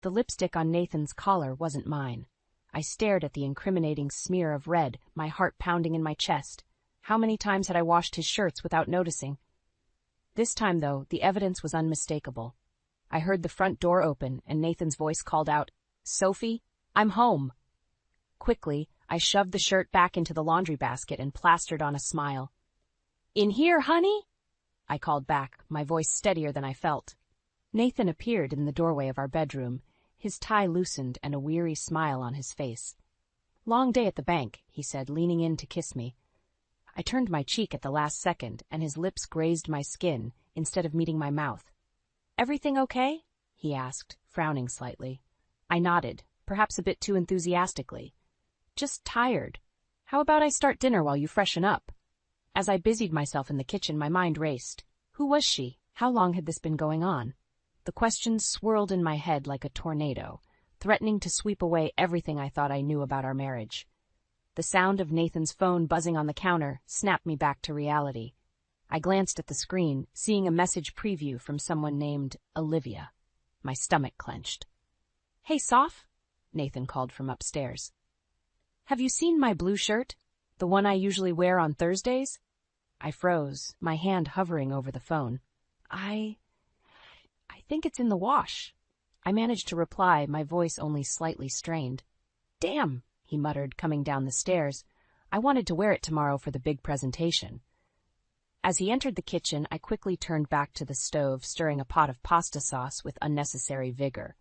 The lipstick on Nathan's collar wasn't mine. I stared at the incriminating smear of red, my heart pounding in my chest. How many times had I washed his shirts without noticing? This time, though, the evidence was unmistakable. I heard the front door open, and Nathan's voice called out, "Sophie, I'm home." Quickly, I shoved the shirt back into the laundry basket and plastered on a smile. "In here, honey?" I called back, my voice steadier than I felt. Nathan appeared in the doorway of our bedroom, his tie loosened and a weary smile on his face. "Long day at the bank," he said, leaning in to kiss me. I turned my cheek at the last second, and his lips grazed my skin instead of meeting my mouth. "Everything okay?" he asked, frowning slightly. I nodded, perhaps a bit too enthusiastically. "Just tired. How about I start dinner while you freshen up?" As I busied myself in the kitchen, my mind raced. Who was she? How long had this been going on? The questions swirled in my head like a tornado, threatening to sweep away everything I thought I knew about our marriage. The sound of Nathan's phone buzzing on the counter snapped me back to reality. I glanced at the screen, seeing a message preview from someone named Olivia. My stomach clenched. "Hey, Soph," Nathan called from upstairs. "Have you seen my blue shirt? The one I usually wear on Thursdays?" I froze, my hand hovering over the phone. I think it's in the wash." I managed to reply, my voice only slightly strained. "Damn," he muttered, coming down the stairs. "I wanted to wear it tomorrow for the big presentation." As he entered the kitchen, I quickly turned back to the stove, stirring a pot of pasta sauce with unnecessary vigor.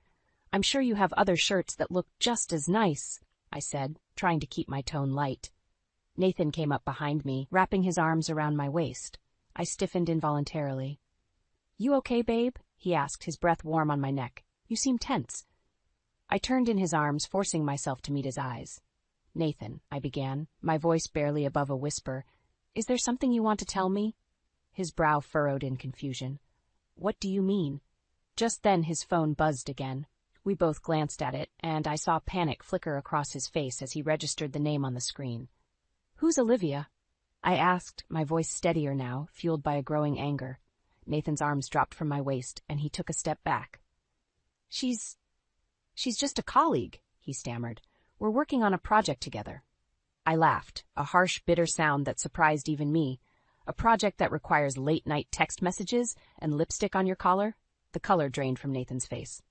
"I'm sure you have other shirts that look just as nice," I said, trying to keep my tone light. Nathan came up behind me, wrapping his arms around my waist. I stiffened involuntarily. "You okay, babe?" he asked, his breath warm on my neck. "You seem tense." I turned in his arms, forcing myself to meet his eyes. "Nathan," I began, my voice barely above a whisper, "is there something you want to tell me?" His brow furrowed in confusion. "What do you mean?" Just then his phone buzzed again. We both glanced at it, and I saw panic flicker across his face as he registered the name on the screen. "Who's Olivia?" I asked, my voice steadier now, fueled by a growing anger. Nathan's arms dropped from my waist, and he took a step back. She's just a colleague," he stammered. "We're working on a project together." I laughed, a harsh, bitter sound that surprised even me. "A project that requires late-night text messages and lipstick on your collar?" The color drained from Nathan's face.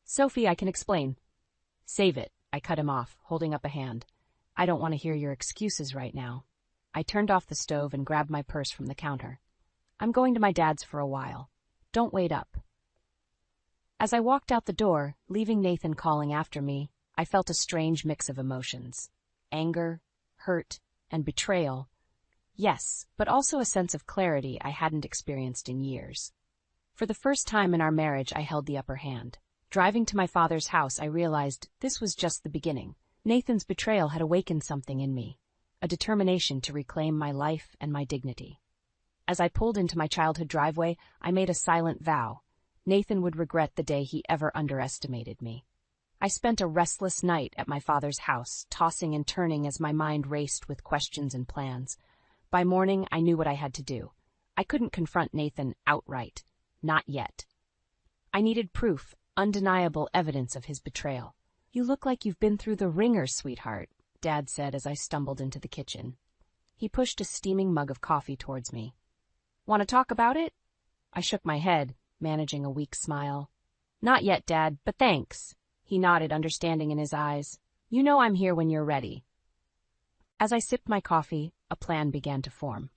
"Sophie, I can explain." "Save it," I cut him off, holding up a hand. "I don't want to hear your excuses right now." I turned off the stove and grabbed my purse from the counter. "I'm going to my dad's for a while. Don't wait up." As I walked out the door, leaving Nathan calling after me, I felt a strange mix of emotions. Anger, hurt, and betrayal. Yes, but also a sense of clarity I hadn't experienced in years. For the first time in our marriage, I held the upper hand. Driving to my father's house, I realized this was just the beginning. Nathan's betrayal had awakened something in me, a determination to reclaim my life and my dignity. As I pulled into my childhood driveway, I made a silent vow. Nathan would regret the day he ever underestimated me. I spent a restless night at my father's house, tossing and turning as my mind raced with questions and plans. By morning, I knew what I had to do. I couldn't confront Nathan outright. Not yet. I needed proof, undeniable evidence of his betrayal. "You look like you've been through the ringer, sweetheart," Dad said as I stumbled into the kitchen. He pushed a steaming mug of coffee towards me. "Want to talk about it?" I shook my head, managing a weak smile. "Not yet, Dad, but thanks." He nodded, understanding in his eyes. "You know I'm here when you're ready." As I sipped my coffee, a plan began to form.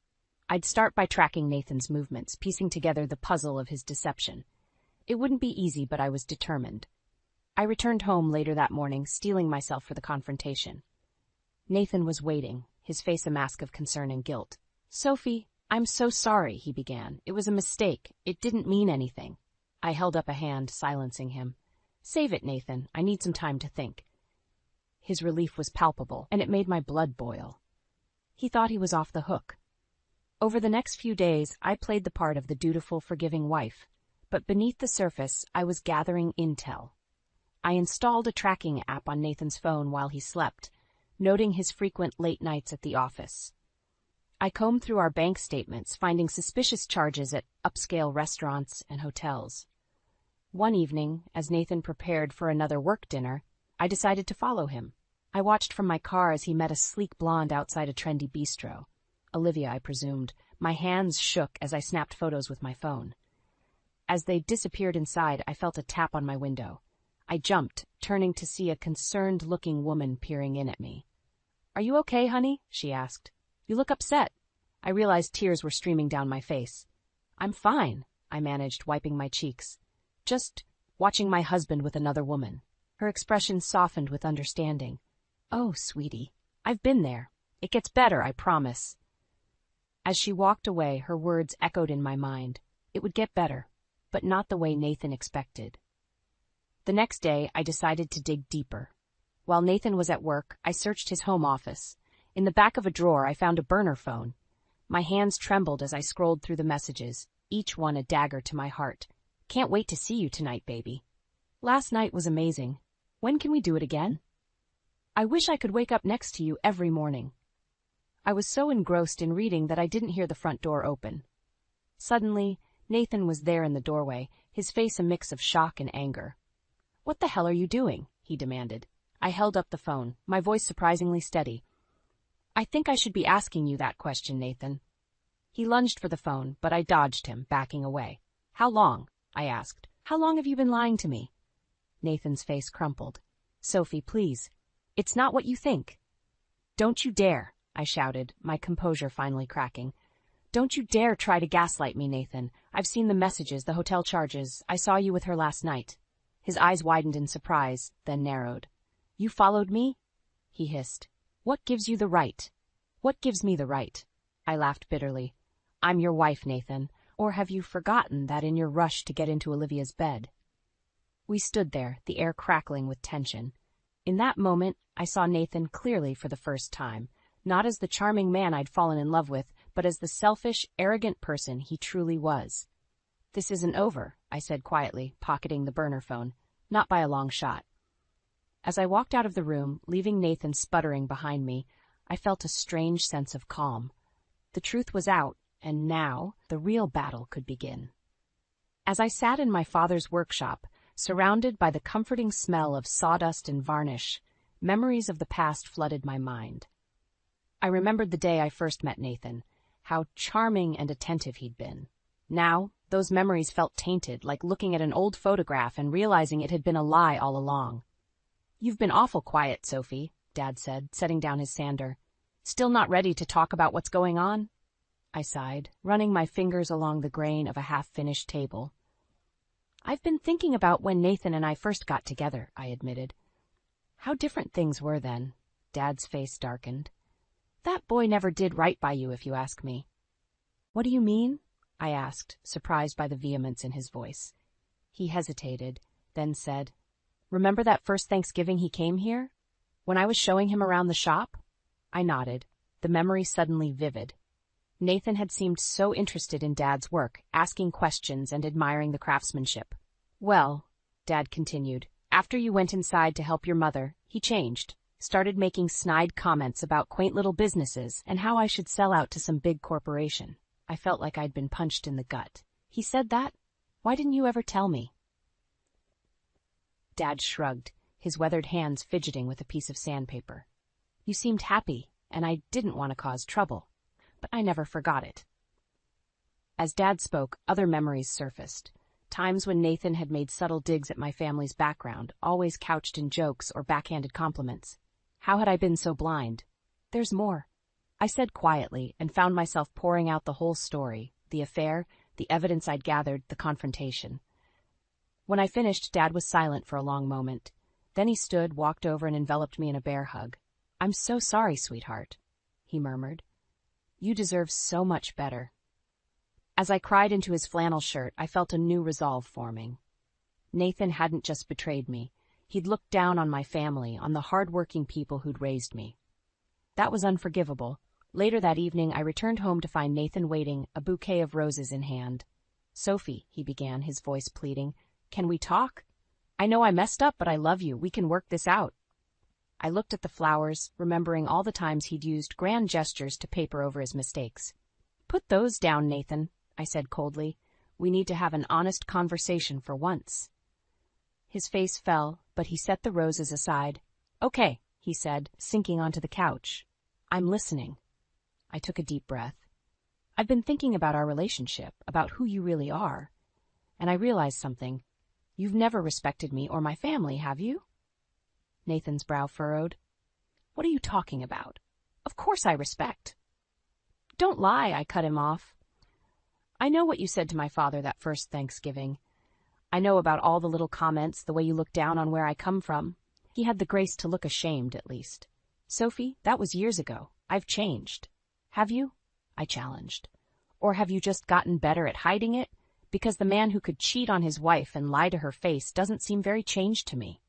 I'd start by tracking Nathan's movements, piecing together the puzzle of his deception. It wouldn't be easy, but I was determined. I returned home later that morning, steeling myself for the confrontation. Nathan was waiting, his face a mask of concern and guilt. "Sophie, I'm so sorry," he began. "It was a mistake. It didn't mean anything." I held up a hand, silencing him. "Save it, Nathan. I need some time to think." His relief was palpable, and it made my blood boil. He thought he was off the hook. Over the next few days, I played the part of the dutiful, forgiving wife, but beneath the surface, I was gathering intel. I installed a tracking app on Nathan's phone while he slept, noting his frequent late nights at the office. I combed through our bank statements, finding suspicious charges at upscale restaurants and hotels. One evening, as Nathan prepared for another work dinner, I decided to follow him. I watched from my car as he met a sleek blonde outside a trendy bistro. Olivia, I presumed. My hands shook as I snapped photos with my phone. As they disappeared inside, I felt a tap on my window. I jumped, turning to see a concerned-looking woman peering in at me. "Are you okay, honey?" she asked. "You look upset." I realized tears were streaming down my face. "I'm fine," I managed, wiping my cheeks. "Just watching my husband with another woman." Her expression softened with understanding. "Oh, sweetie, I've been there. It gets better, I promise." As she walked away, her words echoed in my mind. It would get better, but not the way Nathan expected. The next day, I decided to dig deeper. While Nathan was at work, I searched his home office. In the back of a drawer, I found a burner phone. My hands trembled as I scrolled through the messages, each one a dagger to my heart. "Can't wait to see you tonight, baby. Last night was amazing. When can we do it again? I wish I could wake up next to you every morning." I was so engrossed in reading that I didn't hear the front door open. Suddenly, Nathan was there in the doorway, his face a mix of shock and anger. "What the hell are you doing?" he demanded. I held up the phone, my voice surprisingly steady. "I think I should be asking you that question, Nathan." He lunged for the phone, but I dodged him, backing away. "How long?" I asked. "How long have you been lying to me?" Nathan's face crumpled. "Sophie, please. It's not what you think." "Don't you dare," I shouted, my composure finally cracking. "Don't you dare try to gaslight me, Nathan. I've seen the messages, the hotel charges. I saw you with her last night." His eyes widened in surprise, then narrowed. "You followed me?" he hissed. "What gives you the right?" "What gives me the right?" I laughed bitterly. "I'm your wife, Nathan. Or have you forgotten that in your rush to get into Olivia's bed?" We stood there, the air crackling with tension. In that moment, I saw Nathan clearly for the first time, not as the charming man I'd fallen in love with, but as the selfish, arrogant person he truly was. "This isn't over," I said quietly, pocketing the burner phone. "Not by a long shot." As I walked out of the room, leaving Nathan sputtering behind me, I felt a strange sense of calm. The truth was out, and now the real battle could begin. As I sat in my father's workshop, surrounded by the comforting smell of sawdust and varnish, memories of the past flooded my mind. I remembered the day I first met Nathan, how charming and attentive he'd been. Now, those memories felt tainted, like looking at an old photograph and realizing it had been a lie all along. "You've been awful quiet, Sophie," Dad said, setting down his sander. "Still not ready to talk about what's going on?" I sighed, running my fingers along the grain of a half-finished table. "I've been thinking about when Nathan and I first got together," I admitted. "How different things were then." Dad's face darkened. "That boy never did right by you, if you ask me." "What do you mean?" I asked, surprised by the vehemence in his voice. He hesitated, then said, "Remember that first Thanksgiving he came here? When I was showing him around the shop?" I nodded, the memory suddenly vivid. Nathan had seemed so interested in Dad's work, asking questions and admiring the craftsmanship. "Well," Dad continued, "after you went inside to help your mother, he changed, started making snide comments about quaint little businesses and how I should sell out to some big corporation." I felt like I'd been punched in the gut. "He said that? Why didn't you ever tell me?" Dad shrugged, his weathered hands fidgeting with a piece of sandpaper. "You seemed happy, and I didn't want to cause trouble, but I never forgot it." As Dad spoke, other memories surfaced. Times when Nathan had made subtle digs at my family's background, always couched in jokes or backhanded compliments. How had I been so blind? "There's more," I said quietly, and found myself pouring out the whole story, the affair, the evidence I'd gathered, the confrontation. When I finished, Dad was silent for a long moment. Then he stood, walked over, and enveloped me in a bear hug. "I'm so sorry, sweetheart," he murmured. "You deserve so much better." As I cried into his flannel shirt, I felt a new resolve forming. Nathan hadn't just betrayed me. He'd looked down on my family, on the hard-working people who'd raised me. That was unforgivable. Later that evening, I returned home to find Nathan waiting, a bouquet of roses in hand. "Sophie," he began, his voice pleading, "can we talk? I know I messed up, but I love you. We can work this out." I looked at the flowers, remembering all the times he'd used grand gestures to paper over his mistakes. "Put those down, Nathan," I said coldly. "We need to have an honest conversation for once." His face fell, but he set the roses aside. "Okay," he said, sinking onto the couch. "I'm listening." I took a deep breath. "I've been thinking about our relationship, about who you really are. And I realized something. You've never respected me or my family, have you?" Nathan's brow furrowed. "What are you talking about? Of course I respect." "Don't lie," I cut him off. "I know what you said to my father that first Thanksgiving. I know about all the little comments, the way you looked down on where I come from. He had the grace to look ashamed, at least. Sophie, that was years ago. I've changed. Have you?" I challenged. "Or have you just gotten better at hiding it? Because the man who could cheat on his wife and lie to her face doesn't seem very changed to me."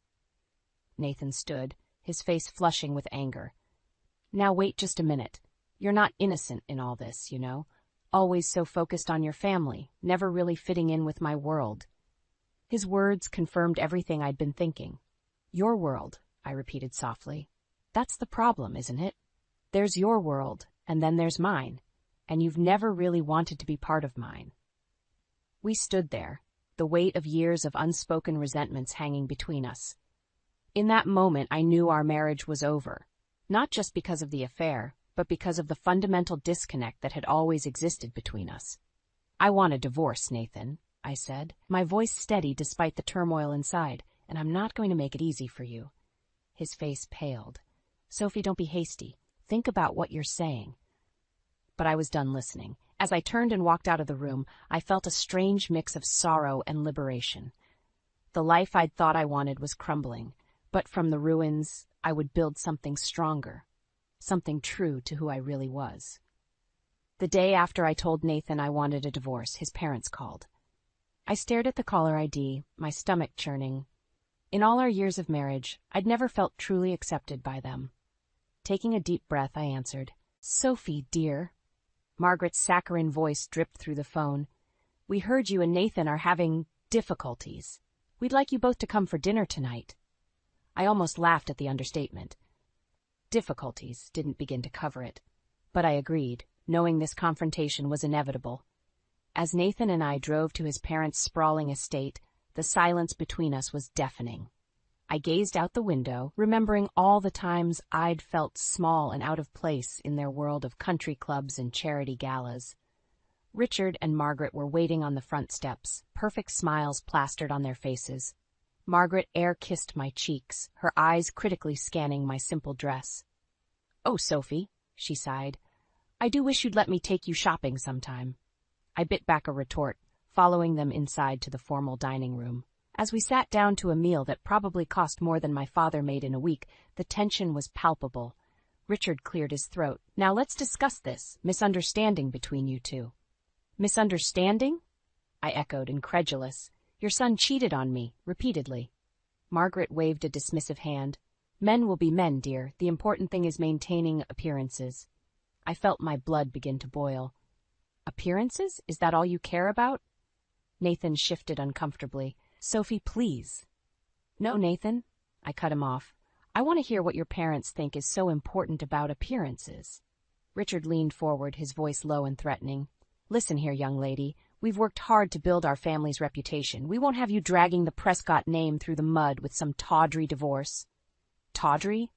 Nathan stood, his face flushing with anger. "Now wait just a minute. You're not innocent in all this, you know. Always so focused on your family, never really fitting in with my world." His words confirmed everything I'd been thinking. "Your world," I repeated softly. "That's the problem, isn't it? There's your world, and then there's mine, and you've never really wanted to be part of mine." We stood there, the weight of years of unspoken resentments hanging between us. In that moment, I knew our marriage was over, not just because of the affair, but because of the fundamental disconnect that had always existed between us. "I want a divorce, Nathan," I said, my voice steady despite the turmoil inside, "and I'm not going to make it easy for you." His face paled. "Sophie, don't be hasty. Think about what you're saying." But I was done listening. As I turned and walked out of the room, I felt a strange mix of sorrow and liberation. The life I'd thought I wanted was crumbling, but from the ruins, I would build something stronger, something true to who I really was. The day after I told Nathan I wanted a divorce, his parents called. I stared at the caller ID, my stomach churning. In all our years of marriage, I'd never felt truly accepted by them. Taking a deep breath, I answered, "Sophie, dear." Margaret's saccharine voice dripped through the phone. "We heard you and Nathan are having difficulties. We'd like you both to come for dinner tonight." I almost laughed at the understatement. Difficulties didn't begin to cover it, but I agreed, knowing this confrontation was inevitable. As Nathan and I drove to his parents' sprawling estate, the silence between us was deafening. I gazed out the window, remembering all the times I'd felt small and out of place in their world of country clubs and charity galas. Richard and Margaret were waiting on the front steps, perfect smiles plastered on their faces. Margaret air-kissed my cheeks, her eyes critically scanning my simple dress. "Oh, Sophie," she sighed, "I do wish you'd let me take you shopping sometime." I bit back a retort, following them inside to the formal dining room. As we sat down to a meal that probably cost more than my father made in a week, the tension was palpable. Richard cleared his throat. "Now let's discuss this misunderstanding between you two." "Misunderstanding?" I echoed, incredulous. "Your son cheated on me, repeatedly." Margaret waved a dismissive hand. "Men will be men, dear. The important thing is maintaining appearances." I felt my blood begin to boil. "Appearances? Is that all you care about?" Nathan shifted uncomfortably. "Sophie, please." "No, Nathan," I cut him off. "I want to hear what your parents think is so important about appearances." Richard leaned forward, his voice low and threatening. "Listen here, young lady. We've worked hard to build our family's reputation. We won't have you dragging the Prescott name through the mud with some tawdry divorce." "Tawdry?"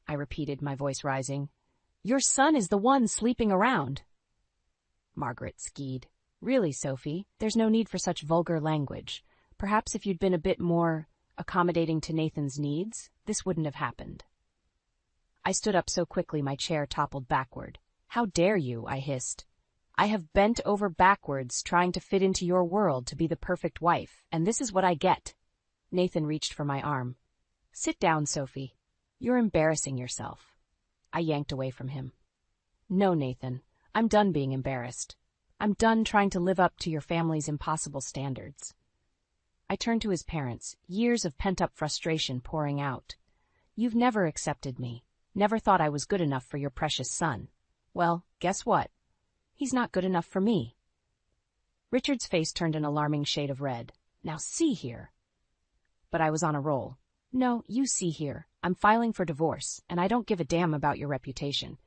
I repeated, my voice rising. "Your son is the one sleeping around." Margaret skied. "Really, Sophie, there's no need for such vulgar language. Perhaps if you'd been a bit more accommodating to Nathan's needs, this wouldn't have happened." I stood up so quickly my chair toppled backward. "How dare you?" I hissed. "I have bent over backwards trying to fit into your world to be the perfect wife, and this is what I get." Nathan reached for my arm. "Sit down, Sophie. You're embarrassing yourself." I yanked away from him. "No, Nathan, I'm done being embarrassed. I'm done trying to live up to your family's impossible standards." I turned to his parents, years of pent-up frustration pouring out. "You've never accepted me, never thought I was good enough for your precious son. Well, guess what? He's not good enough for me." Richard's face turned an alarming shade of red. "Now see here." But I was on a roll. "No, you see here. I'm filing for divorce, and I don't give a damn about your reputation.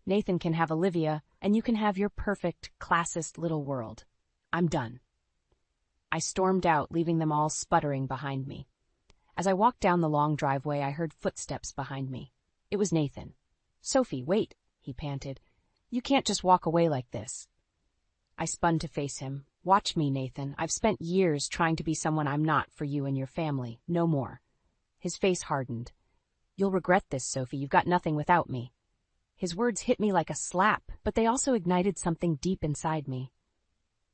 Nathan can have Olivia, and you can have your perfect, classist little world. I'm done." I stormed out, leaving them all sputtering behind me. As I walked down the long driveway, I heard footsteps behind me. It was Nathan. "Sophie, wait," he panted. "You can't just walk away like this." I spun to face him. "Watch me, Nathan. I've spent years trying to be someone I'm not for you and your family. No more." His face hardened. "You'll regret this, Sophie. You've got nothing without me." His words hit me like a slap, but they also ignited something deep inside me.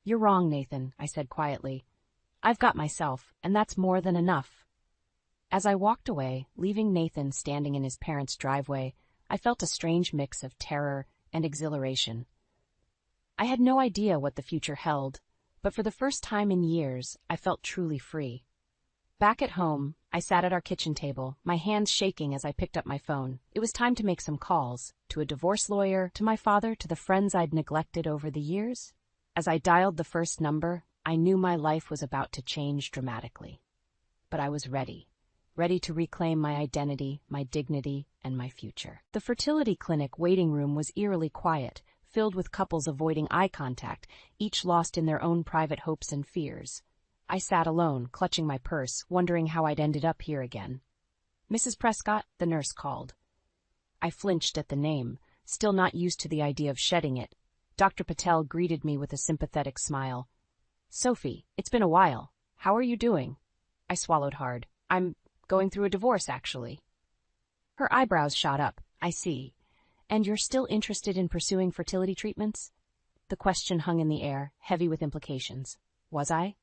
"You're wrong, Nathan," I said quietly. "I've got myself, and that's more than enough." As I walked away, leaving Nathan standing in his parents' driveway, I felt a strange mix of terror and exhilaration. I had no idea what the future held, but for the first time in years, I felt truly free. Back at home, I sat at our kitchen table, my hands shaking as I picked up my phone. It was time to make some calls, to a divorce lawyer, to my father, to the friends I'd neglected over the years. As I dialed the first number, I knew my life was about to change dramatically. But I was ready to reclaim my identity, my dignity, and my future. The fertility clinic waiting room was eerily quiet, filled with couples avoiding eye contact, each lost in their own private hopes and fears. I sat alone, clutching my purse, wondering how I'd ended up here again. "Mrs. Prescott," the nurse called. I flinched at the name, still not used to the idea of shedding it. Dr. Patel greeted me with a sympathetic smile. "Sophie, it's been a while. How are you doing?" I swallowed hard. "I'm going through a divorce, actually." Her eyebrows shot up. "I see. And you're still interested in pursuing fertility treatments?" The question hung in the air, heavy with implications. Was I?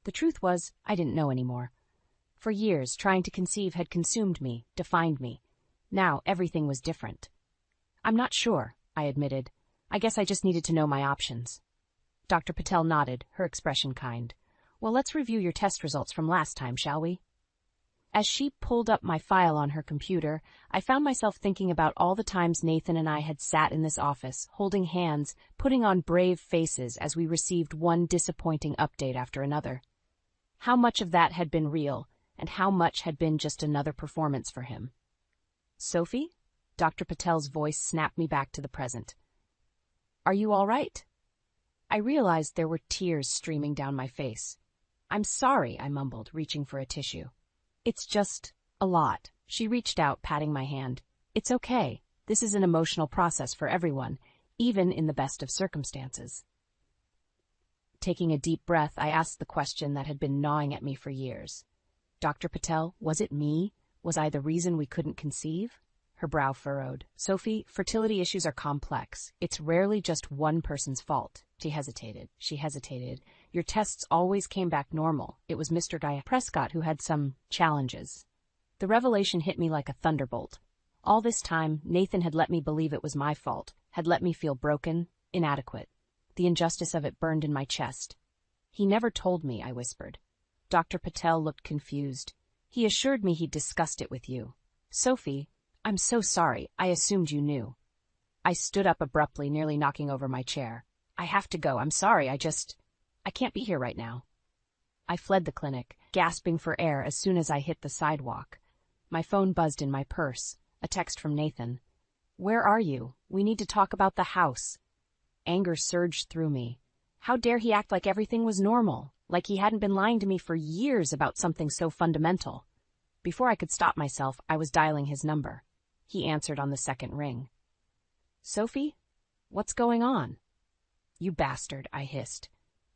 The truth was, I didn't know anymore. For years, trying to conceive had consumed me, defined me. Now, everything was different. "I'm not sure," I admitted. "I guess I just needed to know my options." Dr. Patel nodded, her expression kind. "Well, let's review your test results from last time, shall we?" As she pulled up my file on her computer, I found myself thinking about all the times Nathan and I had sat in this office, holding hands, putting on brave faces as we received one disappointing update after another. How much of that had been real, and how much had been just another performance for him? "Sophie?" Dr. Patel's voice snapped me back to the present. "Are you all right?" I realized there were tears streaming down my face. "I'm sorry," I mumbled, reaching for a tissue. "It's just a lot." She reached out, patting my hand. "It's okay. This is an emotional process for everyone, even in the best of circumstances." Taking a deep breath, I asked the question that had been gnawing at me for years. "Dr. Patel, was it me? Was I the reason we couldn't conceive?" Her brow furrowed. "Sophie, fertility issues are complex. It's rarely just one person's fault." She hesitated. "Your tests always came back normal. It was Mr. Guy Prescott who had some challenges." The revelation hit me like a thunderbolt. All this time, Nathan had let me believe it was my fault, had let me feel broken, inadequate. The injustice of it burned in my chest. "He never told me," I whispered. Dr. Patel looked confused. "He assured me he'd discussed it with you." "Sophie, I'm so sorry. I assumed you knew." I stood up abruptly, nearly knocking over my chair. "I have to go. I'm sorry. I can't be here right now." I fled the clinic, gasping for air as soon as I hit the sidewalk. My phone buzzed in my purse, a text from Nathan. "Where are you? We need to talk about the house." Anger surged through me. How dare he act like everything was normal, like he hadn't been lying to me for years about something so fundamental. Before I could stop myself, I was dialing his number. He answered on the second ring. "Sophie? What's going on?" "You bastard," I hissed.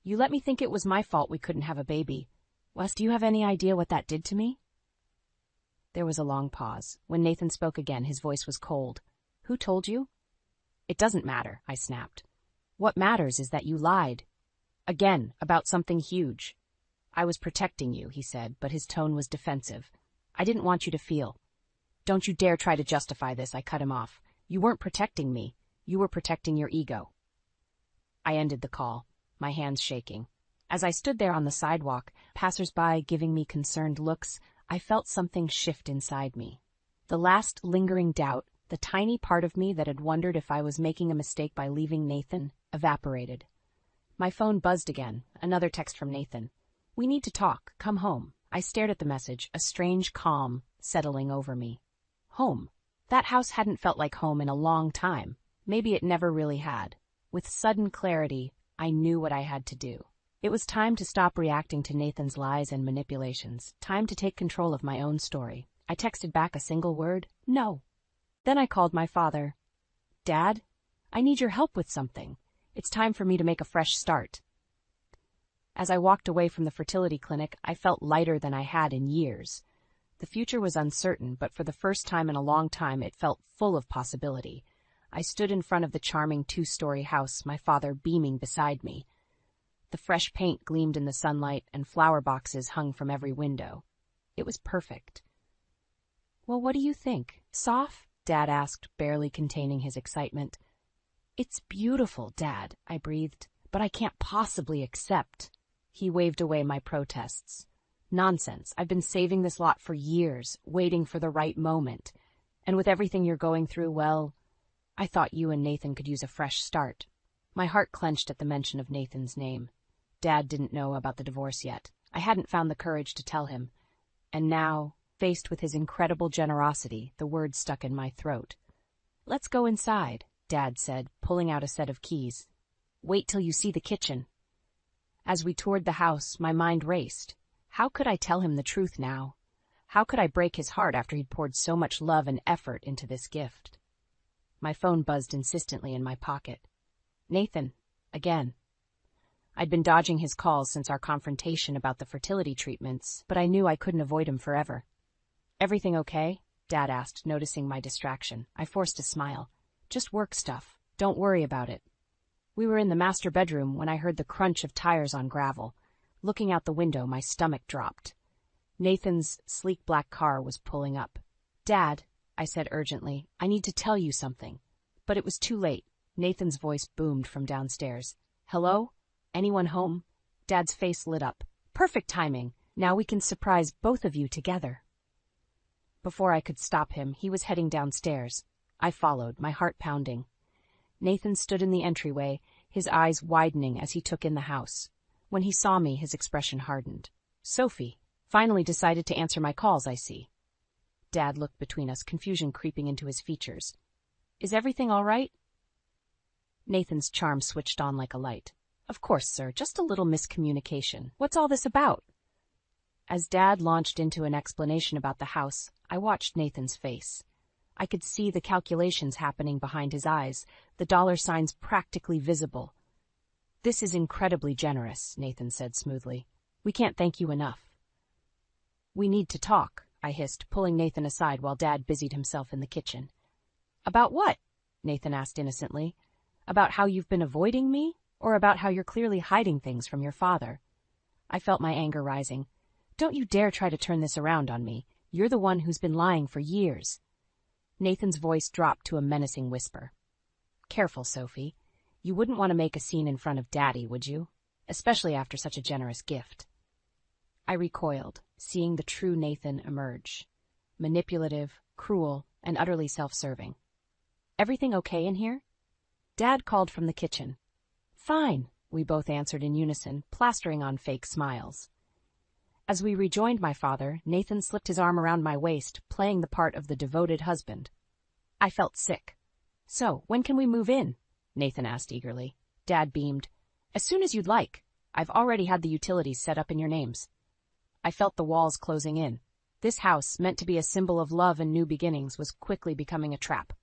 "You let me think it was my fault we couldn't have a baby. Wes, do you have any idea what that did to me?" There was a long pause. When Nathan spoke again, his voice was cold. "Who told you?" "It doesn't matter," I snapped. "What matters is that you lied. Again, about something huge." "I was protecting you," he said, but his tone was defensive. "I didn't want you to feel." "Don't you dare try to justify this," I cut him off. "You weren't protecting me. You were protecting your ego." I ended the call, my hands shaking. As I stood there on the sidewalk, passers-by giving me concerned looks, I felt something shift inside me. The last lingering doubt, the tiny part of me that had wondered if I was making a mistake by leaving Nathan, evaporated. My phone buzzed again, another text from Nathan. "We need to talk. Come home." I stared at the message, a strange calm settling over me. Home. That house hadn't felt like home in a long time. Maybe it never really had. With sudden clarity, I knew what I had to do. It was time to stop reacting to Nathan's lies and manipulations, time to take control of my own story. I texted back a single word, no. Then I called my father. Dad, I need your help with something. It's time for me to make a fresh start. As I walked away from the fertility clinic, I felt lighter than I had in years. The future was uncertain, but for the first time in a long time it felt full of possibility. I stood in front of the charming 2-story house, my father beaming beside me. The fresh paint gleamed in the sunlight, and flower boxes hung from every window. It was perfect. Well, what do you think? Soph? Dad asked, barely containing his excitement. It's beautiful, Dad, I breathed, but I can't possibly accept. He waved away my protests. Nonsense. I've been saving this lot for years, waiting for the right moment. And with everything you're going through, well, I thought you and Nathan could use a fresh start. My heart clenched at the mention of Nathan's name. Dad didn't know about the divorce yet. I hadn't found the courage to tell him. And now, faced with his incredible generosity, the words stuck in my throat. Let's go inside, Dad said, pulling out a set of keys. Wait till you see the kitchen. As we toured the house, my mind raced. How could I tell him the truth now? How could I break his heart after he'd poured so much love and effort into this gift? My phone buzzed insistently in my pocket. Nathan, again. I'd been dodging his calls since our confrontation about the fertility treatments, but I knew I couldn't avoid him forever. Everything okay? Dad asked, noticing my distraction. I forced a smile. Just work stuff. Don't worry about it. We were in the master bedroom when I heard the crunch of tires on gravel. Looking out the window, my stomach dropped. Nathan's sleek black car was pulling up. Dad, I said urgently, I need to tell you something. But it was too late. Nathan's voice boomed from downstairs. Hello? Anyone home? Dad's face lit up. Perfect timing. Now we can surprise both of you together. Before I could stop him, he was heading downstairs. I followed, my heart pounding. Nathan stood in the entryway, his eyes widening as he took in the house. When he saw me, his expression hardened. Sophie, finally decided to answer my calls, I see. Dad looked between us, confusion creeping into his features. Is everything all right? Nathan's charm switched on like a light. Of course, sir, just a little miscommunication. What's all this about? As Dad launched into an explanation about the house, I watched Nathan's face. I could see the calculations happening behind his eyes, the dollar signs practically visible. This is incredibly generous, Nathan said smoothly. We can't thank you enough. We need to talk, I hissed, pulling Nathan aside while Dad busied himself in the kitchen. About what? Nathan asked innocently. About how you've been avoiding me? Or about how you're clearly hiding things from your father? I felt my anger rising. Don't you dare try to turn this around on me. You're the one who's been lying for years. Nathan's voice dropped to a menacing whisper. Careful, Sophie. You wouldn't want to make a scene in front of Daddy, would you? Especially after such a generous gift. I recoiled, seeing the true Nathan emerge. Manipulative, cruel, and utterly self-serving. Everything okay in here? Dad called from the kitchen. Fine, we both answered in unison, plastering on fake smiles. As we rejoined my father, Nathan slipped his arm around my waist, playing the part of the devoted husband. I felt sick. So, when can we move in? Nathan asked eagerly. Dad beamed. As soon as you'd like. I've already had the utilities set up in your names. I felt the walls closing in. This house, meant to be a symbol of love and new beginnings, was quickly becoming a trap.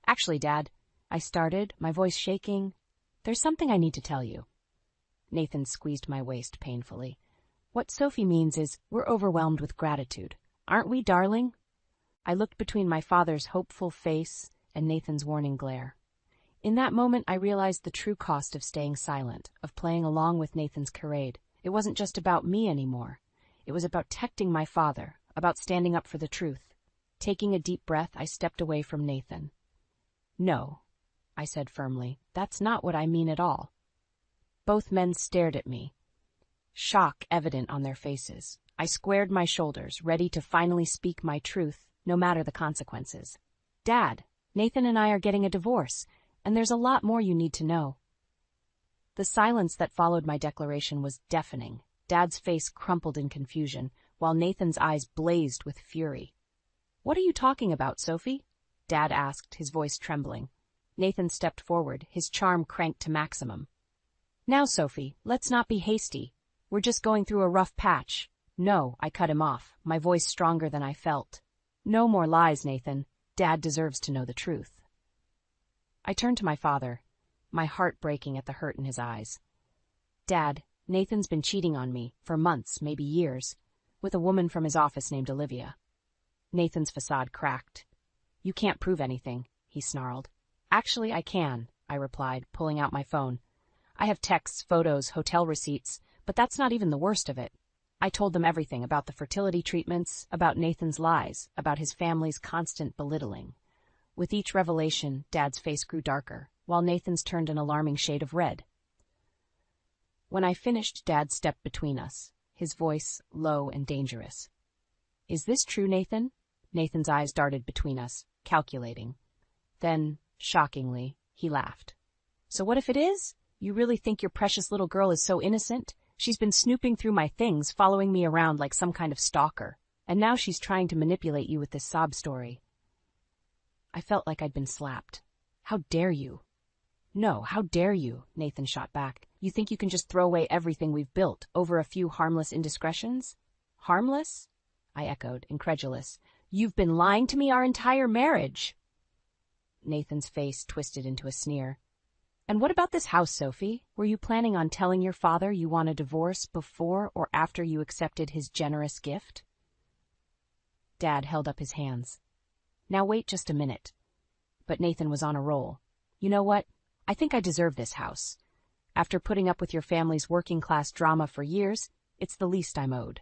Actually, Dad, I started, my voice shaking. There's something I need to tell you. Nathan squeezed my waist painfully. What Sophie means is, we're overwhelmed with gratitude. Aren't we, darling? I looked between my father's hopeful face and Nathan's warning glare. In that moment, I realized the true cost of staying silent, of playing along with Nathan's charade. It wasn't just about me anymore. It was about protecting my father, about standing up for the truth. Taking a deep breath, I stepped away from Nathan. No, I said firmly, that's not what I mean at all. Both men stared at me, shock evident on their faces. I squared my shoulders, ready to finally speak my truth, no matter the consequences. Dad, Nathan and I are getting a divorce, and there's a lot more you need to know. The silence that followed my declaration was deafening. Dad's face crumpled in confusion, while Nathan's eyes blazed with fury. What are you talking about, Sophie? Dad asked, his voice trembling. Nathan stepped forward, his charm cranked to maximum. Now, Sophie, let's not be hasty. We're just going through a rough patch. No, I cut him off, my voice stronger than I felt. No more lies, Nathan. Dad deserves to know the truth. I turned to my father, my heart breaking at the hurt in his eyes. Dad, Nathan's been cheating on me, for months, maybe years, with a woman from his office named Olivia. Nathan's facade cracked. You can't prove anything, he snarled. Actually, I can, I replied, pulling out my phone. I have texts, photos, hotel receipts, but that's not even the worst of it. I told them everything about the fertility treatments, about Nathan's lies, about his family's constant belittling. With each revelation, Dad's face grew darker, while Nathan's turned an alarming shade of red. When I finished, Dad stepped between us, his voice low and dangerous. Is this true, Nathan? Nathan's eyes darted between us, calculating. Then, shockingly, he laughed. So what if it is? You really think your precious little girl is so innocent? She's been snooping through my things, following me around like some kind of stalker. And now she's trying to manipulate you with this sob story. I felt like I'd been slapped. How dare you? No, how dare you? Nathan shot back. You think you can just throw away everything we've built over a few harmless indiscretions? Harmless? I echoed, incredulous. You've been lying to me our entire marriage. Nathan's face twisted into a sneer. And what about this house, Sophie? Were you planning on telling your father you want a divorce before or after you accepted his generous gift? Dad held up his hands. Now wait just a minute. But Nathan was on a roll. You know what? I think I deserve this house. After putting up with your family's working-class drama for years, it's the least I'm owed.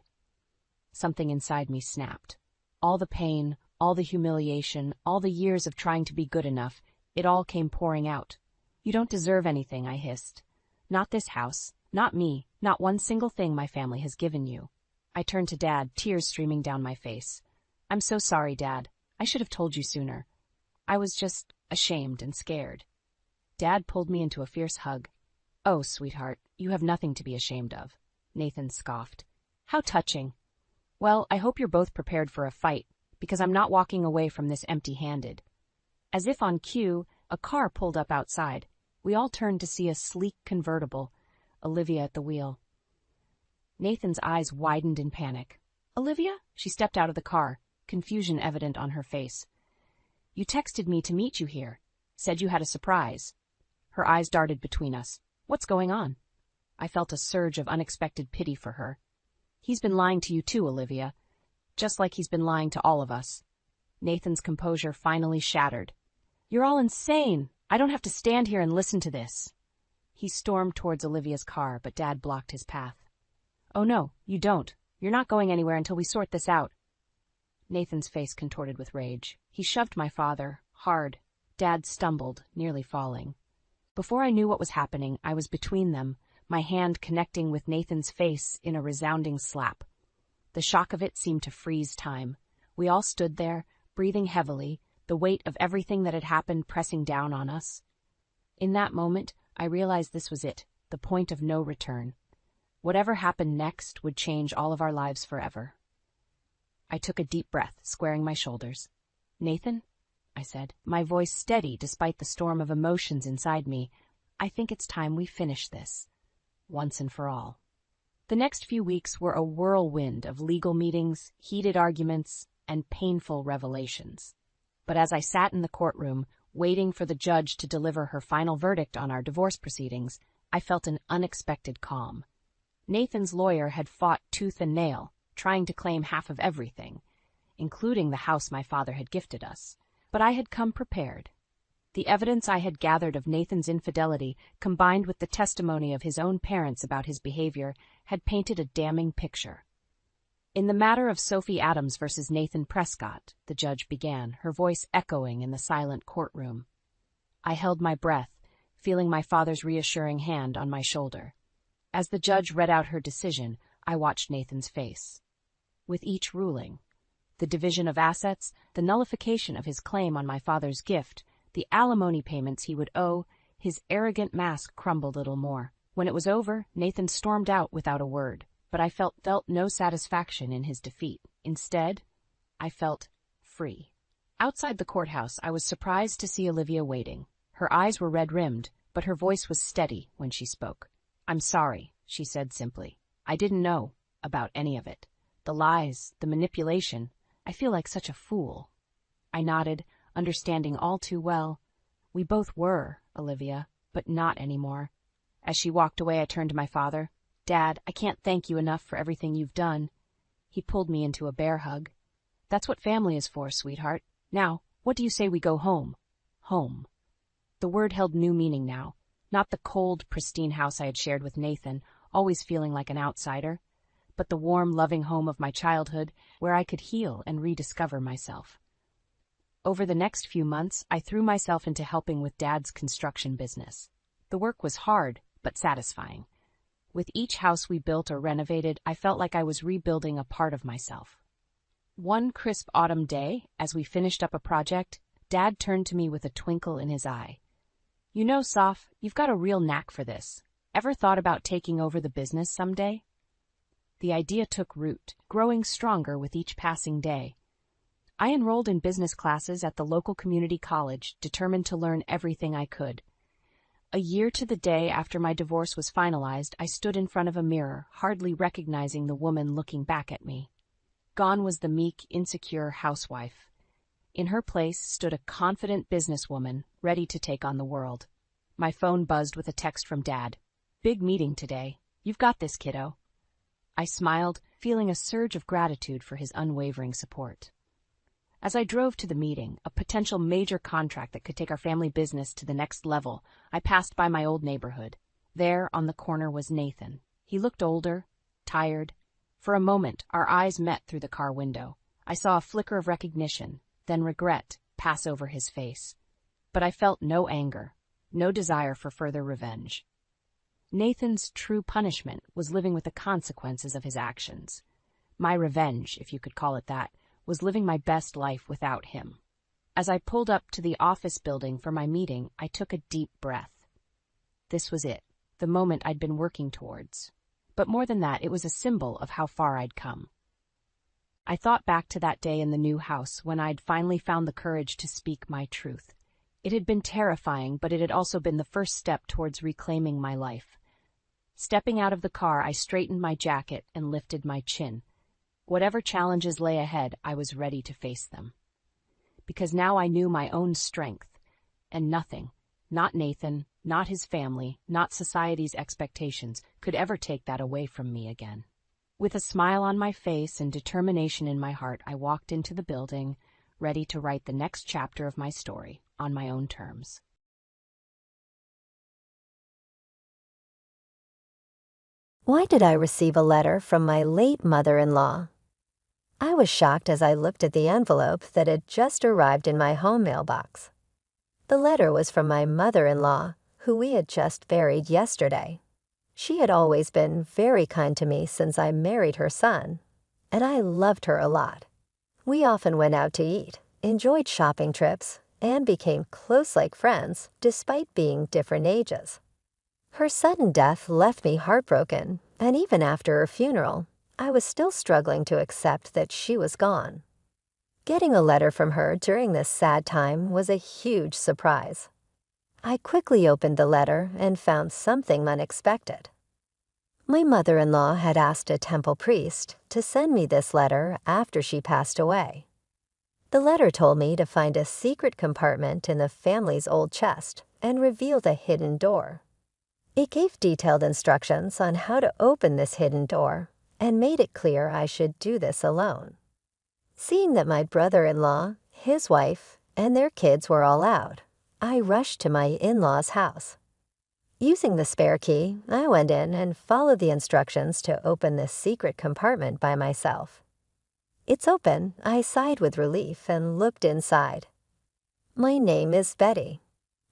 Something inside me snapped. All the pain, all the humiliation, all the years of trying to be good enough, it all came pouring out. You don't deserve anything, I hissed. Not this house, not me, not one single thing my family has given you. I turned to Dad, tears streaming down my face. I'm so sorry, Dad. I should have told you sooner. I was just ashamed and scared. Dad pulled me into a fierce hug. Oh, sweetheart, you have nothing to be ashamed of. Nathan scoffed. How touching. Well, I hope you're both prepared for a fight, because I'm not walking away from this empty-handed. As if on cue, a car pulled up outside. We all turned to see a sleek convertible, Olivia at the wheel. Nathan's eyes widened in panic. Olivia? She stepped out of the car, confusion evident on her face. You texted me to meet you here. Said you had a surprise. Her eyes darted between us. What's going on? I felt a surge of unexpected pity for her. He's been lying to you too, Olivia. Just like he's been lying to all of us. Nathan's composure finally shattered. You're all insane. I don't have to stand here and listen to this. He stormed towards Olivia's car, but Dad blocked his path. Oh no, you don't. You're not going anywhere until we sort this out. Nathan's face contorted with rage. He shoved my father, hard. Dad stumbled, nearly falling. Before I knew what was happening, I was between them, my hand connecting with Nathan's face in a resounding slap. The shock of it seemed to freeze time. We all stood there, breathing heavily, the weight of everything that had happened pressing down on us. In that moment, I realized this was it, the point of no return. Whatever happened next would change all of our lives forever. I took a deep breath, squaring my shoulders. Nathan, I said, my voice steady despite the storm of emotions inside me, I think it's time we finish this, once and for all. The next few weeks were a whirlwind of legal meetings, heated arguments, and painful revelations. But as I sat in the courtroom, waiting for the judge to deliver her final verdict on our divorce proceedings, I felt an unexpected calm. Nathan's lawyer had fought tooth and nail, trying to claim half of everything, including the house my father had gifted us. But I had come prepared. The evidence I had gathered of Nathan's infidelity, combined with the testimony of his own parents about his behavior, had painted a damning picture. In the matter of Sophie Adams versus Nathan Prescott, the judge began, her voice echoing in the silent courtroom. I held my breath, feeling my father's reassuring hand on my shoulder. As the judge read out her decision, I watched Nathan's face. With each ruling, the division of assets, the nullification of his claim on my father's gift, the alimony payments he would owe, his arrogant mask crumbled a little more. When it was over, Nathan stormed out without a word, but I felt no satisfaction in his defeat. Instead, I felt free. Outside the courthouse, I was surprised to see Olivia waiting. Her eyes were red-rimmed, but her voice was steady when she spoke. I'm sorry, she said simply. I didn't know about any of it. The lies, the manipulation. I feel like such a fool. I nodded, understanding all too well. We both were, Olivia, but not anymore. As she walked away, I turned to my father. Dad, I can't thank you enough for everything you've done. He pulled me into a bear hug. That's what family is for, sweetheart. Now, what do you say we go home? Home. The word held new meaning now. Not the cold, pristine house I had shared with Nathan, always feeling like an outsider, but the warm, loving home of my childhood, where I could heal and rediscover myself. Over the next few months, I threw myself into helping with Dad's construction business. The work was hard, but satisfying. With each house we built or renovated, I felt like I was rebuilding a part of myself. One crisp autumn day, as we finished up a project, Dad turned to me with a twinkle in his eye. You know, Soph, you've got a real knack for this. Ever thought about taking over the business someday? The idea took root, growing stronger with each passing day. I enrolled in business classes at the local community college, determined to learn everything I could. A year to the day after my divorce was finalized, I stood in front of a mirror, hardly recognizing the woman looking back at me. Gone was the meek, insecure housewife. In her place stood a confident businesswoman, ready to take on the world. My phone buzzed with a text from Dad. Big meeting today. You've got this, kiddo. I smiled, feeling a surge of gratitude for his unwavering support. As I drove to the meeting, a potential major contract that could take our family business to the next level, I passed by my old neighborhood. There, on the corner, was Nathan. He looked older, tired. For a moment, our eyes met through the car window. I saw a flicker of recognition, then regret, pass over his face. But I felt no anger, no desire for further revenge. Nathan's true punishment was living with the consequences of his actions. My revenge, if you could call it that, was living my best life without him. As I pulled up to the office building for my meeting, I took a deep breath. This was it, the moment I'd been working towards. But more than that, it was a symbol of how far I'd come. I thought back to that day in the new house when I'd finally found the courage to speak my truth. It had been terrifying, but it had also been the first step towards reclaiming my life. Stepping out of the car, I straightened my jacket and lifted my chin. Whatever challenges lay ahead, I was ready to face them. Because now I knew my own strength, and nothing, not Nathan, not his family, not society's expectations, could ever take that away from me again. With a smile on my face and determination in my heart, I walked into the building, ready to write the next chapter of my story on my own terms. Why did I receive a letter from my late mother-in-law? I was shocked as I looked at the envelope that had just arrived in my home mailbox. The letter was from my mother-in-law, who we had just buried yesterday. She had always been very kind to me since I married her son, and I loved her a lot. We often went out to eat, enjoyed shopping trips, and became close like friends despite being different ages. Her sudden death left me heartbroken, and even after her funeral, I was still struggling to accept that she was gone. Getting a letter from her during this sad time was a huge surprise. I quickly opened the letter and found something unexpected. My mother-in-law had asked a temple priest to send me this letter after she passed away. The letter told me to find a secret compartment in the family's old chest and reveal the hidden door. It gave detailed instructions on how to open this hidden door and made it clear I should do this alone. Seeing that my brother-in-law, his wife, and their kids were all out, I rushed to my in-laws' house. Using the spare key, I went in and followed the instructions to open this secret compartment by myself. It's open, I sighed with relief and looked inside. My name is Betty.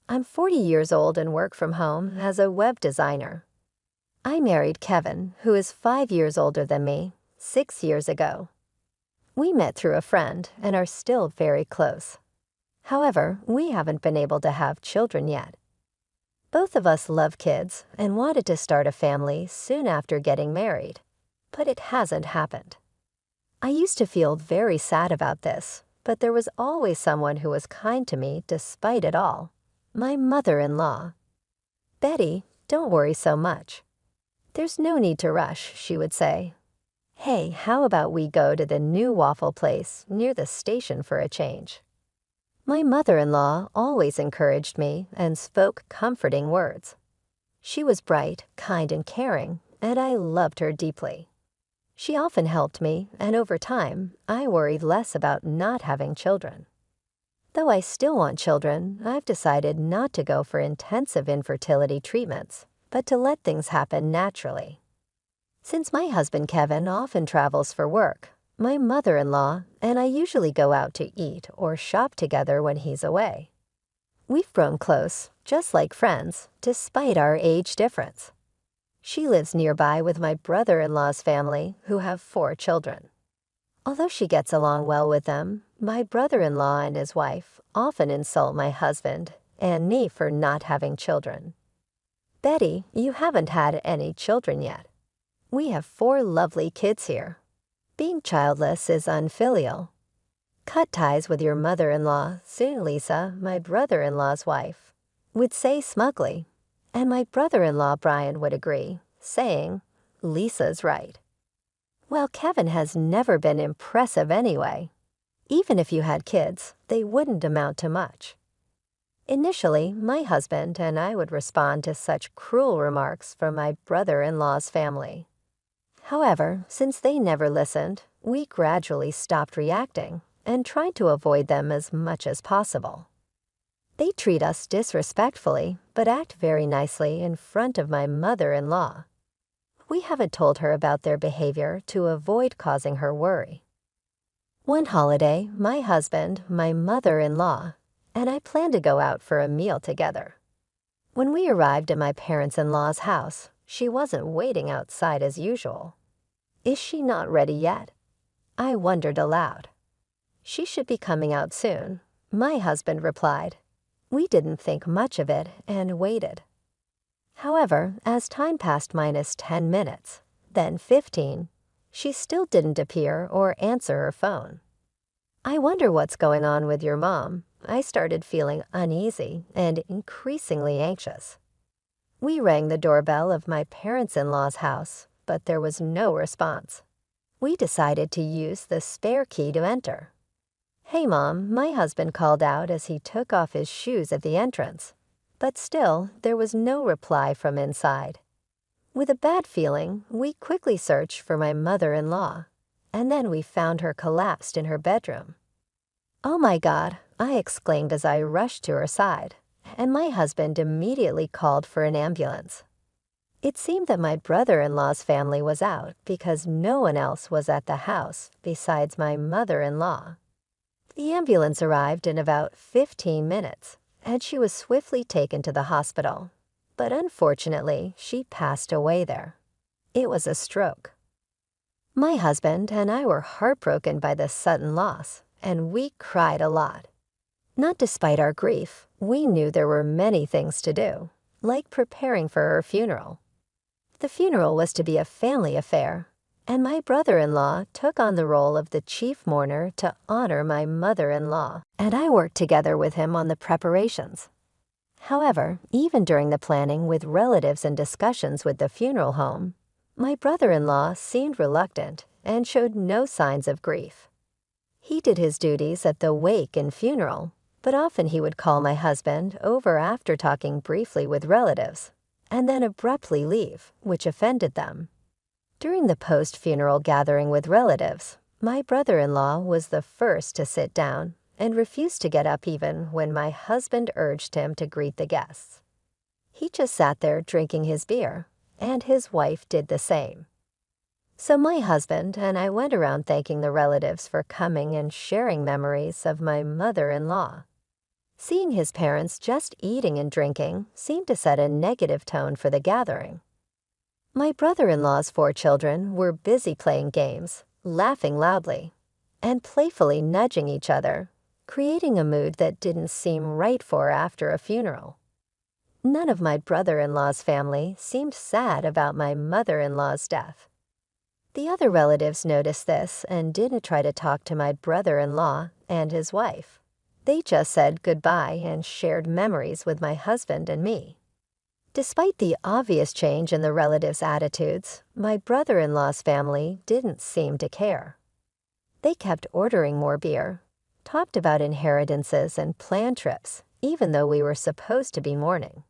I'm 40 years old and work from home as a web designer. I married Kevin, who is 5 years older than me, 6 years ago. We met through a friend and are still very close. However, we haven't been able to have children yet. Both of us love kids and wanted to start a family soon after getting married, but it hasn't happened. I used to feel very sad about this, but there was always someone who was kind to me despite it all. My mother-in-law. Betty, don't worry so much. "There's no need to rush," she would say. "Hey, how about we go to the new waffle place near the station for a change?" My mother-in-law always encouraged me and spoke comforting words. She was bright, kind, and caring, and I loved her deeply. She often helped me, and over time, I worried less about not having children. Though I still want children, I've decided not to go for intensive infertility treatments, but to let things happen naturally. Since my husband Kevin often travels for work, my mother-in-law and I usually go out to eat or shop together when he's away. We've grown close, just like friends, despite our age difference. She lives nearby with my brother-in-law's family, who have 4 children. Although she gets along well with them, my brother-in-law and his wife often insult my husband and me for not having children. "Betty, you haven't had any children yet. We have 4 lovely kids here. Being childless is unfilial. Cut ties with your mother-in-law, soon Lisa, my brother-in-law's wife, would say smugly, and my brother-in-law Brian would agree, saying, Lisa's right. Well, Kevin has never been impressive anyway. Even if you had kids, they wouldn't amount to much. Initially, my husband and I would respond to such cruel remarks from my brother-in-law's family. However, since they never listened, we gradually stopped reacting and tried to avoid them as much as possible. They treat us disrespectfully, but act very nicely in front of my mother-in-law. We haven't told her about their behavior to avoid causing her worry. One holiday, my husband, my mother-in-law, and I planned to go out for a meal together. When we arrived at my parents-in-law's house, she wasn't waiting outside as usual. Is she not ready yet? I wondered aloud. She should be coming out soon, my husband replied. We didn't think much of it and waited. However, as time passed minus 10 minutes, then 15, she still didn't appear or answer her phone. I wonder what's going on with your mom. I started feeling uneasy and increasingly anxious. We rang the doorbell of my parents-in-law's house, but there was no response. We decided to use the spare key to enter. Hey, Mom, my husband called out as he took off his shoes at the entrance, but still there was no reply from inside. With a bad feeling, we quickly searched for my mother-in-law, and then we found her collapsed in her bedroom. Oh my God, I exclaimed as I rushed to her side, and my husband immediately called for an ambulance. It seemed that my brother-in-law's family was out because no one else was at the house besides my mother-in-law. The ambulance arrived in about 15 minutes, and she was swiftly taken to the hospital. But unfortunately, she passed away there. It was a stroke. My husband and I were heartbroken by this sudden loss, and we cried a lot. Not despite our grief, we knew there were many things to do, like preparing for her funeral. The funeral was to be a family affair, and my brother-in-law took on the role of the chief mourner to honor my mother-in-law, and I worked together with him on the preparations. However, even during the planning with relatives and discussions with the funeral home, my brother-in-law seemed reluctant and showed no signs of grief. He did his duties at the wake and funeral, but often he would call my husband over after talking briefly with relatives, and then abruptly leave, which offended them. During the post-funeral gathering with relatives, my brother-in-law was the first to sit down and refused to get up even when my husband urged him to greet the guests. He just sat there drinking his beer, and his wife did the same. So my husband and I went around thanking the relatives for coming and sharing memories of my mother-in-law. Seeing his parents just eating and drinking seemed to set a negative tone for the gathering. My brother-in-law's 4 children were busy playing games, laughing loudly, and playfully nudging each other, creating a mood that didn't seem right for after a funeral. None of my brother-in-law's family seemed sad about my mother-in-law's death. The other relatives noticed this and didn't try to talk to my brother-in-law and his wife. They just said goodbye and shared memories with my husband and me. Despite the obvious change in the relatives' attitudes, my brother-in-law's family didn't seem to care. They kept ordering more beer, talked about inheritances and planned trips, even though we were supposed to be mourning.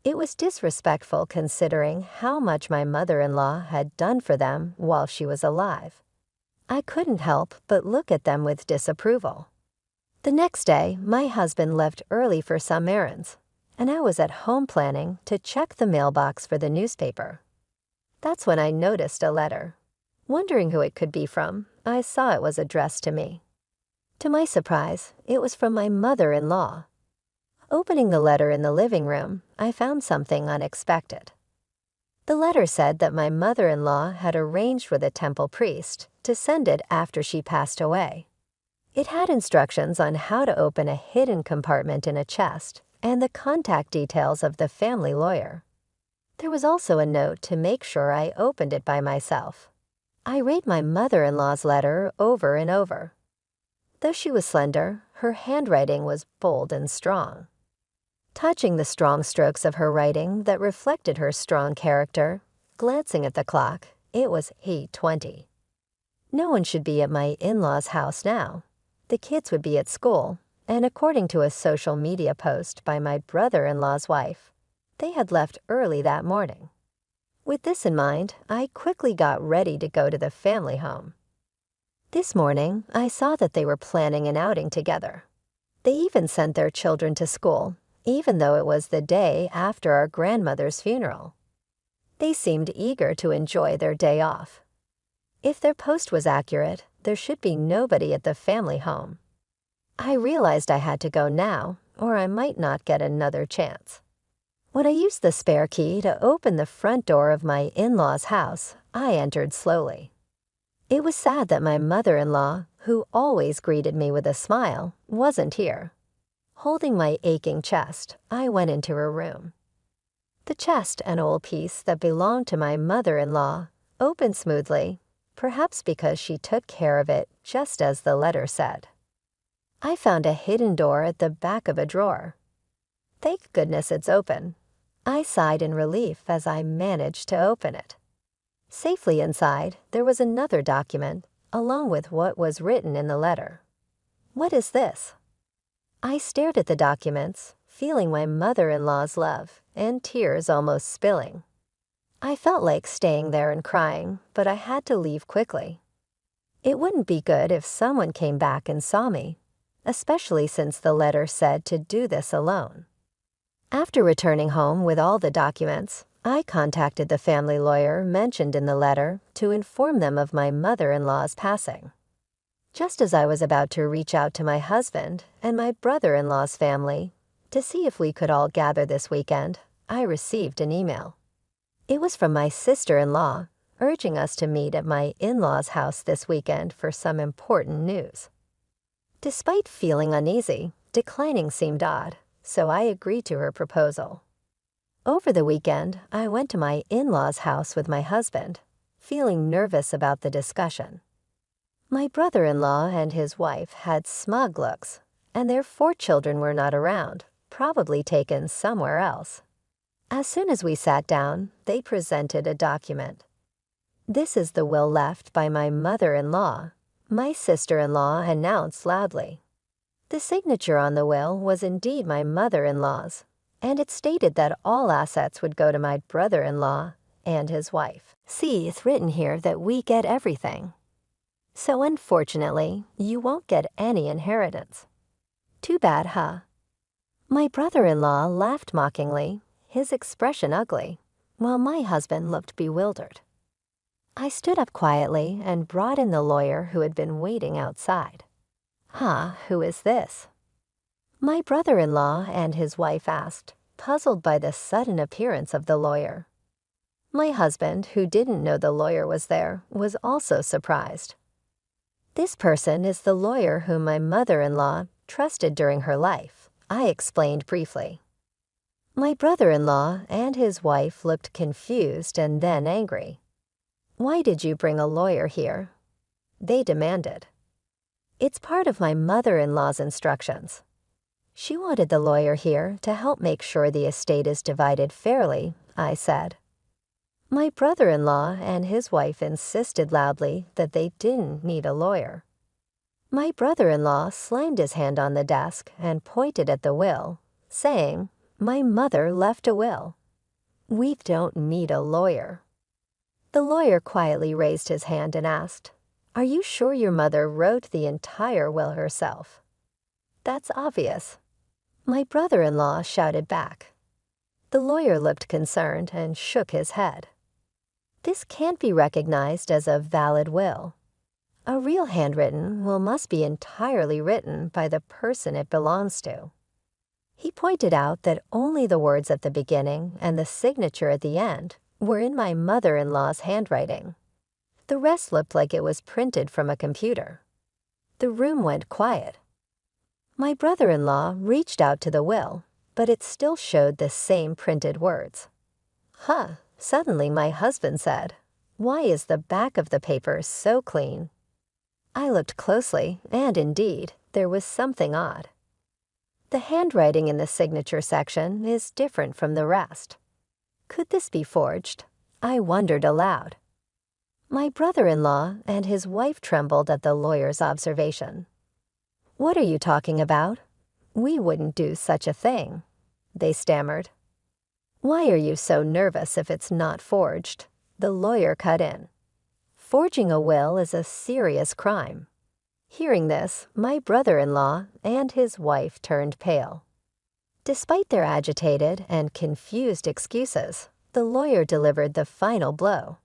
It was disrespectful considering how much my mother-in-law had done for them while she was alive. I couldn't help but look at them with disapproval. The next day, my husband left early for some errands, and I was at home planning to check the mailbox for the newspaper. That's when I noticed a letter. Wondering who it could be from, I saw it was addressed to me. To my surprise, it was from my mother-in-law. Opening the letter in the living room, I found something unexpected. The letter said that my mother-in-law had arranged with a temple priest to send it after she passed away. It had instructions on how to open a hidden compartment in a chest and the contact details of the family lawyer. There was also a note to make sure I opened it by myself. I read my mother-in-law's letter over and over. Though she was slender, her handwriting was bold and strong. Touching the strong strokes of her writing that reflected her strong character, glancing at the clock, it was 8:20. No one should be at my in-laws' house now. The kids would be at school, and according to a social media post by my brother-in-law's wife, they had left early that morning. With this in mind, I quickly got ready to go to the family home. This morning, I saw that they were planning an outing together. They even sent their children to school, even though it was the day after our grandmother's funeral. They seemed eager to enjoy their day off. If their post was accurate, there should be nobody at the family home. I realized I had to go now, or I might not get another chance. When I used the spare key to open the front door of my in-laws' house, I entered slowly. It was sad that my mother-in-law, who always greeted me with a smile, wasn't here. Holding my aching chest, I went into her room. The chest, an old piece that belonged to my mother-in-law, opened smoothly, perhaps because she took care of it just as the letter said. I found a hidden door at the back of a drawer. Thank goodness it's open. I sighed in relief as I managed to open it. Safely inside, there was another document, along with what was written in the letter. What is this? I stared at the documents, feeling my mother-in-law's love and tears almost spilling. I felt like staying there and crying, but I had to leave quickly. It wouldn't be good if someone came back and saw me, especially since the letter said to do this alone. After returning home with all the documents, I contacted the family lawyer mentioned in the letter to inform them of my mother-in-law's passing. Just as I was about to reach out to my husband and my brother-in-law's family to see if we could all gather this weekend, I received an email. It was from my sister-in-law, urging us to meet at my in-laws' house this weekend for some important news. Despite feeling uneasy, declining seemed odd, so I agreed to her proposal. Over the weekend, I went to my in-laws' house with my husband, feeling nervous about the discussion. My brother-in-law and his wife had smug looks, and their 4 children were not around, probably taken somewhere else. As soon as we sat down, they presented a document. This is the will left by my mother-in-law, my sister-in-law announced loudly. The signature on the will was indeed my mother-in-law's, and it stated that all assets would go to my brother-in-law and his wife. See, it's written here that we get everything. So unfortunately, you won't get any inheritance. Too bad, huh? My brother-in-law laughed mockingly, his expression ugly, while my husband looked bewildered. I stood up quietly and brought in the lawyer who had been waiting outside. Who is this? My brother-in-law and his wife asked, puzzled by the sudden appearance of the lawyer. My husband, who didn't know the lawyer was there, was also surprised. This person is the lawyer whom my mother-in-law trusted during her life, I explained briefly. My brother-in-law and his wife looked confused and then angry. Why did you bring a lawyer here? They demanded. It's part of my mother-in-law's instructions. She wanted the lawyer here to help make sure the estate is divided fairly, I said. My brother-in-law and his wife insisted loudly that they didn't need a lawyer. My brother-in-law slammed his hand on the desk and pointed at the will, saying, "My mother left a will. We don't need a lawyer." The lawyer quietly raised his hand and asked, "Are you sure your mother wrote the entire will herself?" "That's obvious." My brother-in-law shouted back. The lawyer looked concerned and shook his head. "This can't be recognized as a valid will. A real handwritten will must be entirely written by the person it belongs to." He pointed out that only the words at the beginning and the signature at the end were in my mother-in-law's handwriting. The rest looked like it was printed from a computer. The room went quiet. My brother-in-law reached out to the will, but it still showed the same printed words. "Huh," suddenly my husband said. "Why is the back of the paper so clean?" I looked closely, and indeed, there was something odd. The handwriting in the signature section is different from the rest. Could this be forged? I wondered aloud. My brother-in-law and his wife trembled at the lawyer's observation. "What are you talking about? We wouldn't do such a thing," they stammered. "Why are you so nervous if it's not forged?" The lawyer cut in. "Forging a will is a serious crime." Hearing this, my brother-in-law and his wife turned pale. Despite their agitated and confused excuses, the lawyer delivered the final blow.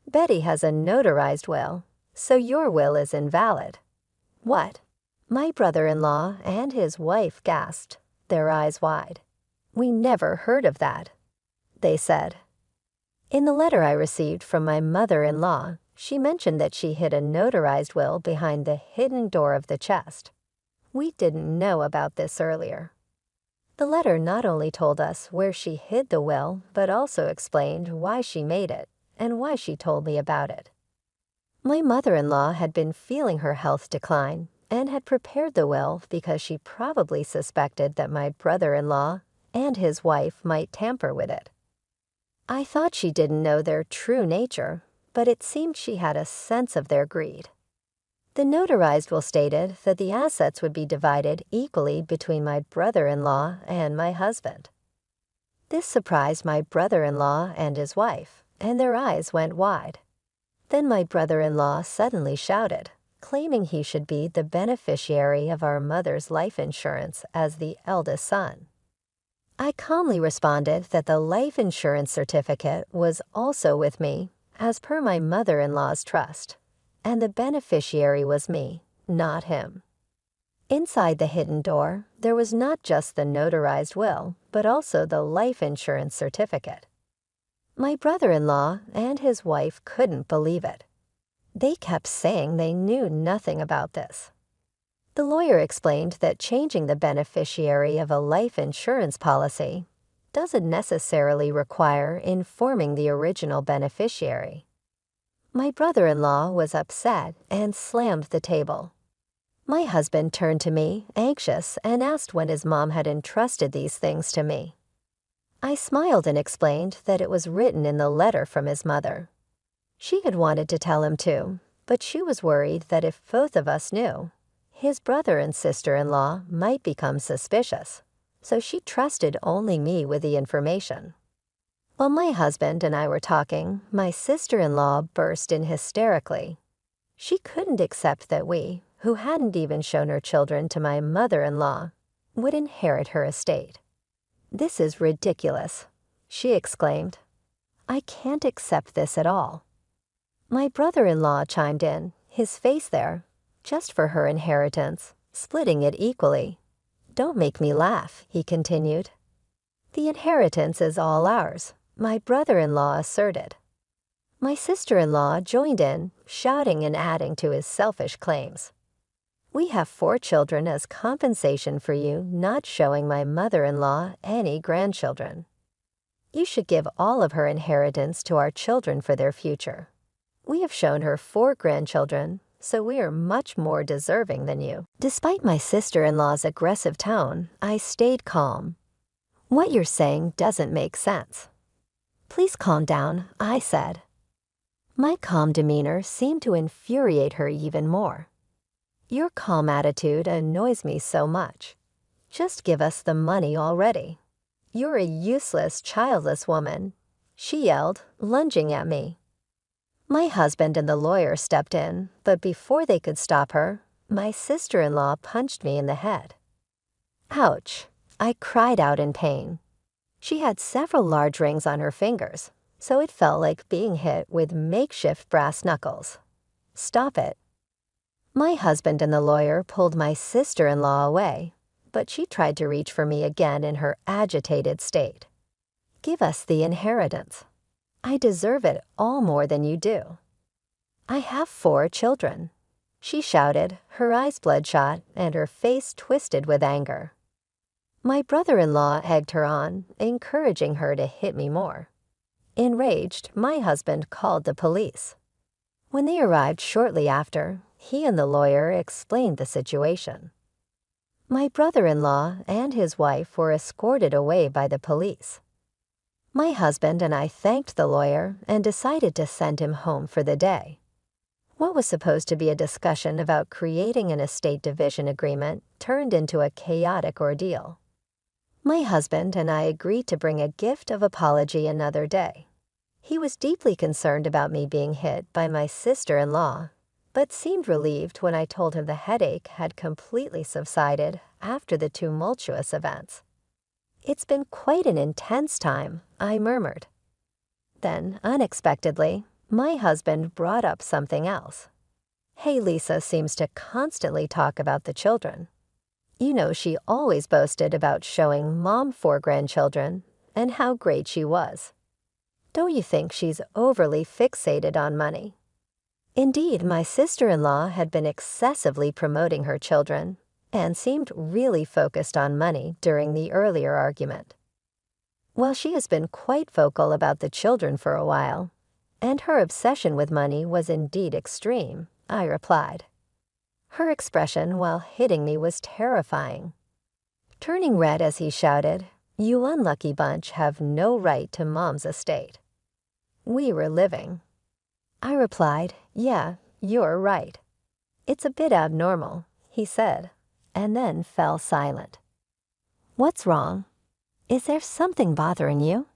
"Betty has a notarized will, so your will is invalid." "What?" My brother-in-law and his wife gasped, their eyes wide. "We never heard of that," they said. In the letter I received from my mother-in-law, she mentioned that she hid a notarized will behind the hidden door of the chest. We didn't know about this earlier. The letter not only told us where she hid the will, but also explained why she made it and why she told me about it. My mother-in-law had been feeling her health decline and had prepared the will because she probably suspected that my brother-in-law and his wife might tamper with it. I thought she didn't know their true nature, but it seemed she had a sense of their greed. The notarized will stated that the assets would be divided equally between my brother-in-law and my husband. This surprised my brother-in-law and his wife, and their eyes went wide. Then my brother-in-law suddenly shouted, claiming he should be the beneficiary of our mother's life insurance as the eldest son. I calmly responded that the life insurance certificate was also with me, as per my mother-in-law's trust, and the beneficiary was me, not him. Inside the hidden door, there was not just the notarized will, but also the life insurance certificate. My brother-in-law and his wife couldn't believe it. They kept saying they knew nothing about this. The lawyer explained that changing the beneficiary of a life insurance policy doesn't necessarily require informing the original beneficiary. My brother-in-law was upset and slammed the table. My husband turned to me, anxious, and asked when his mom had entrusted these things to me. I smiled and explained that it was written in the letter from his mother. She had wanted to tell him too, but she was worried that if both of us knew, his brother and sister-in-law might become suspicious, so she trusted only me with the information. While my husband and I were talking, my sister-in-law burst in hysterically. She couldn't accept that we, who hadn't even shown her children to my mother-in-law, would inherit her estate. "This is ridiculous," she exclaimed. "I can't accept this at all." My brother-in-law chimed in, his face there, just for her inheritance, splitting it equally. "Don't make me laugh," he continued. "The inheritance is all ours," my brother-in-law asserted. My sister-in-law joined in, shouting and adding to his selfish claims. "We have 4 children as compensation for you not showing my mother-in-law any grandchildren. You should give all of her inheritance to our children for their future. We have shown her 4 grandchildren, so we are much more deserving than you." Despite my sister-in-law's aggressive tone, I stayed calm. "What you're saying doesn't make sense." "Please calm down," I said. My calm demeanor seemed to infuriate her even more. "Your calm attitude annoys me so much. Just give us the money already. You're a useless, childless woman," she yelled, lunging at me. My husband and the lawyer stepped in, but before they could stop her, my sister-in-law punched me in the head. Ouch! I cried out in pain. She had several large rings on her fingers, so it felt like being hit with makeshift brass knuckles. "Stop it." My husband and the lawyer pulled my sister-in-law away, but she tried to reach for me again in her agitated state. "Give us the inheritance. I deserve it all more than you do. I have 4 children," she shouted, her eyes bloodshot and her face twisted with anger. My brother-in-law egged her on, encouraging her to hit me more. Enraged, my husband called the police. When they arrived shortly after, he and the lawyer explained the situation. My brother-in-law and his wife were escorted away by the police. My husband and I thanked the lawyer and decided to send him home for the day. What was supposed to be a discussion about creating an estate division agreement turned into a chaotic ordeal. My husband and I agreed to bring a gift of apology another day. He was deeply concerned about me being hit by my sister-in-law, but seemed relieved when I told him the headache had completely subsided after the tumultuous events. "It's been quite an intense time," I murmured. Then, unexpectedly, my husband brought up something else. "Hey, Lisa seems to constantly talk about the children. You know, she always boasted about showing Mom 4 grandchildren and how great she was. Don't you think she's overly fixated on money?" Indeed, my sister-in-law had been excessively promoting her children and seemed really focused on money during the earlier argument. "Well, she has been quite vocal about the children for a while, and her obsession with money was indeed extreme," I replied. Her expression while hitting me was terrifying. Turning red as he shouted, "You unlucky bunch have no right to Mom's estate." We were living. I replied, "Yeah, you're right. It's a bit abnormal," he said, and then fell silent. "What's wrong? Is there something bothering you?"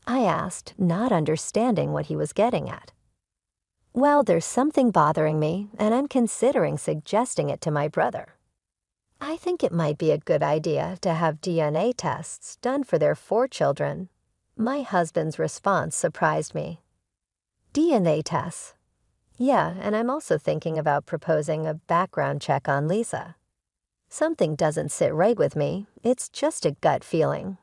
I asked, not understanding what he was getting at. "Well, there's something bothering me, and I'm considering suggesting it to my brother. I think it might be a good idea to have DNA tests done for their 4 children." My husband's response surprised me. "DNA tests?" "Yeah, and I'm also thinking about proposing a background check on Lisa. Something doesn't sit right with me. It's just a gut feeling.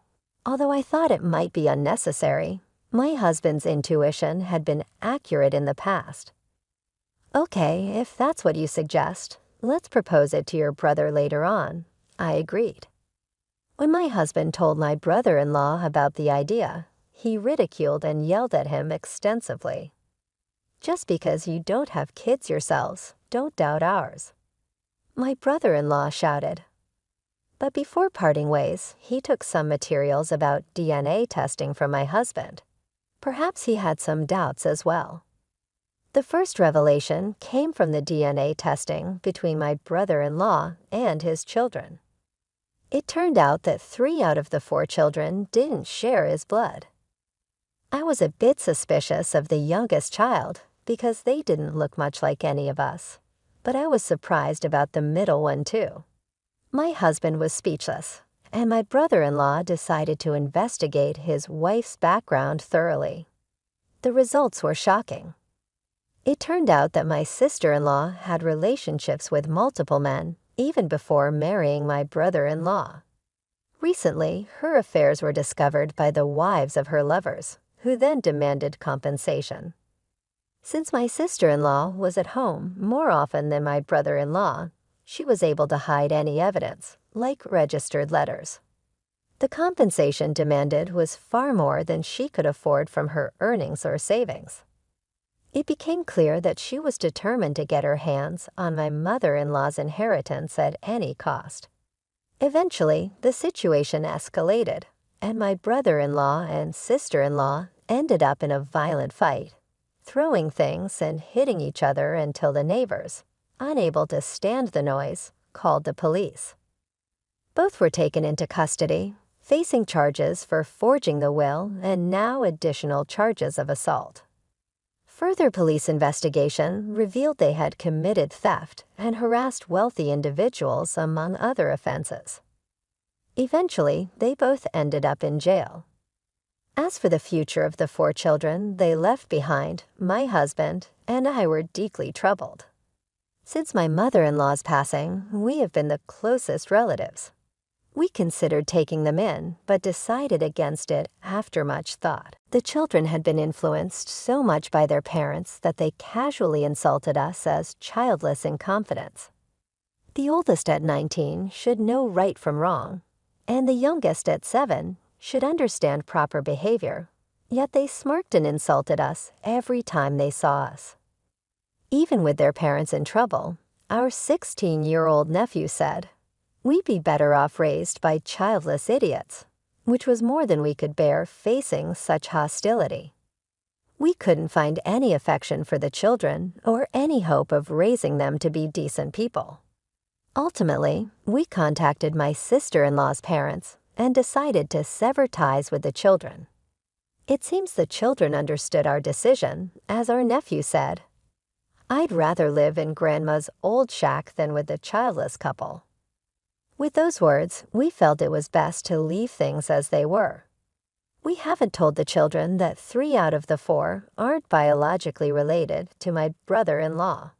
Although I thought it might be unnecessary, my husband's intuition had been accurate in the past." "Okay, if that's what you suggest, let's propose it to your brother later on," I agreed. When my husband told my brother-in-law about the idea, he ridiculed and yelled at him extensively. "Just because you don't have kids yourselves, don't doubt ours," my brother-in-law shouted. But before parting ways, he took some materials about DNA testing from my husband. Perhaps he had some doubts as well. The first revelation came from the DNA testing between my brother-in-law and his children. It turned out that 3 out of the 4 children didn't share his blood. I was a bit suspicious of the youngest child because they didn't look much like any of us, but I was surprised about the middle one too. My husband was speechless, and my brother-in-law decided to investigate his wife's background thoroughly. The results were shocking. It turned out that my sister-in-law had relationships with multiple men even before marrying my brother-in-law. Recently, her affairs were discovered by the wives of her lovers, who then demanded compensation. Since my sister-in-law was at home more often than my brother-in-law, she was able to hide any evidence, like registered letters. The compensation demanded was far more than she could afford from her earnings or savings. It became clear that she was determined to get her hands on my mother-in-law's inheritance at any cost. Eventually, the situation escalated, and my brother-in-law and sister-in-law ended up in a violent fight, throwing things and hitting each other until the neighbors, unable to stand the noise, called the police. Both were taken into custody, facing charges for forging the will and now additional charges of assault. Further police investigation revealed they had committed theft and harassed wealthy individuals, among other offenses. Eventually, they both ended up in jail. As for the future of the 4 children they left behind, my husband and I were deeply troubled. Since my mother-in-law's passing, we have been the closest relatives. We considered taking them in, but decided against it after much thought. The children had been influenced so much by their parents that they casually insulted us as childless incompetents. The oldest at 19 should know right from wrong, and the youngest at 7 should understand proper behavior, yet they smirked and insulted us every time they saw us. Even with their parents in trouble, our 16-year-old nephew said, "We'd be better off raised by childless idiots," which was more than we could bear facing such hostility. We couldn't find any affection for the children or any hope of raising them to be decent people. Ultimately, we contacted my sister-in-law's parents and decided to sever ties with the children. It seems the children understood our decision, as our nephew said, "I'd rather live in Grandma's old shack than with the childless couple." With those words, we felt it was best to leave things as they were. We haven't told the children that 3 out of the 4 aren't biologically related to my brother-in-law.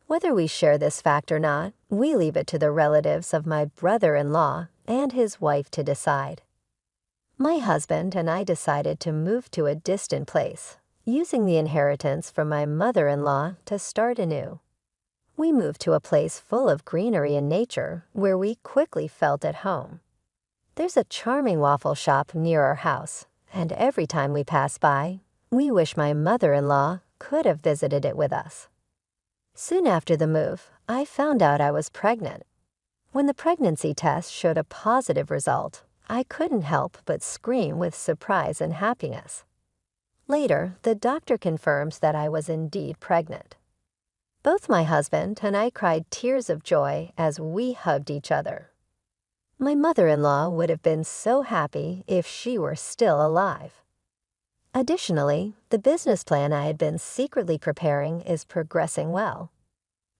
Whether we share this fact or not, we leave it to the relatives of my brother-in-law and his wife to decide. My husband and I decided to move to a distant place, using the inheritance from my mother-in-law to start anew. We moved to a place full of greenery and nature where we quickly felt at home. There's a charming waffle shop near our house, and every time we pass by, we wish my mother-in-law could have visited it with us. Soon after the move, I found out I was pregnant. When the pregnancy test showed a positive result, I couldn't help but scream with surprise and happiness. Later, the doctor confirmed that I was indeed pregnant. Both my husband and I cried tears of joy as we hugged each other. My mother-in-law would have been so happy if she were still alive. Additionally, the business plan I had been secretly preparing is progressing well.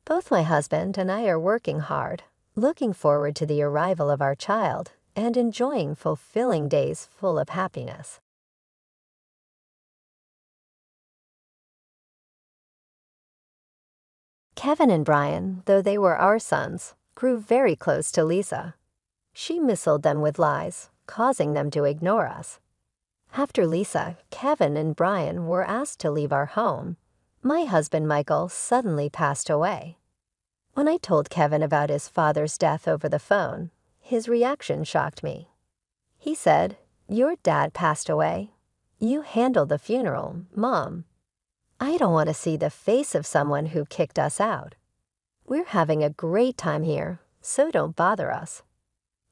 Both my husband and I are working hard, looking forward to the arrival of our child and enjoying fulfilling days full of happiness. Kevin and Brian, though they were our sons, grew very close to Lisa. She misled them with lies, causing them to ignore us. After Lisa, Kevin, and Brian were asked to leave our home, my husband Michael suddenly passed away. When I told Kevin about his father's death over the phone, his reaction shocked me. He said, "Your dad passed away. You handled the funeral, Mom. I don't want to see the face of someone who kicked us out. We're having a great time here, so don't bother us.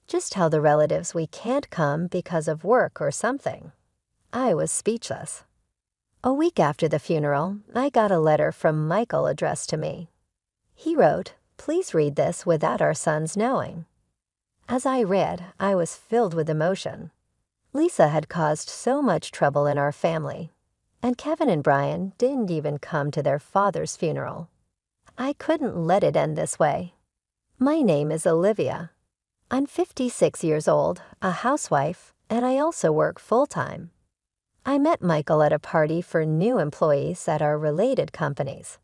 Just tell the relatives we can't come because of work or something." I was speechless. A week after the funeral, I got a letter from Michael addressed to me. He wrote, "Please read this without our sons knowing." As I read, I was filled with emotion. Lisa had caused so much trouble in our family, and Kevin and Brian didn't even come to their father's funeral. I couldn't let it end this way. My name is Olivia. I'm 56 years old, a housewife, and I also work full-time. I met Michael at a party for new employees at our related companies.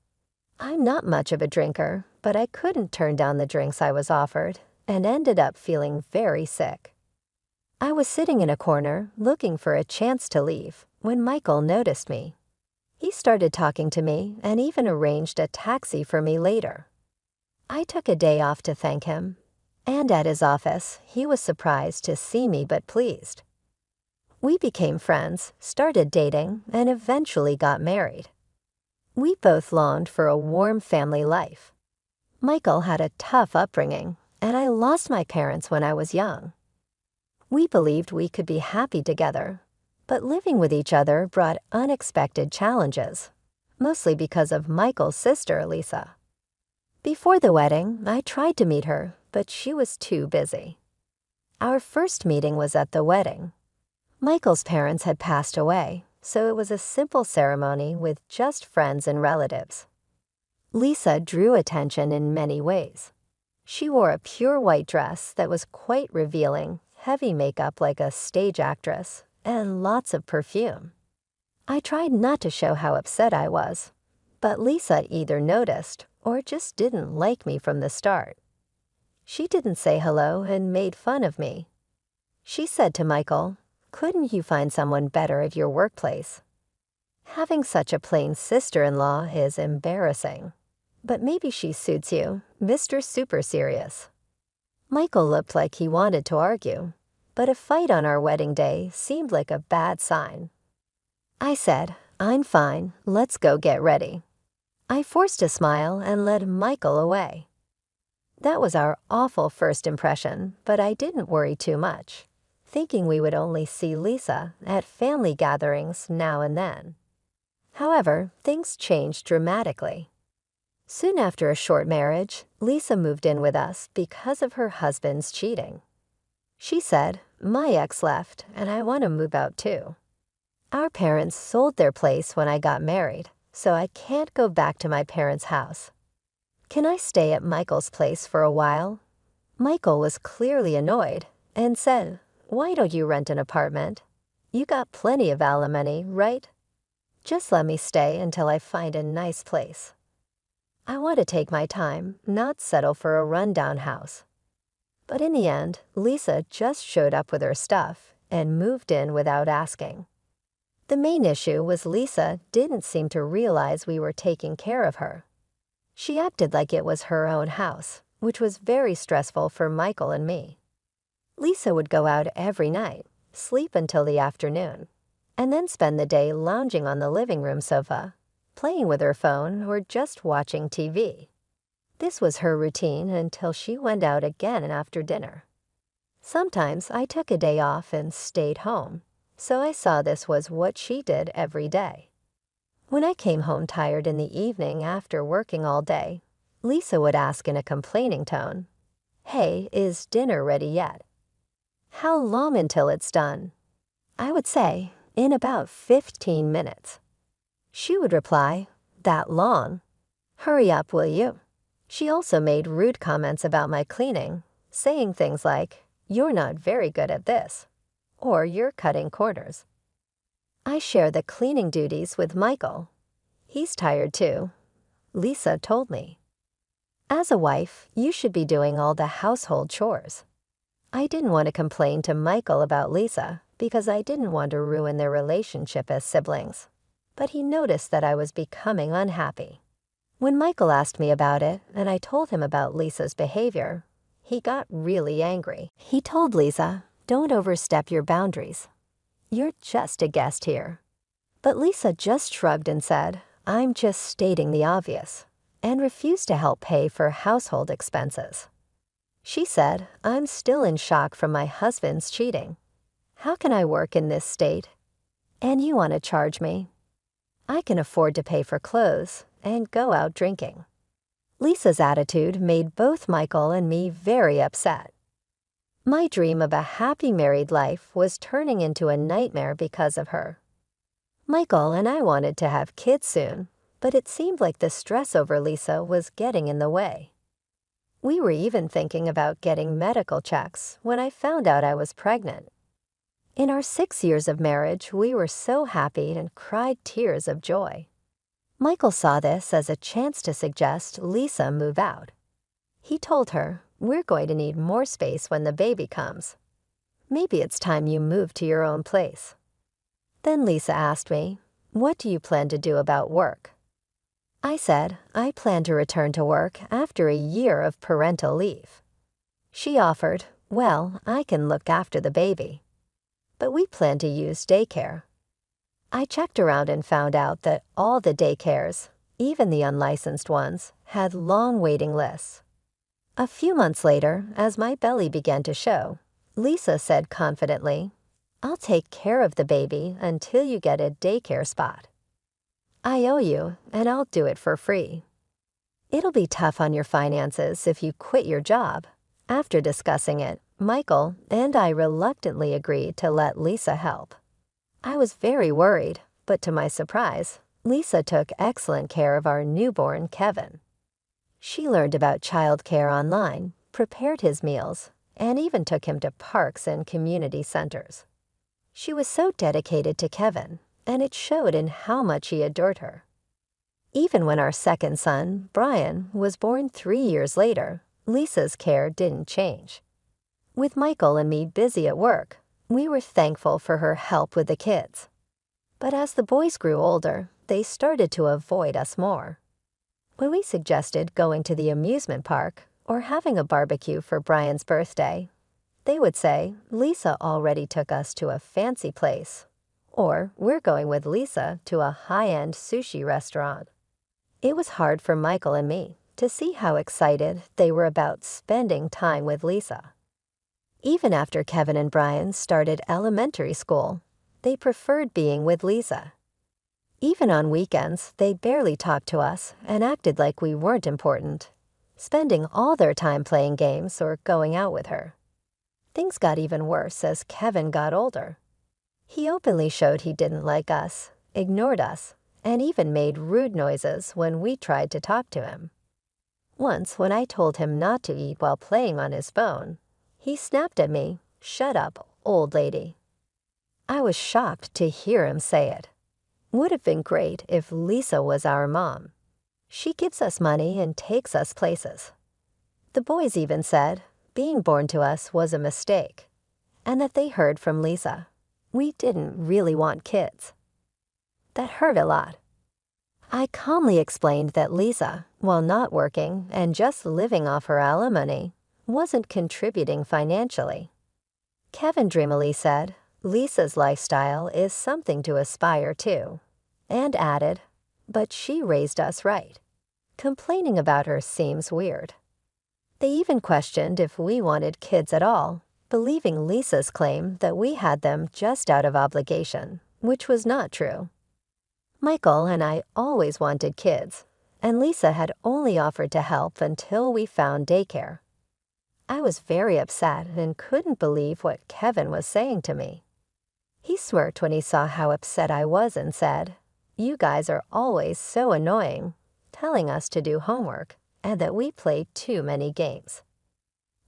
I'm not much of a drinker, but I couldn't turn down the drinks I was offered and ended up feeling very sick. I was sitting in a corner looking for a chance to leave when Michael noticed me. He started talking to me and even arranged a taxi for me later. I took a day off to thank him, and at his office, he was surprised to see me but pleased. We became friends, started dating, and eventually got married. We both longed for a warm family life. Michael had a tough upbringing, and I lost my parents when I was young. We believed we could be happy together, but living with each other brought unexpected challenges, mostly because of Michael's sister, Lisa. Before the wedding, I tried to meet her, but she was too busy. Our first meeting was at the wedding. Michael's parents had passed away, so it was a simple ceremony with just friends and relatives. Lisa drew attention in many ways. She wore a pure white dress that was quite revealing, heavy makeup like a stage actress, and lots of perfume. I tried not to show how upset I was, but Lisa either noticed or just didn't like me from the start. She didn't say hello and made fun of me. She said to Michael, "Couldn't you find someone better at your workplace?" Having such a plain sister-in-law is embarrassing. But maybe she suits you, Mr. Super Serious. Michael looked like he wanted to argue, but a fight on our wedding day seemed like a bad sign. I said, "I'm fine, let's go get ready." I forced a smile and led Michael away. That was our awful first impression, but I didn't worry too much, thinking we would only see Lisa at family gatherings now and then. However, things changed dramatically. Soon after a short marriage, Lisa moved in with us because of her husband's cheating. She said, "My ex left, and I want to move out too." Our parents sold their place when I got married, so I can't go back to my parents' house. Can I stay at Michael's place for a while? Michael was clearly annoyed and said, "Why don't you rent an apartment? You got plenty of alimony, right? Just let me stay until I find a nice place." I want to take my time, not settle for a rundown house. But in the end, Lisa just showed up with her stuff and moved in without asking. The main issue was Lisa didn't seem to realize we were taking care of her. She acted like it was her own house, which was very stressful for Michael and me. Lisa would go out every night, sleep until the afternoon, and then spend the day lounging on the living room sofa, playing with her phone or just watching TV. This was her routine until she went out again after dinner. Sometimes I took a day off and stayed home, so I saw this was what she did every day. When I came home tired in the evening after working all day, Lisa would ask in a complaining tone, "Hey, is dinner ready yet?" "How long until it's done?" I would say, "In about 15 minutes." She would reply, "That long? Hurry up, will you?" She also made rude comments about my cleaning, saying things like, "You're not very good at this," or "You're cutting corners." I share the cleaning duties with Michael. He's tired too. Lisa told me. As a wife, you should be doing all the household chores. I didn't want to complain to Michael about Lisa because I didn't want to ruin their relationship as siblings. But he noticed that I was becoming unhappy. When Michael asked me about it and I told him about Lisa's behavior, he got really angry. He told Lisa, "Don't overstep your boundaries. You're just a guest here." But Lisa just shrugged and said, "I'm just stating the obvious," and refused to help pay for household expenses. She said, "I'm still in shock from my husband's cheating. How can I work in this state? And you want to charge me? I can afford to pay for clothes and go out drinking." Lisa's attitude made both Michael and me very upset. My dream of a happy married life was turning into a nightmare because of her. Michael and I wanted to have kids soon, but it seemed like the stress over Lisa was getting in the way. We were even thinking about getting medical checks when I found out I was pregnant. In our 6 years of marriage, we were so happy and cried tears of joy. Michael saw this as a chance to suggest Lisa move out. He told her, "We're going to need more space when the baby comes. Maybe it's time you move to your own place." Then Lisa asked me, "What do you plan to do about work?" I said, "I plan to return to work after a year of parental leave." She offered, "Well, I can look after the baby." But we plan to use daycare. I checked around and found out that all the daycares, Even the unlicensed ones had long waiting lists. A few months later, as my belly began to show, Lisa said confidently, "I'll take care of the baby until you get a daycare spot. I owe you, and I'll do it for free. It'll be tough on your finances if you quit your job." After discussing it, Michael and I reluctantly agreed to let Lisa help. I was very worried, but to my surprise, Lisa took excellent care of our newborn Kevin. She learned about childcare online, prepared his meals, and even took him to parks and community centers. She was so dedicated to Kevin, and it showed in how much he adored her. Even when our second son, Brian, was born 3 years later, Lisa's care didn't change. With Michael and me busy at work, we were thankful for her help with the kids. But as the boys grew older, they started to avoid us more. When we suggested going to the amusement park or having a barbecue for Brian's birthday, they would say, "Lisa already took us to a fancy place," or "We're going with Lisa to a high-end sushi restaurant." It was hard for Michael and me to see how excited they were about spending time with Lisa. Even after Kevin and Brian started elementary school, they preferred being with Lisa. Even on weekends, they barely talked to us and acted like we weren't important, spending all their time playing games or going out with her. Things got even worse as Kevin got older. He openly showed he didn't like us, ignored us, and even made rude noises when we tried to talk to him. Once, when I told him not to eat while playing on his phone, he snapped at me, "Shut up, old lady." I was shocked to hear him say it. Would have been great if Lisa was our mom. She gives us money and takes us places. The boys even said being born to us was a mistake, and that they heard from Lisa we didn't really want kids. That hurt a lot. I calmly explained that Lisa, while not working and just living off her alimony, wasn't contributing financially. Kevin dreamily said, "Lisa's lifestyle is something to aspire to," and added, "But she raised us right. Complaining about her seems weird." They even questioned if we wanted kids at all, believing Lisa's claim that we had them just out of obligation, which was not true. Michael and I always wanted kids, and Lisa had only offered to help until we found daycare. I was very upset and couldn't believe what Kevin was saying to me. He smirked when he saw how upset I was and said, "You guys are always so annoying, telling us to do homework and that we play too many games."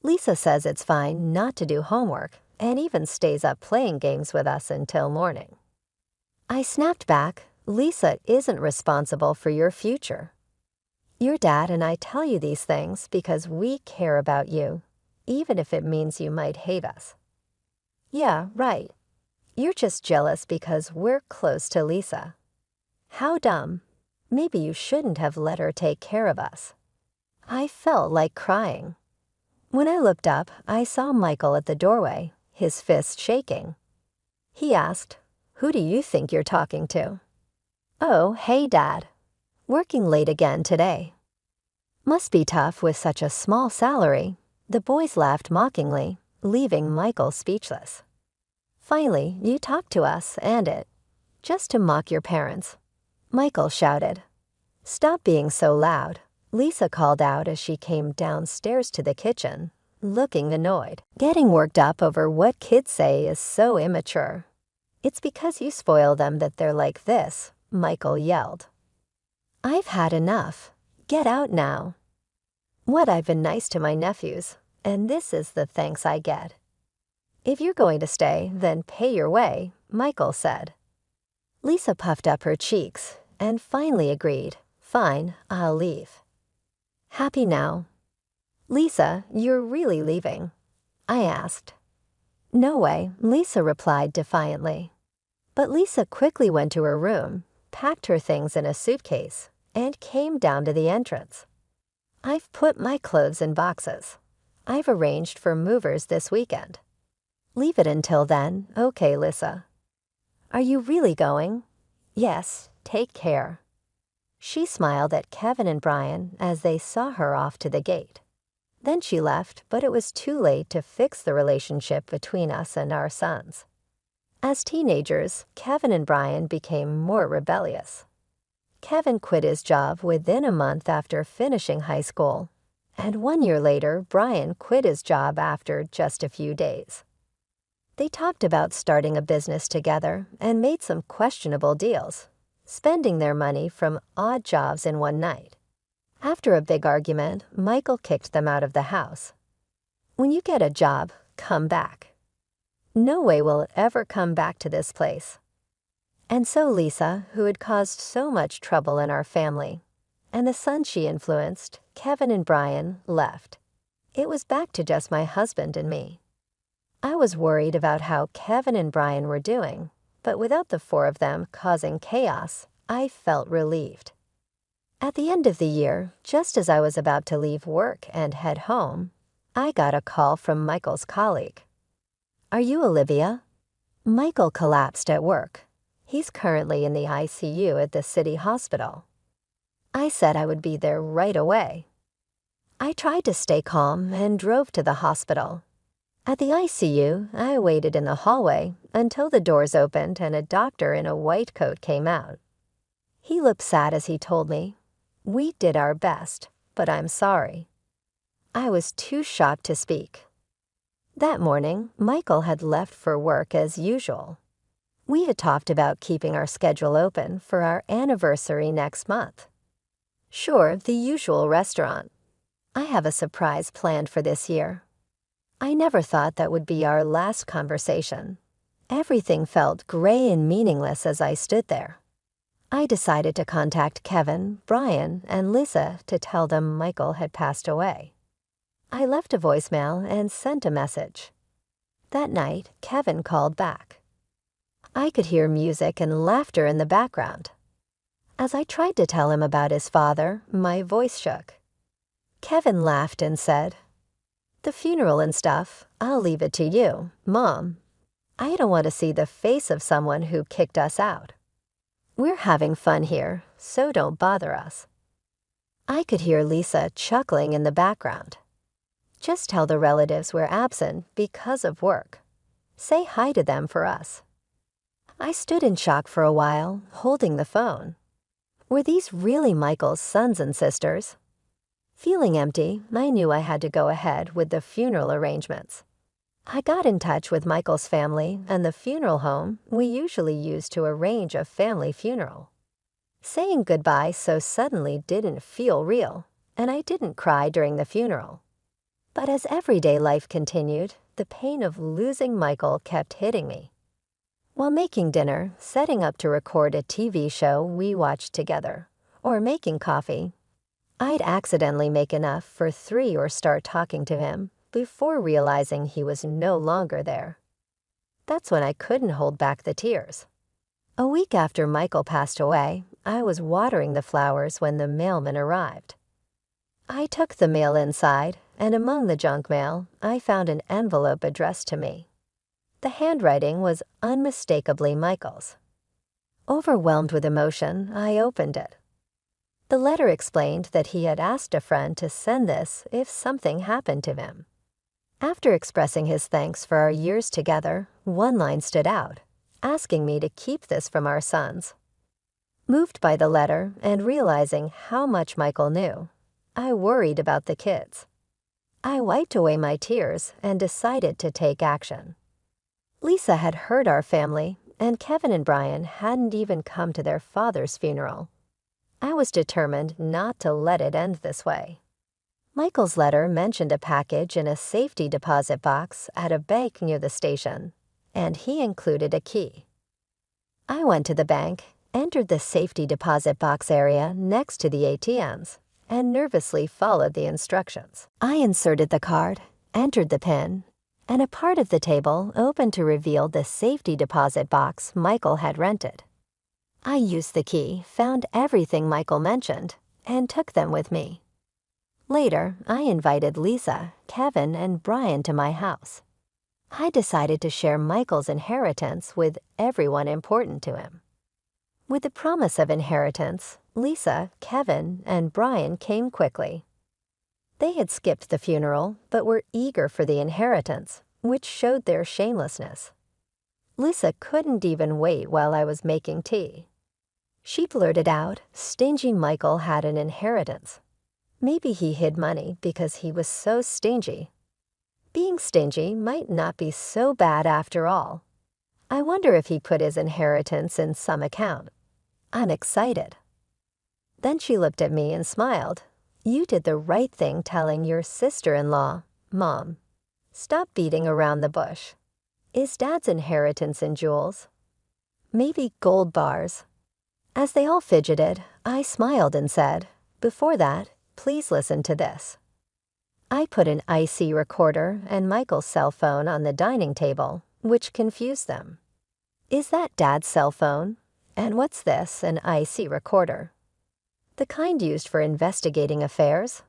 Lisa says it's fine not to do homework and even stays up playing games with us until morning. I snapped back, "Lisa isn't responsible for your future. Your dad and I tell you these things because we care about you, even if it means you might hate us." "Yeah, right. You're just jealous because we're close to Lisa. How dumb. Maybe you shouldn't have let her take care of us." I felt like crying. When I looked up, I saw Michael at the doorway, his fist shaking. He asked, "Who do you think you're talking to?" "Oh, hey, Dad. Working late again today." Must be tough with such a small salary. The boys laughed mockingly, leaving Michael speechless. "Finally, you talked to us and it. Just to mock your parents," Michael shouted. "Stop being so loud," Lisa called out as she came downstairs to the kitchen, looking annoyed. "Getting worked up over what kids say is so immature. It's because you spoil them that they're like this," Michael yelled. "I've had enough. Get out now." What, I've been nice to my nephews, and this is the thanks I get. "If you're going to stay, then pay your way," Michael said. Lisa puffed up her cheeks and finally agreed, "Fine, I'll leave." "Happy now?" "Lisa, you're really leaving?" I asked. "No way," Lisa replied defiantly. But Lisa quickly went to her room, packed her things in a suitcase, and came down to the entrance. "I've put my clothes in boxes. I've arranged for movers this weekend." "Leave it until then, okay, Lisa." "Are you really going?" "Yes, take care." She smiled at Kevin and Brian as they saw her off to the gate. Then she left, but it was too late to fix the relationship between us and our sons. As teenagers, Kevin and Brian became more rebellious. Kevin quit his job within a month after finishing high school, and 1 year later, Brian quit his job after just a few days. They talked about starting a business together and made some questionable deals, spending their money from odd jobs in one night. After a big argument, Michael kicked them out of the house. When you get a job, come back. No way will it ever come back to this place. And so Lisa, who had caused so much trouble in our family, and the son she influenced, Kevin and Brian, left. It was back to just my husband and me. I was worried about how Kevin and Brian were doing, but without the four of them causing chaos, I felt relieved. At the end of the year, just as I was about to leave work and head home, I got a call from Michael's colleague. "Are you Olivia?" Michael collapsed at work. He's currently in the ICU at the city hospital. I said I would be there right away. I tried to stay calm and drove to the hospital. At the ICU, I waited in the hallway until the doors opened and a doctor in a white coat came out. He looked sad as he told me, "We did our best, but I'm sorry." I was too shocked to speak. That morning, Michael had left for work as usual. We had talked about keeping our schedule open for our anniversary next month. Sure, the usual restaurant. I have a surprise planned for this year. I never thought that would be our last conversation. Everything felt gray and meaningless as I stood there. I decided to contact Kevin, Brian, and Lisa to tell them Michael had passed away. I left a voicemail and sent a message. That night, Kevin called back. I could hear music and laughter in the background. As I tried to tell him about his father, my voice shook. Kevin laughed and said, "The funeral and stuff, I'll leave it to you, Mom. I don't want to see the face of someone who kicked us out. We're having fun here, so don't bother us." I could hear Lisa chuckling in the background. "Just tell the relatives we're absent because of work. Say hi to them for us." I stood in shock for a while, holding the phone. Were these really Michael's sons and sisters? Feeling empty, I knew I had to go ahead with the funeral arrangements. I got in touch with Michael's family and the funeral home we usually use to arrange a family funeral. Saying goodbye so suddenly didn't feel real, and I didn't cry during the funeral. But as everyday life continued, the pain of losing Michael kept hitting me. While making dinner, setting up to record a TV show we watched together, or making coffee, I'd accidentally make enough for 3 or start talking to him before realizing he was no longer there. That's when I couldn't hold back the tears. A week after Michael passed away, I was watering the flowers when the mailman arrived. I took the mail inside, and among the junk mail, I found an envelope addressed to me. The handwriting was unmistakably Michael's. Overwhelmed with emotion, I opened it. The letter explained that he had asked a friend to send this if something happened to him. After expressing his thanks for our years together, one line stood out, asking me to keep this from our sons. Moved by the letter and realizing how much Michael knew, I worried about the kids. I wiped away my tears and decided to take action. Lisa had heard our family, and Kevin and Brian hadn't even come to their father's funeral. I was determined not to let it end this way. Michael's letter mentioned a package in a safety deposit box at a bank near the station, and he included a key. I went to the bank, entered the safety deposit box area next to the ATMs, and nervously followed the instructions. I inserted the card, entered the PIN, and a part of the table opened to reveal the safety deposit box Michael had rented. I used the key, found everything Michael mentioned, and took them with me. Later, I invited Lisa, Kevin, and Brian to my house. I decided to share Michael's inheritance with everyone important to him. With the promise of inheritance, Lisa, Kevin, and Brian came quickly. They had skipped the funeral, but were eager for the inheritance, which showed their shamelessness. Lisa couldn't even wait while I was making tea. She blurted out, stingy Michael had an inheritance. Maybe he hid money because he was so stingy. Being stingy might not be so bad after all. I wonder if he put his inheritance in some account. I'm excited. Then she looked at me and smiled. You did the right thing telling your sister-in-law, Mom. Stop beating around the bush. Is Dad's inheritance in jewels? Maybe gold bars. As they all fidgeted, I smiled and said, before that, please listen to this. I put an IC recorder and Michael's cell phone on the dining table, which confused them. Is that Dad's cell phone? And what's this, an IC recorder? The kind used for investigating affairs?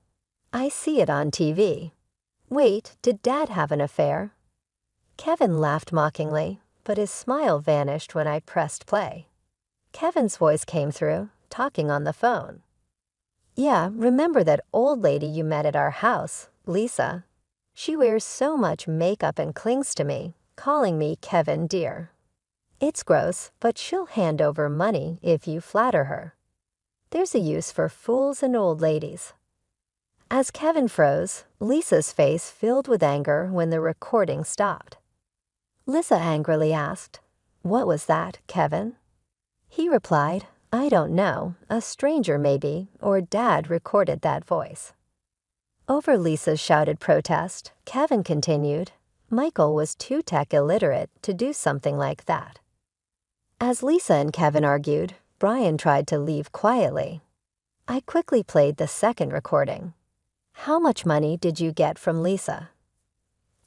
I see it on TV. Wait, did Dad have an affair? Kevin laughed mockingly, but his smile vanished when I pressed play. Kevin's voice came through, talking on the phone. Yeah, remember that old lady you met at our house, Lisa? She wears so much makeup and clings to me, calling me Kevin dear. It's gross, but she'll hand over money if you flatter her. There's a use for fools and old ladies. As Kevin froze, Lisa's face filled with anger when the recording stopped. Lisa angrily asked, "What was that, Kevin?" He replied, "I don't know, a stranger maybe, or Dad recorded that voice." Over Lisa's shouted protest, Kevin continued, Michael was too tech illiterate to do something like that. As Lisa and Kevin argued, Brian tried to leave quietly. I quickly played the second recording. How much money did you get from Lisa?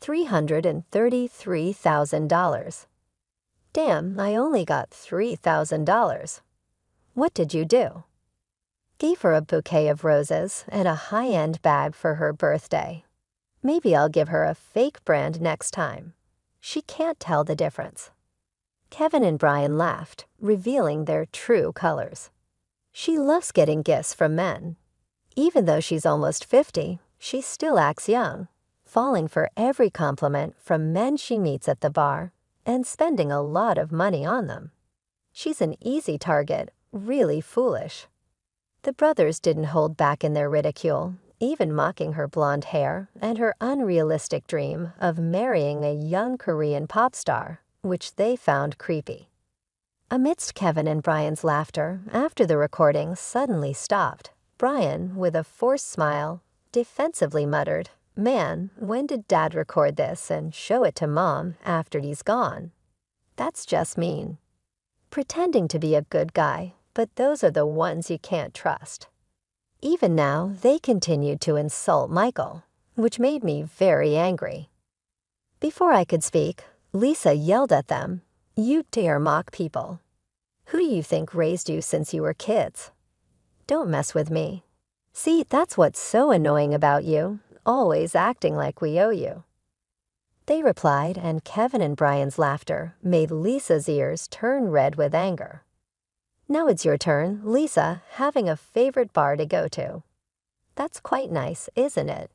$333,000. Damn, I only got $3,000. What did you do? Gave her a bouquet of roses and a high-end bag for her birthday. Maybe I'll give her a fake brand next time. She can't tell the difference. Kevin and Brian laughed, revealing their true colors. She loves getting gifts from men. Even though she's almost 50, she still acts young, falling for every compliment from men she meets at the bar and spending a lot of money on them. She's an easy target, really foolish. The brothers didn't hold back in their ridicule, even mocking her blonde hair and her unrealistic dream of marrying a young Korean pop star, which they found creepy. Amidst Kevin and Brian's laughter, after the recording suddenly stopped, Brian, with a forced smile, defensively muttered, "Man, when did Dad record this and show it to Mom after he's gone? That's just mean." Pretending to be a good guy, but those are the ones you can't trust. Even now, they continued to insult Michael, which made me very angry. Before I could speak, Lisa yelled at them, "You dare mock people. Who do you think raised you since you were kids? Don't mess with me. See, that's what's so annoying about you, always acting like we owe you." They replied, and Kevin and Brian's laughter made Lisa's ears turn red with anger. Now it's your turn, Lisa, having a favorite bar to go to. That's quite nice, isn't it?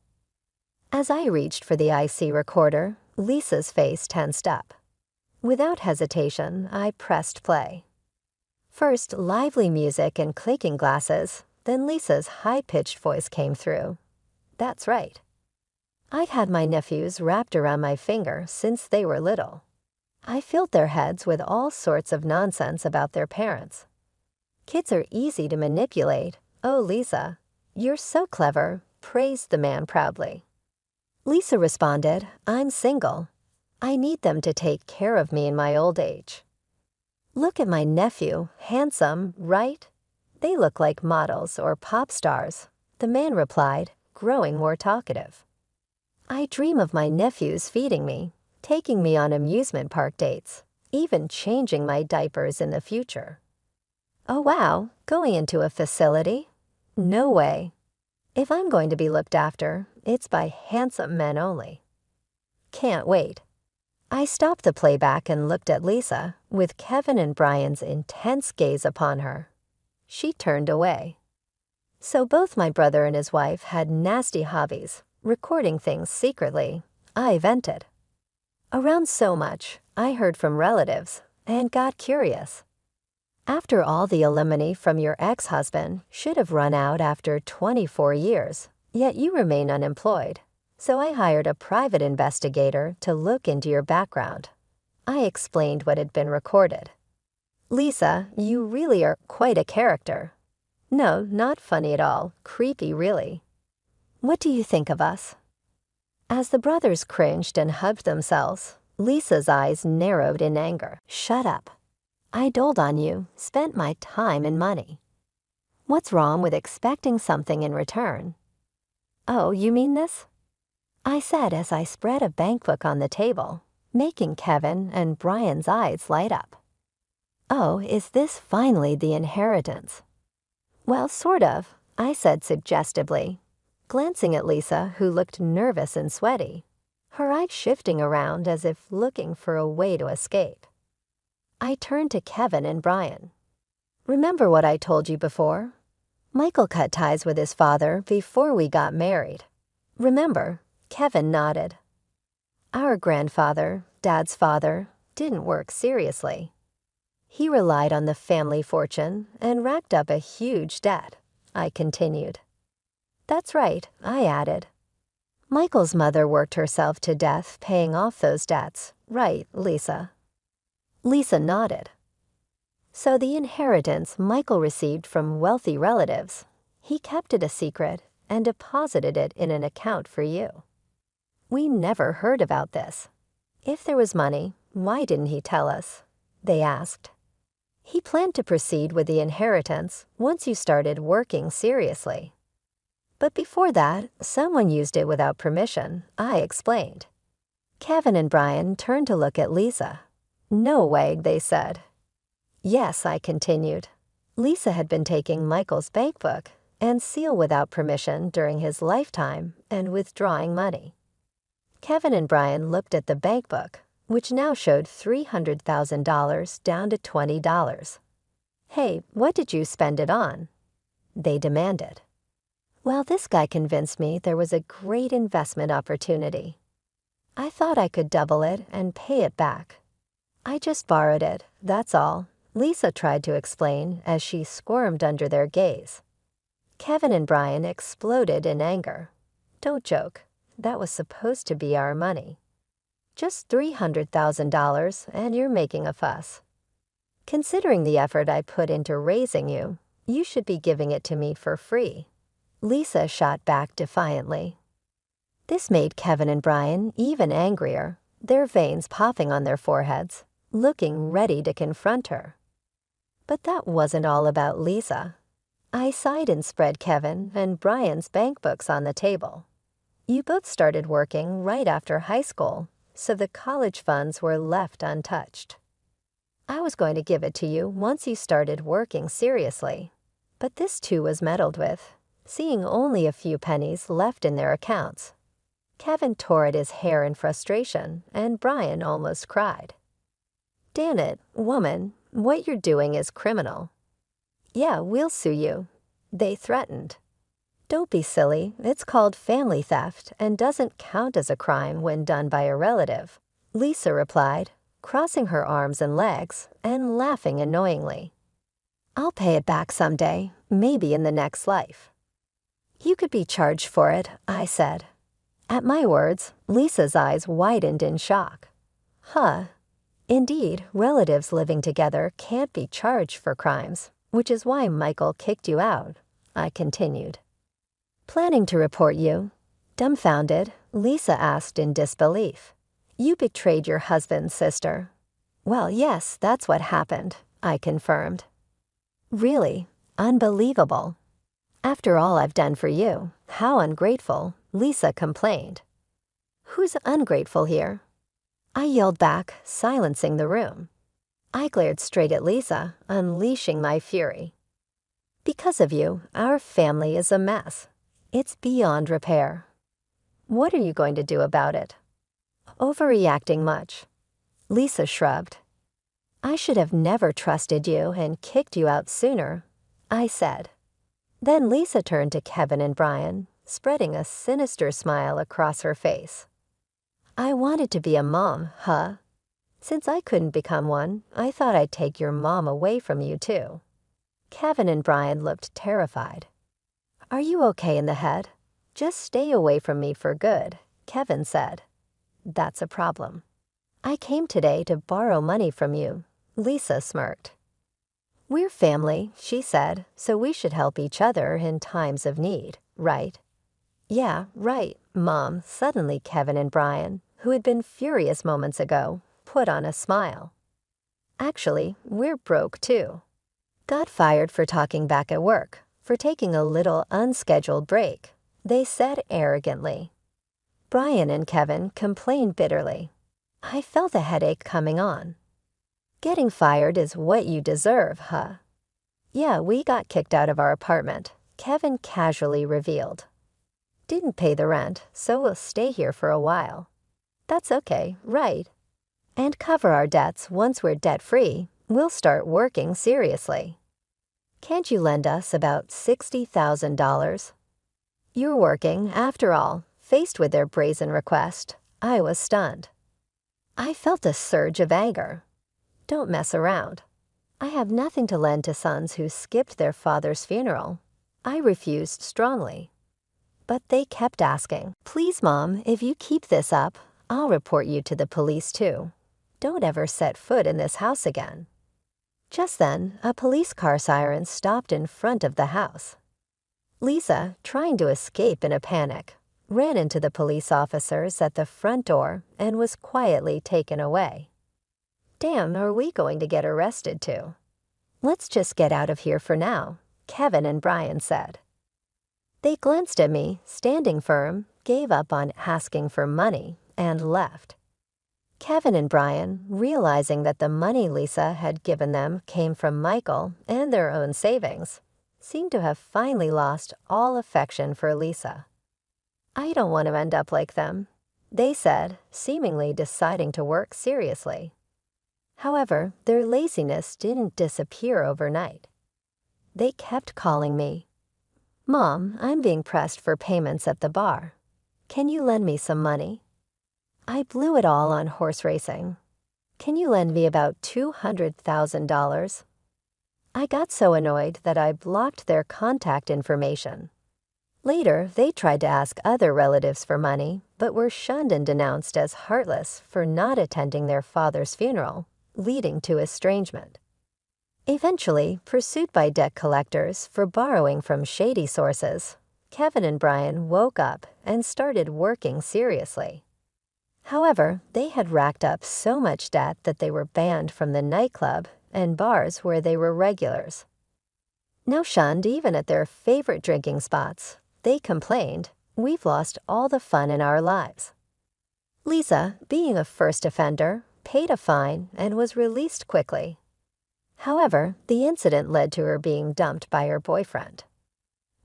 As I reached for the IC recorder, Lisa's face tensed up. Without hesitation, I pressed play. First, lively music and clinking glasses, then Lisa's high-pitched voice came through. That's right. I've had my nephews wrapped around my finger since they were little. I filled their heads with all sorts of nonsense about their parents. Kids are easy to manipulate. Oh, Lisa, you're so clever, praised the man proudly. Lisa responded, I'm single. I need them to take care of me in my old age. Look at my nephew, handsome, right? They look like models or pop stars, the man replied, growing more talkative. I dream of my nephews feeding me, taking me on amusement park dates, even changing my diapers in the future. Oh wow, going into a facility? No way. If I'm going to be looked after, it's by handsome men only. Can't wait. I stopped the playback and looked at Lisa, with Kevin and Brian's intense gaze upon her. She turned away. So both my brother and his wife had nasty hobbies, recording things secretly. I vented. Around so much, I heard from relatives and got curious. After all, the alimony from your ex-husband should have run out after 24 years, yet you remain unemployed. So I hired a private investigator to look into your background. I explained what had been recorded. Lisa, you really are quite a character. No, not funny at all. Creepy, really. What do you think of us? As the brothers cringed and hugged themselves, Lisa's eyes narrowed in anger. Shut up. I doled on you, spent my time and money. What's wrong with expecting something in return? Oh, you mean this? I said as I spread a bankbook on the table, making Kevin and Brian's eyes light up. Oh, is this finally the inheritance? Well, sort of, I said suggestively, glancing at Lisa, who looked nervous and sweaty, her eyes shifting around as if looking for a way to escape. I turned to Kevin and Brian. Remember what I told you before? Michael cut ties with his father before we got married. Remember? Kevin nodded. Our grandfather, Dad's father, didn't work seriously. He relied on the family fortune and racked up a huge debt, I continued. That's right, I added. Michael's mother worked herself to death paying off those debts, right, Lisa? Lisa nodded. So the inheritance Michael received from wealthy relatives, he kept it a secret and deposited it in an account for you. We never heard about this. If there was money, why didn't he tell us? They asked. He planned to proceed with the inheritance once you started working seriously. But before that, someone used it without permission, I explained. Kevin and Brian turned to look at Lisa. No way, they said. Yes, I continued. Lisa had been taking Michael's bankbook and seal without permission during his lifetime and withdrawing money. Kevin and Brian looked at the bankbook, which now showed $300,000 down to $20. Hey, what did you spend it on? They demanded. Well, this guy convinced me there was a great investment opportunity. I thought I could double it and pay it back. I just borrowed it, that's all, Lisa tried to explain as she squirmed under their gaze. Kevin and Brian exploded in anger. Don't joke, that was supposed to be our money. Just $300,000 and you're making a fuss. Considering the effort I put into raising you, you should be giving it to me for free. Lisa shot back defiantly. This made Kevin and Brian even angrier, their veins popping on their foreheads, looking ready to confront her. But that wasn't all about Lisa. I sighed and spread Kevin and Brian's bankbooks on the table. You both started working right after high school, so the college funds were left untouched. I was going to give it to you once you started working seriously, but this too was meddled with, seeing only a few pennies left in their accounts. Kevin tore at his hair in frustration, and Brian almost cried. Damn it, woman, what you're doing is criminal. Yeah, we'll sue you. They threatened. Don't be silly, it's called family theft and doesn't count as a crime when done by a relative, Lisa replied, crossing her arms and legs and laughing annoyingly. I'll pay it back someday, maybe in the next life. You could be charged for it, I said. At my words, Lisa's eyes widened in shock. Huh. Indeed, relatives living together can't be charged for crimes, which is why Michael kicked you out, I continued. Planning to report you? Dumbfounded, Lisa asked in disbelief. You betrayed your husband's sister. Well, yes, that's what happened, I confirmed. Really? Unbelievable. After all I've done for you, how ungrateful, Lisa complained. Who's ungrateful here? I yelled back, silencing the room. I glared straight at Lisa, unleashing my fury. Because of you, our family is a mess. It's beyond repair. What are you going to do about it? Overreacting much. Lisa shrugged. I should have never trusted you and kicked you out sooner. I said. Then Lisa turned to Kevin and Brian, spreading a sinister smile across her face. I wanted to be a mom, huh? Since I couldn't become one, I thought I'd take your mom away from you too. Kevin and Brian looked terrified. Are you okay in the head? Just stay away from me for good, Kevin said. That's a problem. I came today to borrow money from you, Lisa smirked. We're family, she said, so we should help each other in times of need, right? Yeah, right, Mom. Suddenly Kevin and Brian, who had been furious moments ago, put on a smile. Actually, we're broke too. Got fired for talking back at work, for taking a little unscheduled break, they said arrogantly. Brian and Kevin complained bitterly. I felt a headache coming on. Getting fired is what you deserve, huh? Yeah, we got kicked out of our apartment, Kevin casually revealed. Didn't pay the rent, so we'll stay here for a while. That's okay, right? And cover our debts once we're debt-free, we'll start working seriously. Can't you lend us about $60,000? You're working, after all. Faced with their brazen request, I was stunned. I felt a surge of anger. Don't mess around. I have nothing to lend to sons who skipped their father's funeral. I refused strongly. But they kept asking, please, Mom, if you keep this up, I'll report you to the police too. Don't ever set foot in this house again. Just then, a police car siren stopped in front of the house. Lisa, trying to escape in a panic, ran into the police officers at the front door and was quietly taken away. Damn, are we going to get arrested too? Let's just get out of here for now, Kevin and Brian said. They glanced at me, standing firm, gave up on asking for money, and left. Kevin and Brian, realizing that the money Lisa had given them came from Michael and their own savings, seemed to have finally lost all affection for Lisa. I don't want to end up like them, they said, seemingly deciding to work seriously. However, their laziness didn't disappear overnight. They kept calling me. Mom, I'm being pressed for payments at the bar. Can you lend me some money? I blew it all on horse racing. Can you lend me about $200,000? I got so annoyed that I blocked their contact information. Later, they tried to ask other relatives for money, but were shunned and denounced as heartless for not attending their father's funeral, leading to estrangement. Eventually, pursued by debt collectors for borrowing from shady sources, Kevin and Brian woke up and started working seriously. However, they had racked up so much debt that they were banned from the nightclub and bars where they were regulars. Now shunned even at their favorite drinking spots, they complained, we've lost all the fun in our lives. Lisa, being a first offender, paid a fine and was released quickly. However, the incident led to her being dumped by her boyfriend.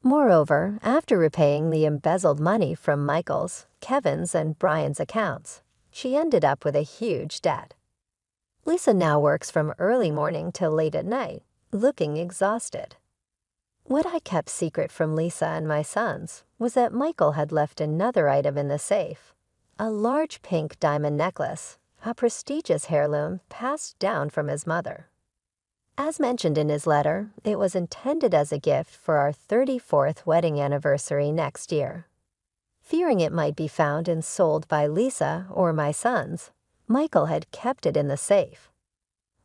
Moreover, after repaying the embezzled money from Michael's, Kevin's, and Brian's accounts, she ended up with a huge debt. Lisa now works from early morning till late at night, looking exhausted. What I kept secret from Lisa and my sons was that Michael had left another item in the safe, a large pink diamond necklace, a prestigious heirloom passed down from his mother. As mentioned in his letter, it was intended as a gift for our 34th wedding anniversary next year. Fearing it might be found and sold by Lisa or my sons, Michael had kept it in the safe.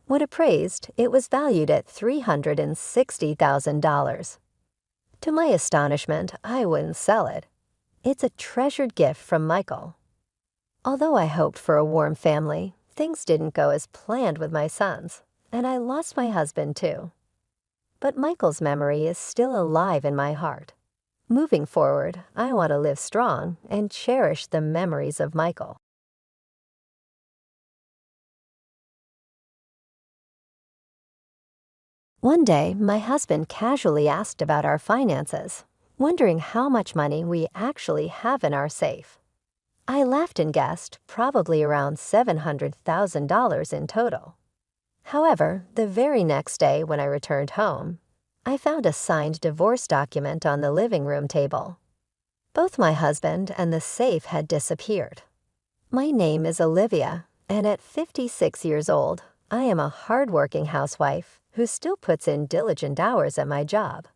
When appraised, it was valued at $360,000. To my astonishment, I wouldn't sell it. It's a treasured gift from Michael. Although I hoped for a warm family, things didn't go as planned with my sons, and I lost my husband too. But Michael's memory is still alive in my heart. Moving forward, I want to live strong and cherish the memories of Michael. One day, my husband casually asked about our finances, wondering how much money we actually have in our safe. I laughed and guessed probably around $700,000 in total. However, the very next day when I returned home, I found a signed divorce document on the living room table. Both my husband and the safe had disappeared. My name is Olivia, and at 56 years old, I am a hardworking housewife who still puts in diligent hours at my job.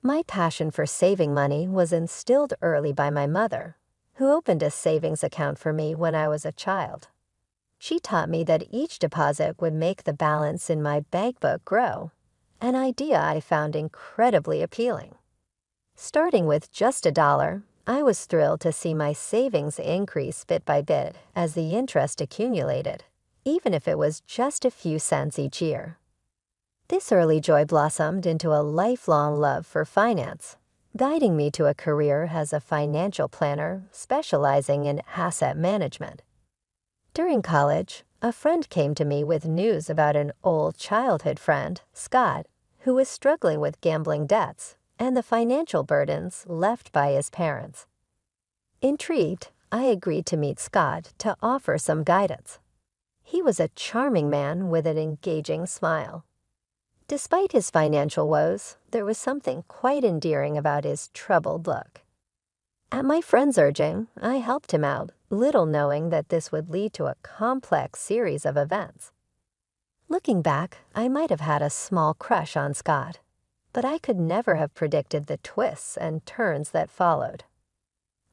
My passion for saving money was instilled early by my mother, who opened a savings account for me when I was a child. She taught me that each deposit would make the balance in my bank book grow, an idea I found incredibly appealing. Starting with just $1, I was thrilled to see my savings increase bit by bit as the interest accumulated, even if it was just a few cents each year. This early joy blossomed into a lifelong love for finance, guiding me to a career as a financial planner specializing in asset management. During college, a friend came to me with news about an old childhood friend, Scott, who was struggling with gambling debts and the financial burdens left by his parents. Intrigued, I agreed to meet Scott to offer some guidance. He was a charming man with an engaging smile. Despite his financial woes, there was something quite endearing about his troubled look. At my friend's urging, I helped him out, little knowing that this would lead to a complex series of events. Looking back, I might have had a small crush on Scott, but I could never have predicted the twists and turns that followed.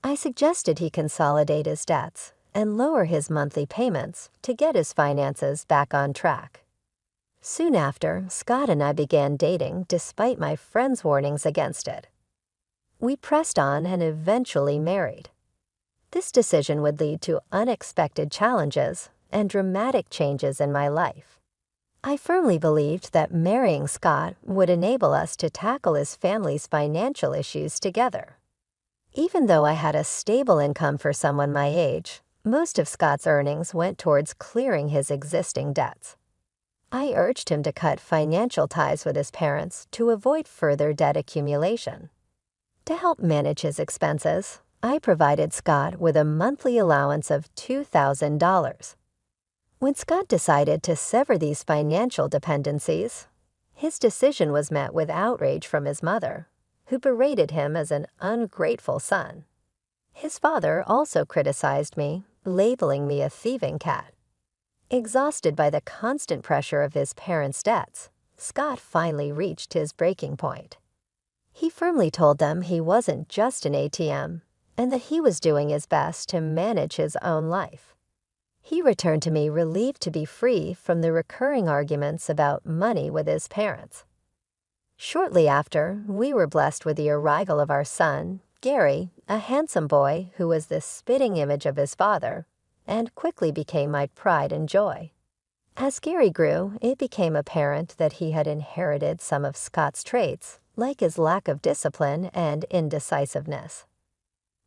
I suggested he consolidate his debts and lower his monthly payments to get his finances back on track. Soon after, Scott and I began dating despite my friend's warnings against it. We pressed on and eventually married. This decision would lead to unexpected challenges and dramatic changes in my life. I firmly believed that marrying Scott would enable us to tackle his family's financial issues together. Even though I had a stable income for someone my age, most of Scott's earnings went towards clearing his existing debts. I urged him to cut financial ties with his parents to avoid further debt accumulation. To help manage his expenses, I provided Scott with a monthly allowance of $2,000. When Scott decided to sever these financial dependencies, his decision was met with outrage from his mother, who berated him as an ungrateful son. His father also criticized me, labeling me a thieving cat. Exhausted by the constant pressure of his parents' debts, Scott finally reached his breaking point. He firmly told them he wasn't just an ATM, and that he was doing his best to manage his own life. He returned to me relieved to be free from the recurring arguments about money with his parents. Shortly after, we were blessed with the arrival of our son, Gary, a handsome boy who was the spitting image of his father, and quickly became my pride and joy. As Gary grew, it became apparent that he had inherited some of Scott's traits, like his lack of discipline and indecisiveness.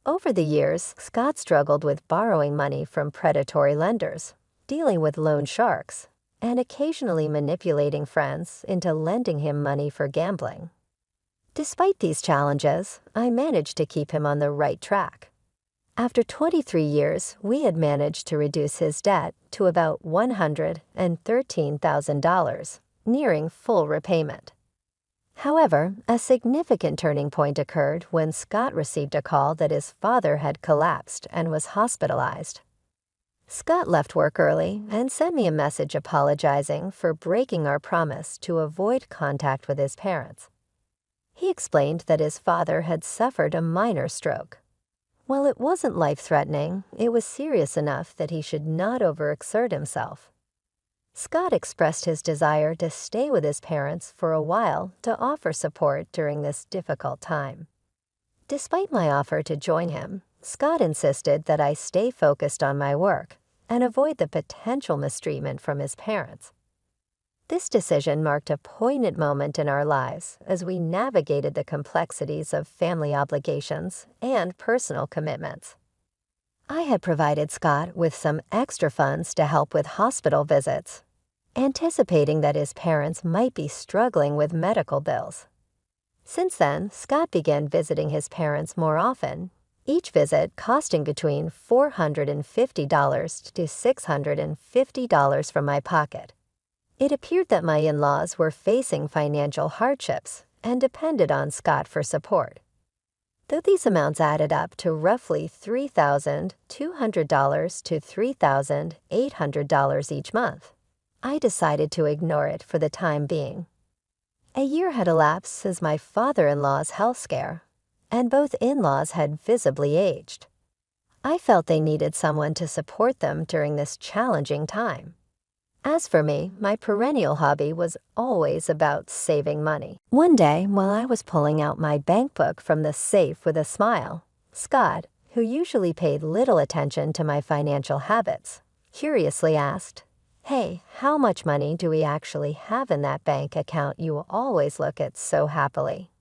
Over the years, Scott struggled with borrowing money from predatory lenders, dealing with loan sharks, and occasionally manipulating friends into lending him money for gambling. Despite these challenges, I managed to keep him on the right track. After 23 years, we had managed to reduce his debt to about $113,000, nearing full repayment. However, a significant turning point occurred when Scott received a call that his father had collapsed and was hospitalized. Scott left work early and sent me a message apologizing for breaking our promise to avoid contact with his parents. He explained that his father had suffered a minor stroke. While it wasn't life-threatening, it was serious enough that he should not overexert himself. Scott expressed his desire to stay with his parents for a while to offer support during this difficult time. Despite my offer to join him, Scott insisted that I stay focused on my work and avoid the potential mistreatment from his parents. This decision marked a poignant moment in our lives as we navigated the complexities of family obligations and personal commitments. I had provided Scott with some extra funds to help with hospital visits, anticipating that his parents might be struggling with medical bills. Since then, Scott began visiting his parents more often, each visit costing between $450 to $650 from my pocket. It appeared that my in-laws were facing financial hardships and depended on Scott for support. Though these amounts added up to roughly $3,200 to $3,800 each month, I decided to ignore it for the time being. A year had elapsed since my father-in-law's health scare, and both in-laws had visibly aged. I felt they needed someone to support them during this challenging time. As for me, my perennial hobby was always about saving money. One day, while I was pulling out my bank book from the safe with a smile, Scott, who usually paid little attention to my financial habits, curiously asked, "Hey, how much money do we actually have in that bank account you always look at so happily?"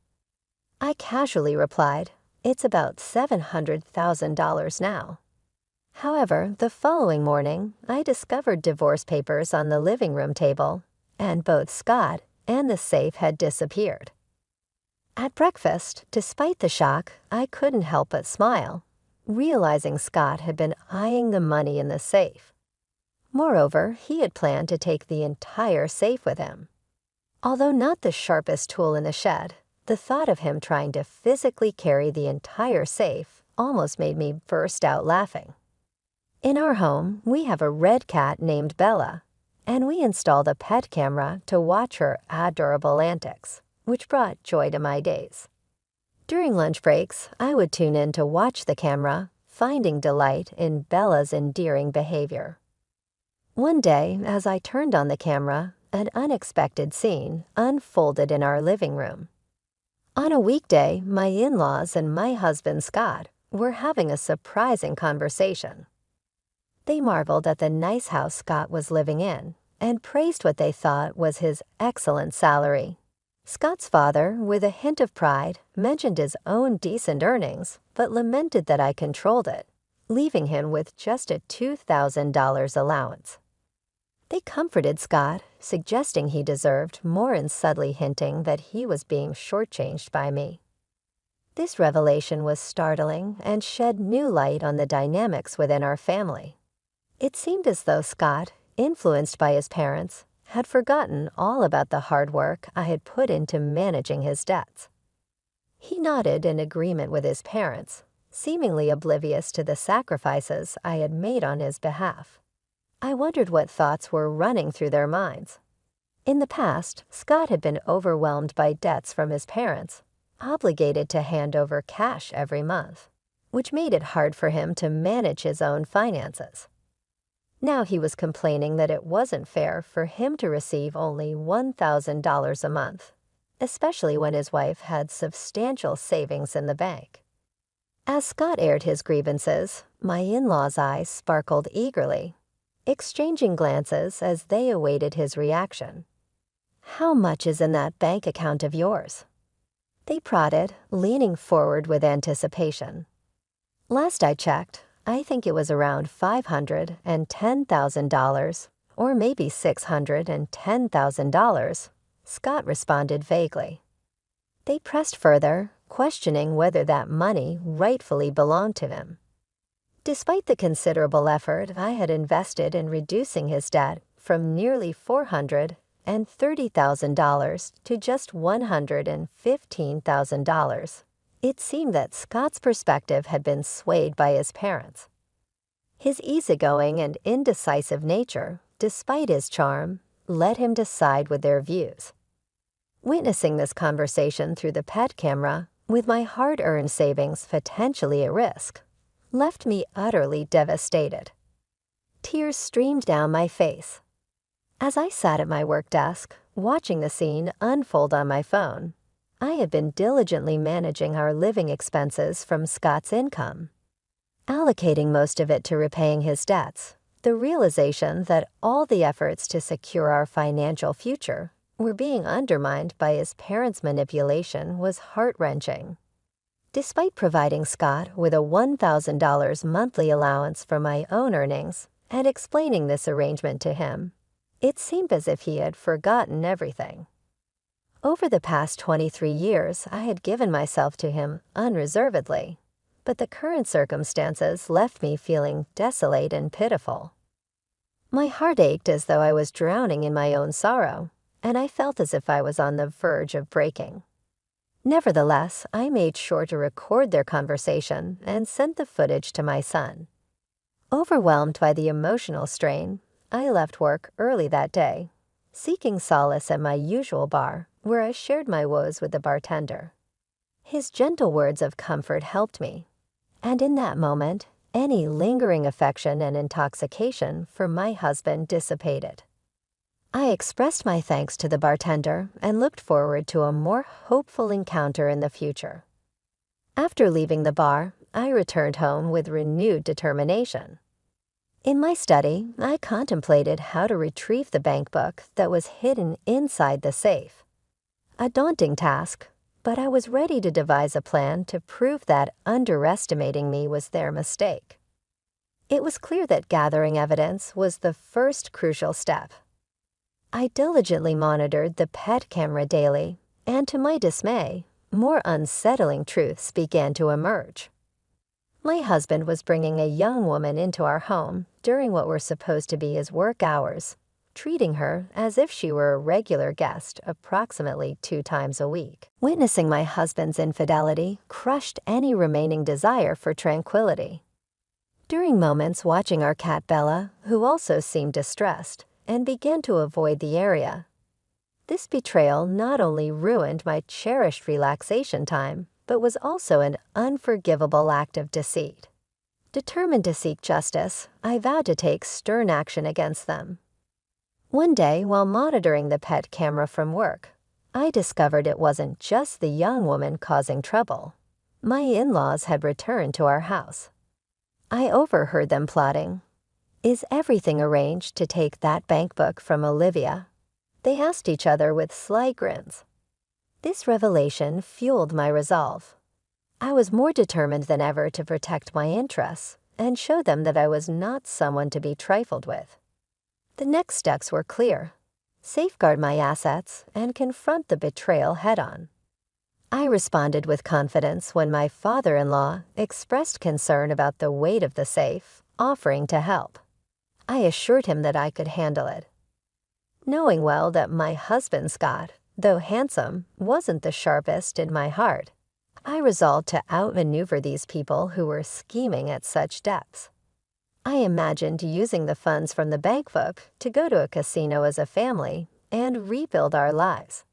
I casually replied, "It's about $700,000 now." However, the following morning, I discovered divorce papers on the living room table, and both Scott and the safe had disappeared. At breakfast, despite the shock, I couldn't help but smile, realizing Scott had been eyeing the money in the safe. Moreover, he had planned to take the entire safe with him. Although not the sharpest tool in the shed, the thought of him trying to physically carry the entire safe almost made me burst out laughing. In our home, we have a red cat named Bella, and we installed a pet camera to watch her adorable antics, which brought joy to my days. During lunch breaks, I would tune in to watch the camera, finding delight in Bella's endearing behavior. One day, as I turned on the camera, an unexpected scene unfolded in our living room. On a weekday, my in-laws and my husband Scott were having a surprising conversation. They marveled at the nice house Scott was living in and praised what they thought was his excellent salary. Scott's father, with a hint of pride, mentioned his own decent earnings, but lamented that I controlled it, leaving him with just a $2,000 allowance. They comforted Scott, suggesting he deserved more and subtly hinting that he was being shortchanged by me. This revelation was startling and shed new light on the dynamics within our family. It seemed as though Scott, influenced by his parents, had forgotten all about the hard work I had put into managing his debts. He nodded in agreement with his parents, seemingly oblivious to the sacrifices I had made on his behalf. I wondered what thoughts were running through their minds. In the past, Scott had been overwhelmed by debts from his parents, obligated to hand over cash every month, which made it hard for him to manage his own finances. Now he was complaining that it wasn't fair for him to receive only $1,000 a month, especially when his wife had substantial savings in the bank. As Scott aired his grievances, my in-laws' eyes sparkled eagerly, exchanging glances as they awaited his reaction. "How much is in that bank account of yours?" They prodded, leaning forward with anticipation. Last I checked, I think it was around $510,000, or maybe $610,000, Scott responded vaguely. They pressed further, questioning whether that money rightfully belonged to him. Despite the considerable effort I had invested in reducing his debt from nearly $430,000 to just $115,000, it seemed that Scott's perspective had been swayed by his parents. His easygoing and indecisive nature, despite his charm, led him to side with their views. Witnessing this conversation through the pet camera, with my hard-earned savings potentially at risk, left me utterly devastated. Tears streamed down my face. As I sat at my work desk, watching the scene unfold on my phone, I had been diligently managing our living expenses from Scott's income, allocating most of it to repaying his debts. The realization that all the efforts to secure our financial future were being undermined by his parents' manipulation was heart-wrenching. Despite providing Scott with a $1,000 monthly allowance from my own earnings and explaining this arrangement to him, it seemed as if he had forgotten everything. Over the past 23 years, I had given myself to him unreservedly, but the current circumstances left me feeling desolate and pitiful. My heart ached as though I was drowning in my own sorrow, and I felt as if I was on the verge of breaking. Nevertheless, I made sure to record their conversation and sent the footage to my son. Overwhelmed by the emotional strain, I left work early that day, seeking solace at my usual bar, where I shared my woes with the bartender. His gentle words of comfort helped me, and in that moment, any lingering affection and intoxication for my husband dissipated. I expressed my thanks to the bartender and looked forward to a more hopeful encounter in the future. After leaving the bar, I returned home with renewed determination. In my study, I contemplated how to retrieve the bank book that was hidden inside the safe. A daunting task, but I was ready to devise a plan to prove that underestimating me was their mistake. It was clear that gathering evidence was the first crucial step. I diligently monitored the pet camera daily, and to my dismay, more unsettling truths began to emerge. My husband was bringing a young woman into our home during what were supposed to be his work hours, treating her as if she were a regular guest approximately 2 times a week. Witnessing my husband's infidelity crushed any remaining desire for tranquility. During moments watching our cat Bella, who also seemed distressed, and began to avoid the area. This betrayal not only ruined my cherished relaxation time, but was also an unforgivable act of deceit. Determined to seek justice, I vowed to take stern action against them. One day, while monitoring the pet camera from work, I discovered it wasn't just the young woman causing trouble. My in-laws had returned to our house. I overheard them plotting. "Is everything arranged to take that bank book from Olivia?" They asked each other with sly grins. This revelation fueled my resolve. I was more determined than ever to protect my interests and show them that I was not someone to be trifled with. The next steps were clear: safeguard my assets and confront the betrayal head-on. I responded with confidence when my father-in-law expressed concern about the weight of the safe, offering to help. I assured him that I could handle it. Knowing well that my husband Scott, though handsome, wasn't the sharpest in my heart, I resolved to outmaneuver these people who were scheming at such depths. I imagined using the funds from the bank book to go to a casino as a family and rebuild our lives.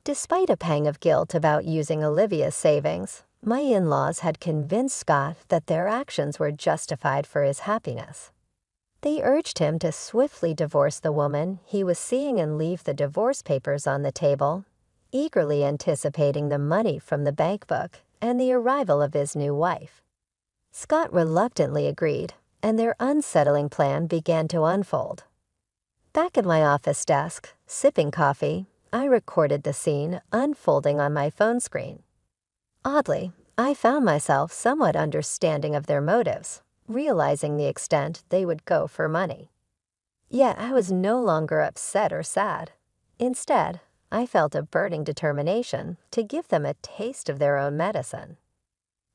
Despite a pang of guilt about using Olivia's savings, my in-laws had convinced Scott that their actions were justified for his happiness. They urged him to swiftly divorce the woman he was seeing and leave the divorce papers on the table, eagerly anticipating the money from the bank book and the arrival of his new wife. Scott reluctantly agreed, and their unsettling plan began to unfold. Back at my office desk, sipping coffee, I recorded the scene unfolding on my phone screen. Oddly, I found myself somewhat understanding of their motives, realizing the extent they would go for money. Yet I was no longer upset or sad. Instead, I felt a burning determination to give them a taste of their own medicine.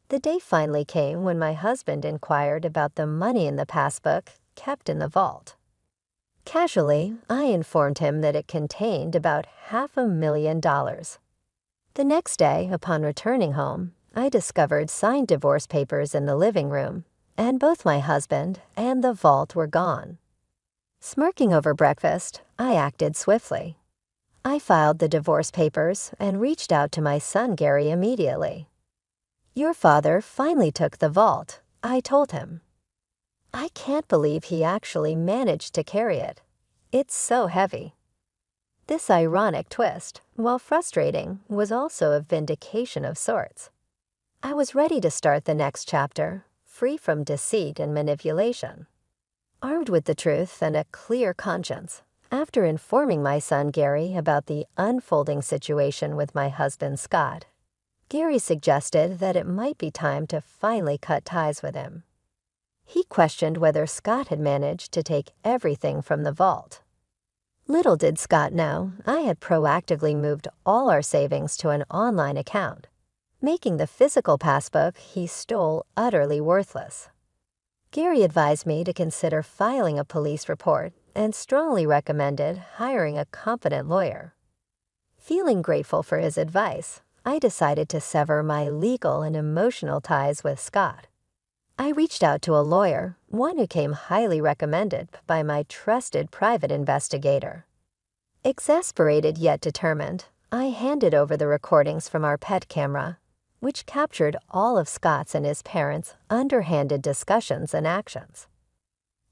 The day finally came when my husband inquired about the money in the passbook kept in the vault. Casually, I informed him that it contained about $500,000. The next day, upon returning home, I discovered signed divorce papers in the living room, and both my husband and the vault were gone. Smirking over breakfast, I acted swiftly. I filed the divorce papers and reached out to my son Gary immediately. "Your father finally took the vault," I told him. "I can't believe he actually managed to carry it. It's so heavy." This ironic twist, while frustrating, was also a vindication of sorts. I was ready to start the next chapter, free from deceit and manipulation. Armed with the truth and a clear conscience, after informing my son Gary about the unfolding situation with my husband Scott, Gary suggested that it might be time to finally cut ties with him. He questioned whether Scott had managed to take everything from the vault. Little did Scott know I had proactively moved all our savings to an online account, making the physical passbook he stole utterly worthless. Gary advised me to consider filing a police report and strongly recommended hiring a competent lawyer. Feeling grateful for his advice, I decided to sever my legal and emotional ties with Scott. I reached out to a lawyer, one who came highly recommended by my trusted private investigator. Exasperated yet determined, I handed over the recordings from our pet camera, which captured all of Scott's and his parents' underhanded discussions and actions.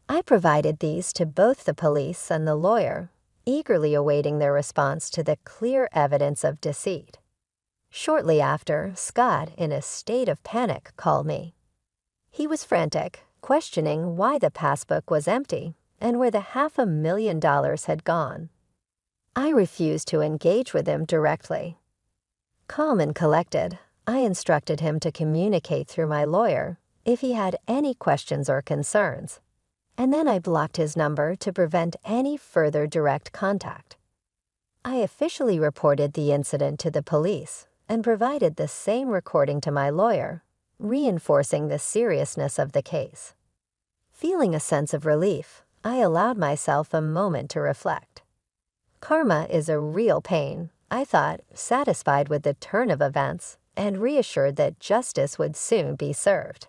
I provided these to both the police and the lawyer, eagerly awaiting their response to the clear evidence of deceit. Shortly after, Scott, in a state of panic, called me. He was frantic, questioning why the passbook was empty and where the $500,000 had gone. I refused to engage with him directly. Calm and collected, I instructed him to communicate through my lawyer if he had any questions or concerns, and then I blocked his number to prevent any further direct contact. I officially reported the incident to the police and provided the same recording to my lawyer, reinforcing the seriousness of the case. Feeling a sense of relief, I allowed myself a moment to reflect. Karma is a real pain, I thought, satisfied with the turn of events and reassured that justice would soon be served.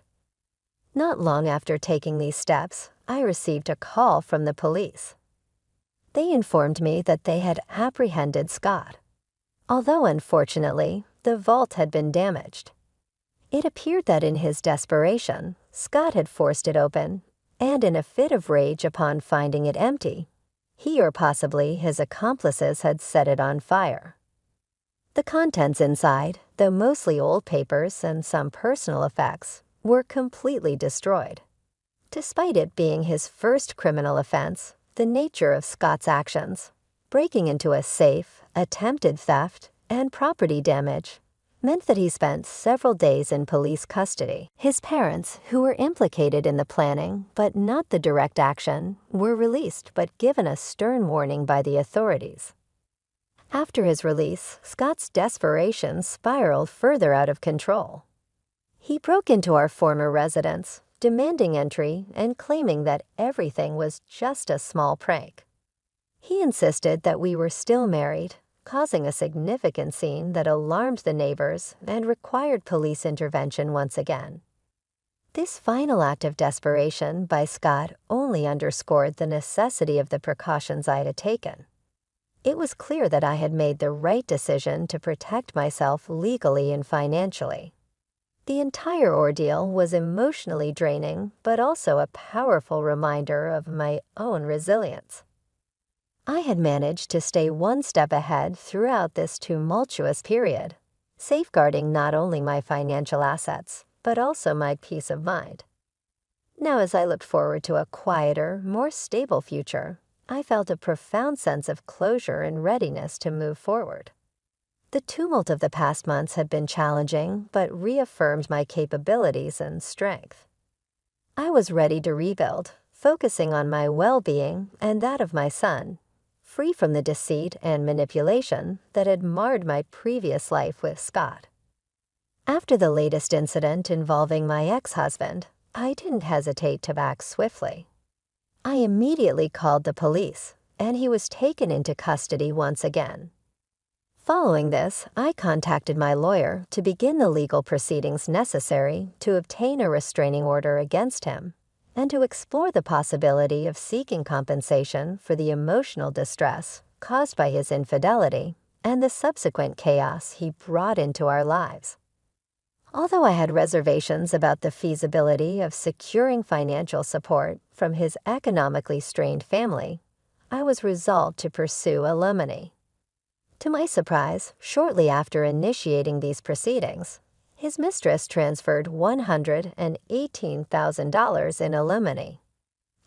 Not long after taking these steps, I received a call from the police. They informed me that they had apprehended Scott, although unfortunately, the vault had been damaged. It appeared that in his desperation, Scott had forced it open, and in a fit of rage upon finding it empty, he or possibly his accomplices had set it on fire. The contents inside, though mostly old papers and some personal effects, were completely destroyed. Despite it being his first criminal offense, the nature of Scott's actions, breaking into a safe, attempted theft, and property damage, meant that he spent several days in police custody. His parents, who were implicated in the planning but not the direct action, were released but given a stern warning by the authorities. After his release, Scott's desperation spiraled further out of control. He broke into our former residence, demanding entry and claiming that everything was just a small prank. He insisted that we were still married, causing a significant scene that alarmed the neighbors and required police intervention once again. This final act of desperation by Scott only underscored the necessity of the precautions I had taken. It was clear that I had made the right decision to protect myself legally and financially. The entire ordeal was emotionally draining, but also a powerful reminder of my own resilience. I had managed to stay one step ahead throughout this tumultuous period, safeguarding not only my financial assets, but also my peace of mind. Now, as I looked forward to a quieter, more stable future, I felt a profound sense of closure and readiness to move forward. The tumult of the past months had been challenging, but reaffirmed my capabilities and strength. I was ready to rebuild, focusing on my well-being and that of my son, free from the deceit and manipulation that had marred my previous life with Scott. After the latest incident involving my ex-husband, I didn't hesitate to act swiftly. I immediately called the police, and he was taken into custody once again. Following this, I contacted my lawyer to begin the legal proceedings necessary to obtain a restraining order against him and to explore the possibility of seeking compensation for the emotional distress caused by his infidelity and the subsequent chaos he brought into our lives. Although I had reservations about the feasibility of securing financial support from his economically strained family, I was resolved to pursue alimony. To my surprise, shortly after initiating these proceedings, his mistress transferred $118,000 in alimony.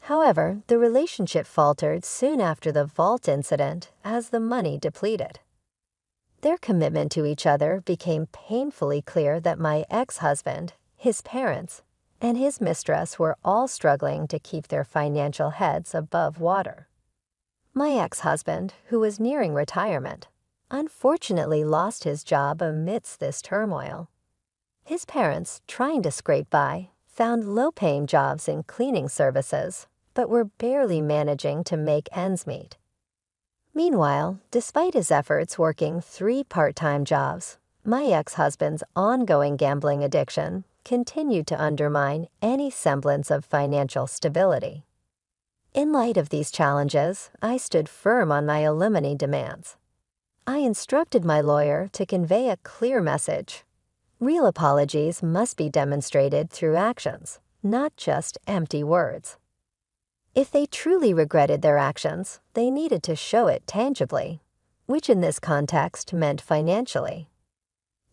However, the relationship faltered soon after the vault incident as the money depleted. Their commitment to each other became painfully clear that my ex-husband, his parents, and his mistress were all struggling to keep their financial heads above water. My ex-husband, who was nearing retirement, unfortunately lost his job amidst this turmoil. His parents, trying to scrape by, found low-paying jobs in cleaning services, but were barely managing to make ends meet. Meanwhile, despite his efforts working 3 part-time jobs, my ex-husband's ongoing gambling addiction continued to undermine any semblance of financial stability. In light of these challenges, I stood firm on my alimony demands. I instructed my lawyer to convey a clear message. Real apologies must be demonstrated through actions, not just empty words. If they truly regretted their actions, they needed to show it tangibly, which in this context meant financially.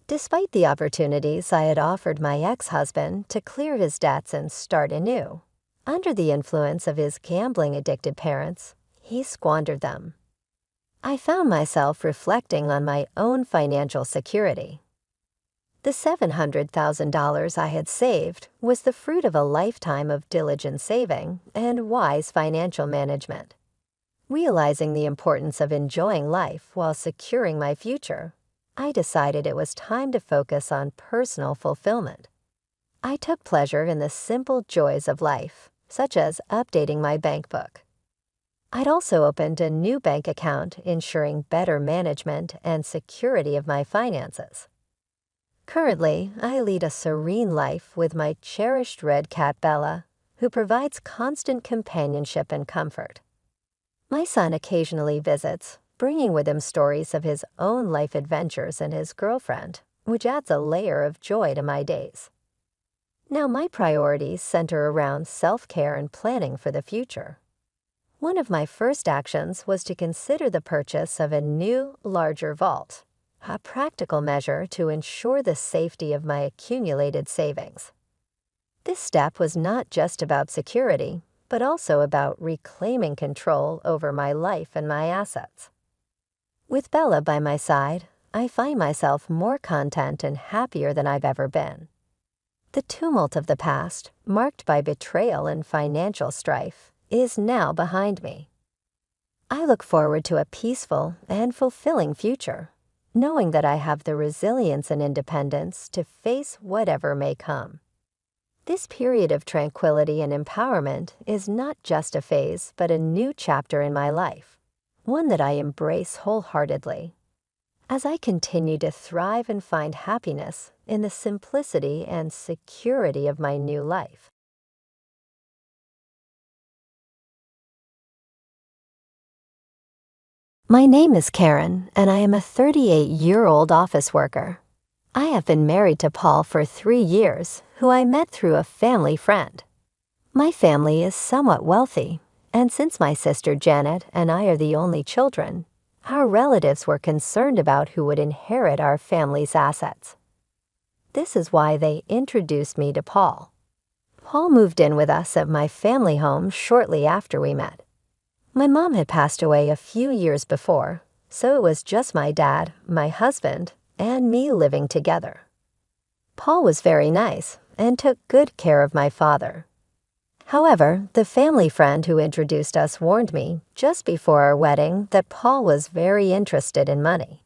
Despite the opportunities I had offered my ex-husband to clear his debts and start anew, under the influence of his gambling-addicted parents, he squandered them. I found myself reflecting on my own financial security. The $700,000 I had saved was the fruit of a lifetime of diligent saving and wise financial management. Realizing the importance of enjoying life while securing my future, I decided it was time to focus on personal fulfillment. I took pleasure in the simple joys of life, such as updating my bank book. I'd also opened a new bank account, ensuring better management and security of my finances. Currently, I lead a serene life with my cherished red cat Bella, who provides constant companionship and comfort. My son occasionally visits, bringing with him stories of his own life adventures and his girlfriend, which adds a layer of joy to my days. Now my priorities center around self-care and planning for the future. One of my first actions was to consider the purchase of a new, larger vault, a practical measure to ensure the safety of my accumulated savings. This step was not just about security, but also about reclaiming control over my life and my assets. With Bella by my side, I find myself more content and happier than I've ever been. The tumult of the past, marked by betrayal and financial strife, is now behind me. I look forward to a peaceful and fulfilling future, knowing that I have the resilience and independence to face whatever may come. This period of tranquility and empowerment is not just a phase, but a new chapter in my life, one that I embrace wholeheartedly. As I continue to thrive and find happiness in the simplicity and security of my new life. My name is Karen, and I am a 38-year-old office worker. I have been married to Paul for 3 years, who I met through a family friend. My family is somewhat wealthy, and since my sister Janet and I are the only children, our relatives were concerned about who would inherit our family's assets. This is why they introduced me to Paul. Paul moved in with us at my family home shortly after we met. My mom had passed away a few years before, so it was just my dad, my husband, and me living together. Paul was very nice and took good care of my father. However, the family friend who introduced us warned me just before our wedding that Paul was very interested in money.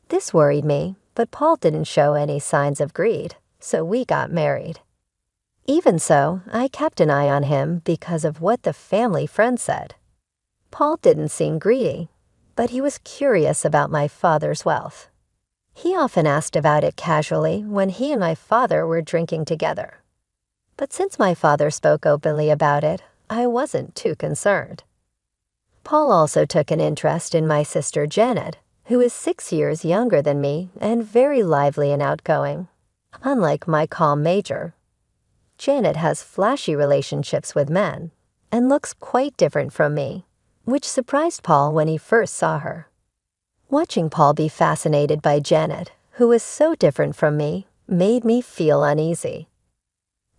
This worried me, but Paul didn't show any signs of greed, so we got married. Even so, I kept an eye on him because of what the family friend said. Paul didn't seem greedy, but he was curious about my father's wealth. He often asked about it casually when he and my father were drinking together. But since my father spoke openly about it, I wasn't too concerned. Paul also took an interest in my sister Janet, who is 6 years younger than me and very lively and outgoing. Unlike my calm major, Janet has flashy relationships with men and looks quite different from me, which surprised Paul when he first saw her. Watching Paul be fascinated by Janet, who was so different from me, made me feel uneasy.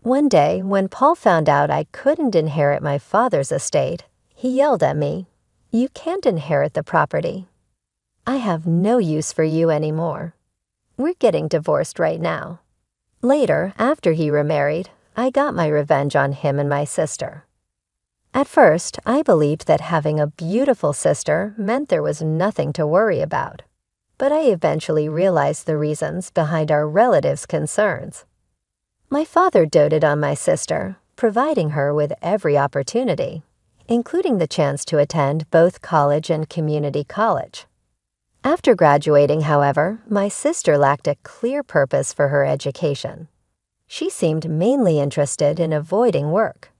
One day, when Paul found out I couldn't inherit my father's estate, he yelled at me, "You can't inherit the property. I have no use for you anymore. We're getting divorced right now." Later, after he remarried, I got my revenge on him and my sister. At first, I believed that having a beautiful sister meant there was nothing to worry about, but I eventually realized the reasons behind our relatives' concerns. My father doted on my sister, providing her with every opportunity, including the chance to attend both college and community college. After graduating, however, my sister lacked a clear purpose for her education. She seemed mainly interested in avoiding work.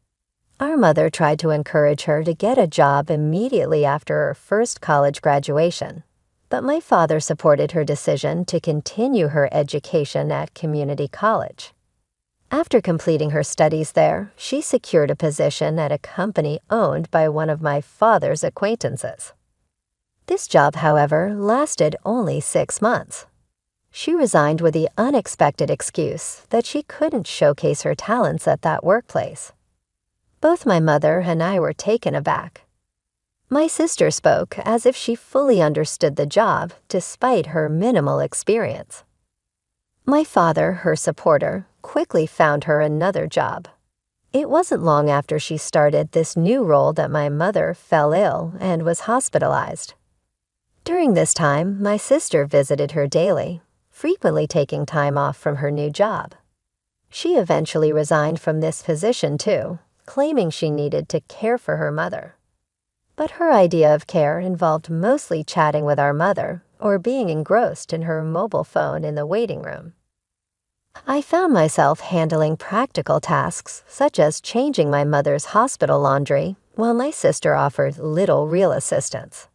Our mother tried to encourage her to get a job immediately after her first college graduation, but my father supported her decision to continue her education at community college. After completing her studies there, she secured a position at a company owned by one of my father's acquaintances. This job, however, lasted only 6 months. She resigned with the unexpected excuse that she couldn't showcase her talents at that workplace. Both my mother and I were taken aback. My sister spoke as if she fully understood the job despite her minimal experience. My father, her supporter, quickly found her another job. It wasn't long after she started this new role that my mother fell ill and was hospitalized. During this time, my sister visited her daily, frequently taking time off from her new job. She eventually resigned from this position too, claiming she needed to care for her mother. But her idea of care involved mostly chatting with our mother or being engrossed in her mobile phone in the waiting room. I found myself handling practical tasks such as changing my mother's hospital laundry while my sister offered little real assistance.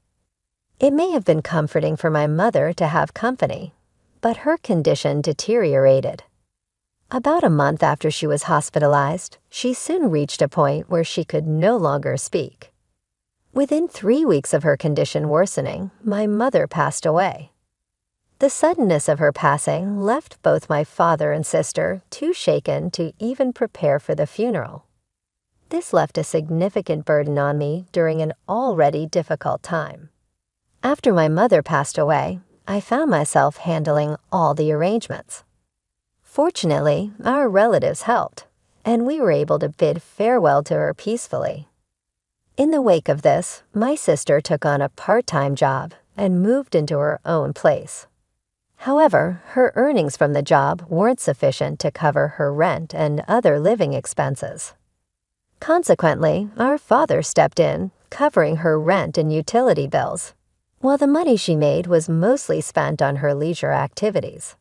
It may have been comforting for my mother to have company, but her condition deteriorated. About a month after she was hospitalized, she soon reached a point where she could no longer speak. Within 3 weeks of her condition worsening, my mother passed away. The suddenness of her passing left both my father and sister too shaken to even prepare for the funeral. This left a significant burden on me during an already difficult time. After my mother passed away, I found myself handling all the arrangements. Fortunately, our relatives helped, and we were able to bid farewell to her peacefully. In the wake of this, my sister took on a part-time job and moved into her own place. However, her earnings from the job weren't sufficient to cover her rent and other living expenses. Consequently, our father stepped in, covering her rent and utility bills, while the money she made was mostly spent on her leisure activities.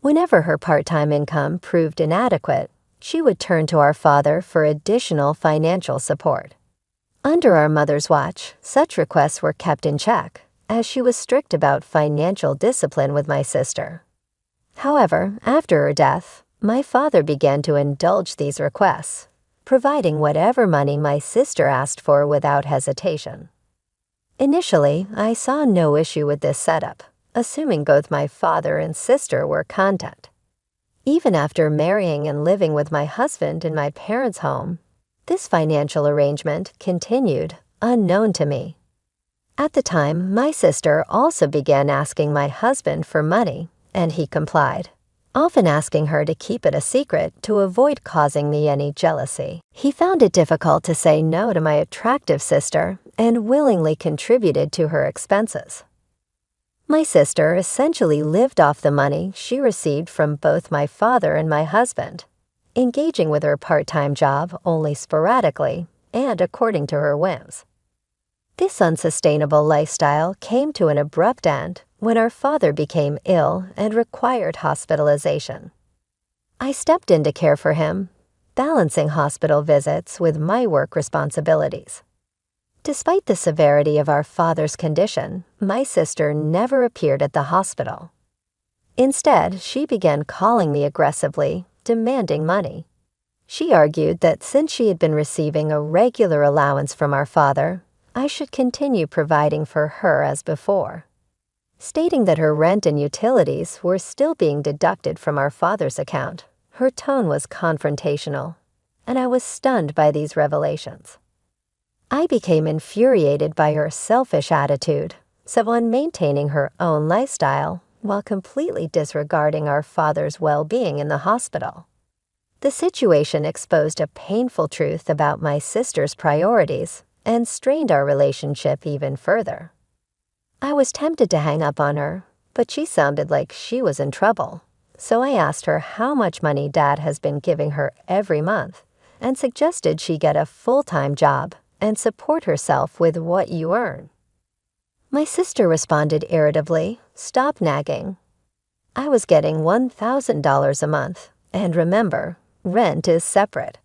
Whenever her part-time income proved inadequate, she would turn to our father for additional financial support. Under our mother's watch, such requests were kept in check, as she was strict about financial discipline with my sister. However, after her death, my father began to indulge these requests, providing whatever money my sister asked for without hesitation. Initially, I saw no issue with this setup, assuming both my father and sister were content. Even after marrying and living with my husband in my parents' home, this financial arrangement continued, unknown to me. At the time, my sister also began asking my husband for money, and he complied, often asking her to keep it a secret to avoid causing me any jealousy. He found it difficult to say no to my attractive sister and willingly contributed to her expenses. My sister essentially lived off the money she received from both my father and my husband, engaging with her part-time job only sporadically and according to her whims. This unsustainable lifestyle came to an abrupt end when our father became ill and required hospitalization. I stepped in to care for him, balancing hospital visits with my work responsibilities. Despite the severity of our father's condition, my sister never appeared at the hospital. Instead, she began calling me aggressively, demanding money. She argued that since she had been receiving a regular allowance from our father, I should continue providing for her as before. Stating that her rent and utilities were still being deducted from our father's account, her tone was confrontational, and I was stunned by these revelations. I became infuriated by her selfish attitude, someone maintaining her own lifestyle while completely disregarding our father's well-being in the hospital. The situation exposed a painful truth about my sister's priorities and strained our relationship even further. I was tempted to hang up on her, but she sounded like she was in trouble, so I asked her how much money Dad has been giving her every month and suggested she get a full-time job and support herself with what you earn. My sister responded irritably, "Stop nagging." I was getting $1,000 a month, and remember, rent is separate.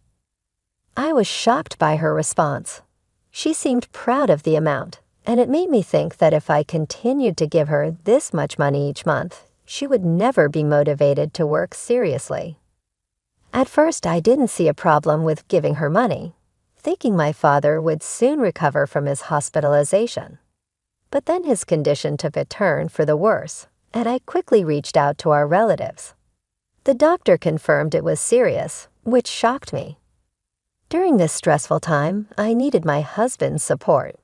I was shocked by her response. She seemed proud of the amount, and it made me think that if I continued to give her this much money each month, she would never be motivated to work seriously. At first, I didn't see a problem with giving her money, thinking my father would soon recover from his hospitalization. But then his condition took a turn for the worse, and I quickly reached out to our relatives. The doctor confirmed it was serious, which shocked me. During this stressful time, I needed my husband's support,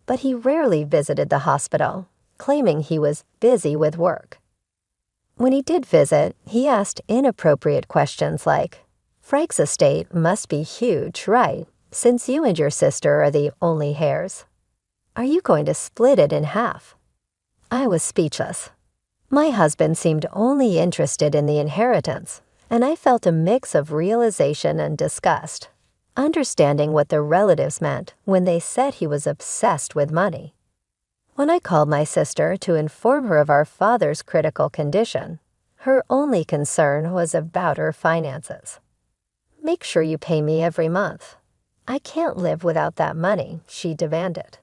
but he rarely visited the hospital, claiming he was busy with work. When he did visit, he asked inappropriate questions like, "Frank's estate must be huge, right, since you and your sister are the only heirs. Are you going to split it in half?" I was speechless. My husband seemed only interested in the inheritance, and I felt a mix of realization and disgust, understanding what the relatives meant when they said he was obsessed with money. When I called my sister to inform her of our father's critical condition, her only concern was about her finances. "Make sure you pay me every month. I can't live without that money," she demanded.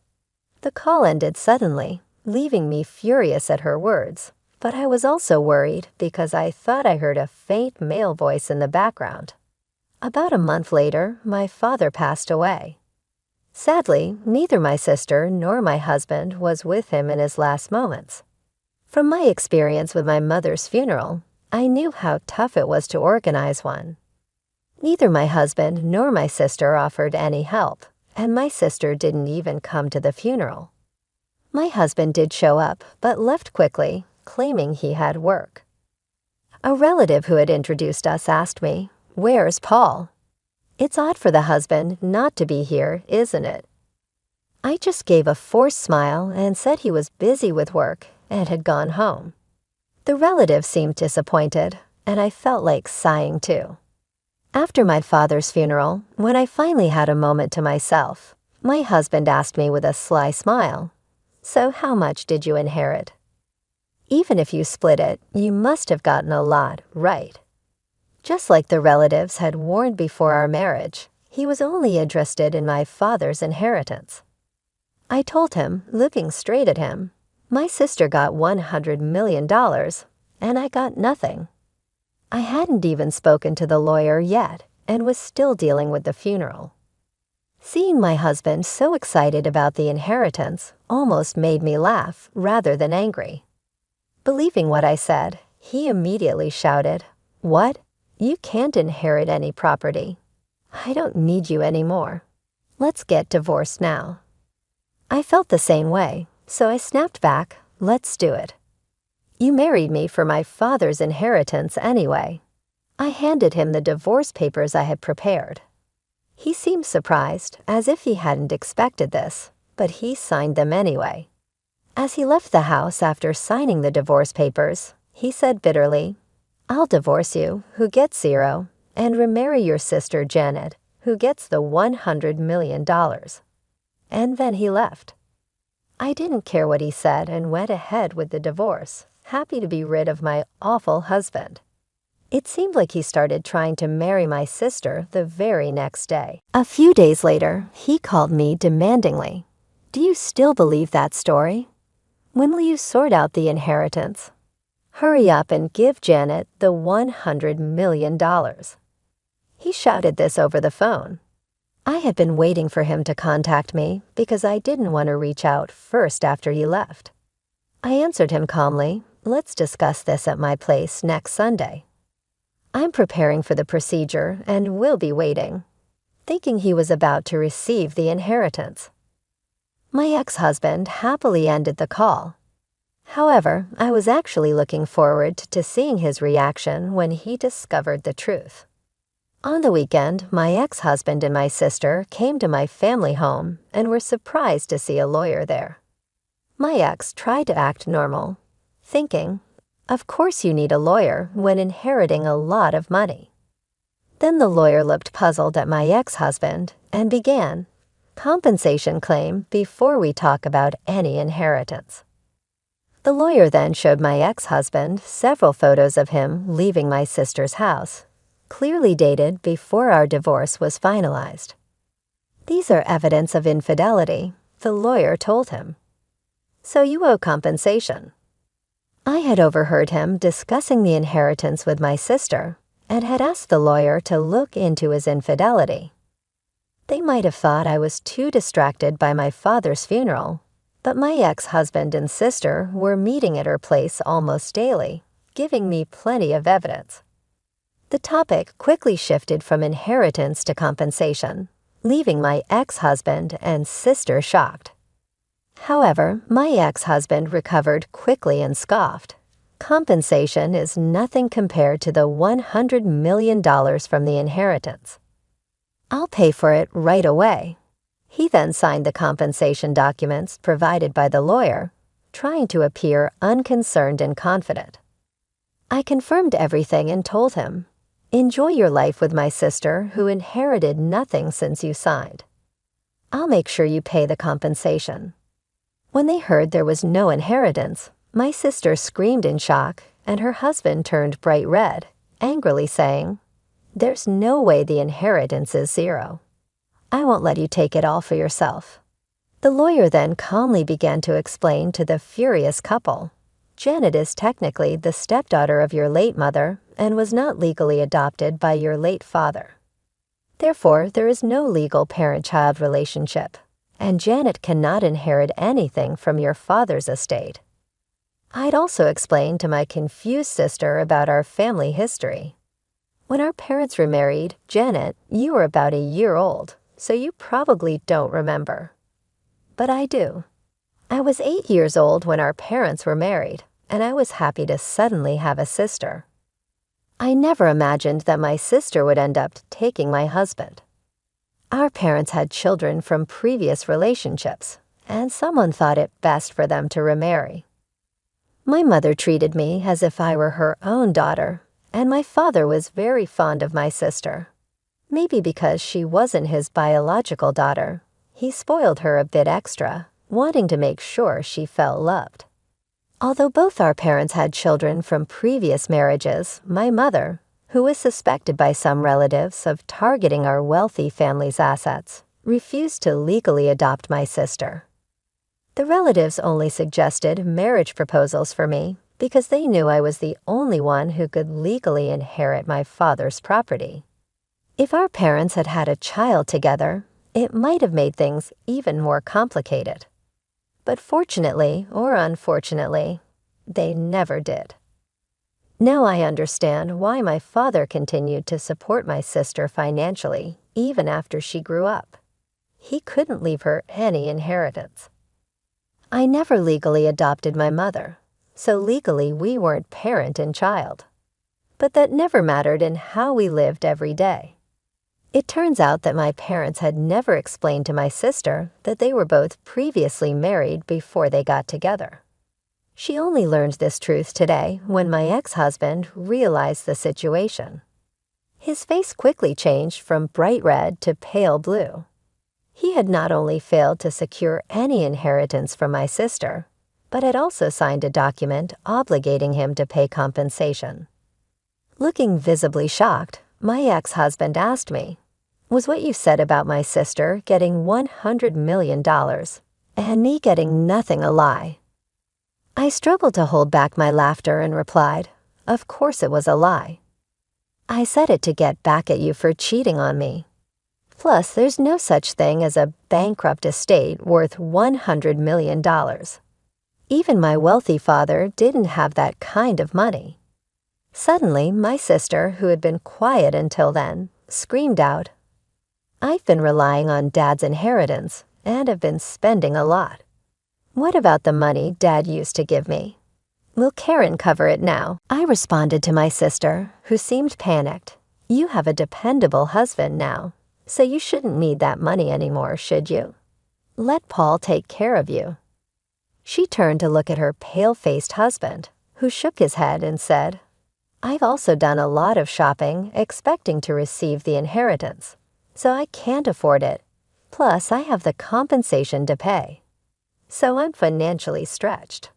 The call ended suddenly, leaving me furious at her words, but I was also worried because I thought I heard a faint male voice in the background. About a month later, my father passed away. Sadly, neither my sister nor my husband was with him in his last moments. From my experience with my mother's funeral, I knew how tough it was to organize one. Neither my husband nor my sister offered any help, and my sister didn't even come to the funeral. My husband did show up, but left quickly, claiming he had work. A relative who had introduced us asked me, "Where's Paul?" It's odd for the husband not to be here, isn't it? I just gave a forced smile and said he was busy with work and had gone home. The relative seemed disappointed, and I felt like sighing too. After my father's funeral, when I finally had a moment to myself, my husband asked me with a sly smile, "So how much did you inherit?" Even if you split it, you must have gotten a lot, right? Just like the relatives had warned before our marriage, he was only interested in my father's inheritance. I told him, looking straight at him, "My sister got $100 million, and I got nothing." I hadn't even spoken to the lawyer yet, and was still dealing with the funeral. Seeing my husband so excited about the inheritance almost made me laugh rather than angry. Believing what I said, he immediately shouted, "What? You can't inherit any property. I don't need you anymore. Let's get divorced now." I felt the same way, so I snapped back, "Let's do it. You married me for my father's inheritance anyway." I handed him the divorce papers I had prepared. He seemed surprised, as if he hadn't expected this, but he signed them anyway. As he left the house after signing the divorce papers, he said bitterly, "I'll divorce you, who gets 0, and remarry your sister Janet, who gets the $100 million. And then he left. I didn't care what he said and went ahead with the divorce, happy to be rid of my awful husband. It seemed like he started trying to marry my sister the very next day. A few days later, he called me demandingly, "Do you still believe that story? When will you sort out the inheritance? Hurry up and give Janet the $100 million. He shouted this over the phone. I had been waiting for him to contact me because I didn't want to reach out first after he left. I answered him calmly, "Let's discuss this at my place next Sunday. I'm preparing for the procedure and will be waiting," thinking he was about to receive the inheritance. My ex-husband happily ended the call. However, I was actually looking forward to seeing his reaction when he discovered the truth. On the weekend, my ex-husband and my sister came to my family home and were surprised to see a lawyer there. My ex tried to act normal, thinking, Of course you need a lawyer when inheriting a lot of money." Then the lawyer looked puzzled at my ex-husband and began, "Compensation claim before we talk about any inheritance." The lawyer then showed my ex-husband several photos of him leaving my sister's house, clearly dated before our divorce was finalized. "These are evidence of infidelity," the lawyer told him. "So you owe compensation." I had overheard him discussing the inheritance with my sister and had asked the lawyer to look into his infidelity. They might have thought I was too distracted by my father's funeral, but my ex-husband and sister were meeting at her place almost daily, giving me plenty of evidence. The topic quickly shifted from inheritance to compensation, leaving my ex-husband and sister shocked. However, my ex-husband recovered quickly and scoffed. "Compensation is nothing compared to the $100 million from the inheritance. I'll pay for it right away." He then signed the compensation documents provided by the lawyer, trying to appear unconcerned and confident. I confirmed everything and told him, "Enjoy your life with my sister who inherited nothing since you signed. I'll make sure you pay the compensation." When they heard there was no inheritance, my sister screamed in shock and her husband turned bright red, angrily saying, "There's no way the inheritance is zero. I won't let you take it all for yourself." The lawyer then calmly began to explain to the furious couple, "Janet is technically the stepdaughter of your late mother and was not legally adopted by your late father. Therefore, there is no legal parent-child relationship, and Janet cannot inherit anything from your father's estate." I'd also explained to my confused sister about our family history. "When our parents remarried, Janet, you were about a year old, so you probably don't remember. But I do. I was 8 years old when our parents were married, and I was happy to suddenly have a sister. I never imagined that my sister would end up taking my husband. Our parents had children from previous relationships, and someone thought it best for them to remarry. My mother treated me as if I were her own daughter, and my father was very fond of my sister. Maybe because she wasn't his biological daughter, he spoiled her a bit extra, wanting to make sure she felt loved. Although both our parents had children from previous marriages, my mother, who was suspected by some relatives of targeting our wealthy family's assets, refused to legally adopt my sister. The relatives only suggested marriage proposals for me because they knew I was the only one who could legally inherit my father's property. If our parents had had a child together, it might have made things even more complicated. But fortunately or unfortunately, they never did. Now I understand why my father continued to support my sister financially even after she grew up. He couldn't leave her any inheritance. I never legally adopted my mother, so legally we weren't parent and child. But that never mattered in how we lived every day. It turns out that my parents had never explained to my sister that they were both previously married before they got together. She only learned this truth today when my ex-husband realized the situation. His face quickly changed from bright red to pale blue. He had not only failed to secure any inheritance from my sister, but had also signed a document obligating him to pay compensation. Looking visibly shocked, my ex-husband asked me, "Was what you said about my sister getting $100 million and me getting nothing a lie?" I struggled to hold back my laughter and replied, "Of course it was a lie. I said it to get back at you for cheating on me. Plus, there's no such thing as a bankrupt estate worth $100 million. Even my wealthy father didn't have that kind of money." Suddenly, my sister, who had been quiet until then, screamed out, "I've been relying on Dad's inheritance and have been spending a lot. What about the money Dad used to give me? Will Karen cover it now?" I responded to my sister, who seemed panicked. "You have a dependable husband now, so you shouldn't need that money anymore, should you? Let Paul take care of you." She turned to look at her pale-faced husband, who shook his head and said, "I've also done a lot of shopping expecting to receive the inheritance, so I can't afford it. Plus, I have the compensation to pay. So I'm financially stretched."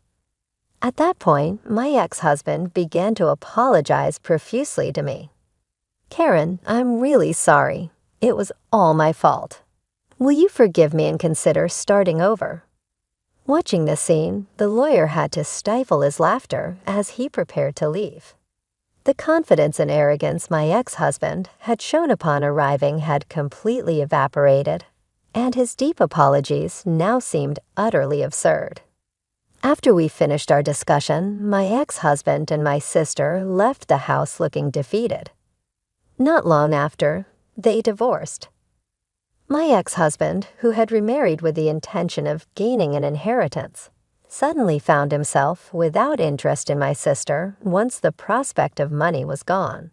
At that point, my ex-husband began to apologize profusely to me. "Karen, I'm really sorry. It was all my fault. Will you forgive me and consider starting over?" Watching this scene, the lawyer had to stifle his laughter as he prepared to leave. The confidence and arrogance my ex-husband had shown upon arriving had completely evaporated, and his deep apologies now seemed utterly absurd. After we finished our discussion, my ex-husband and my sister left the house looking defeated. Not long after, they divorced. My ex-husband, who had remarried with the intention of gaining an inheritance, suddenly found himself without interest in my sister once the prospect of money was gone.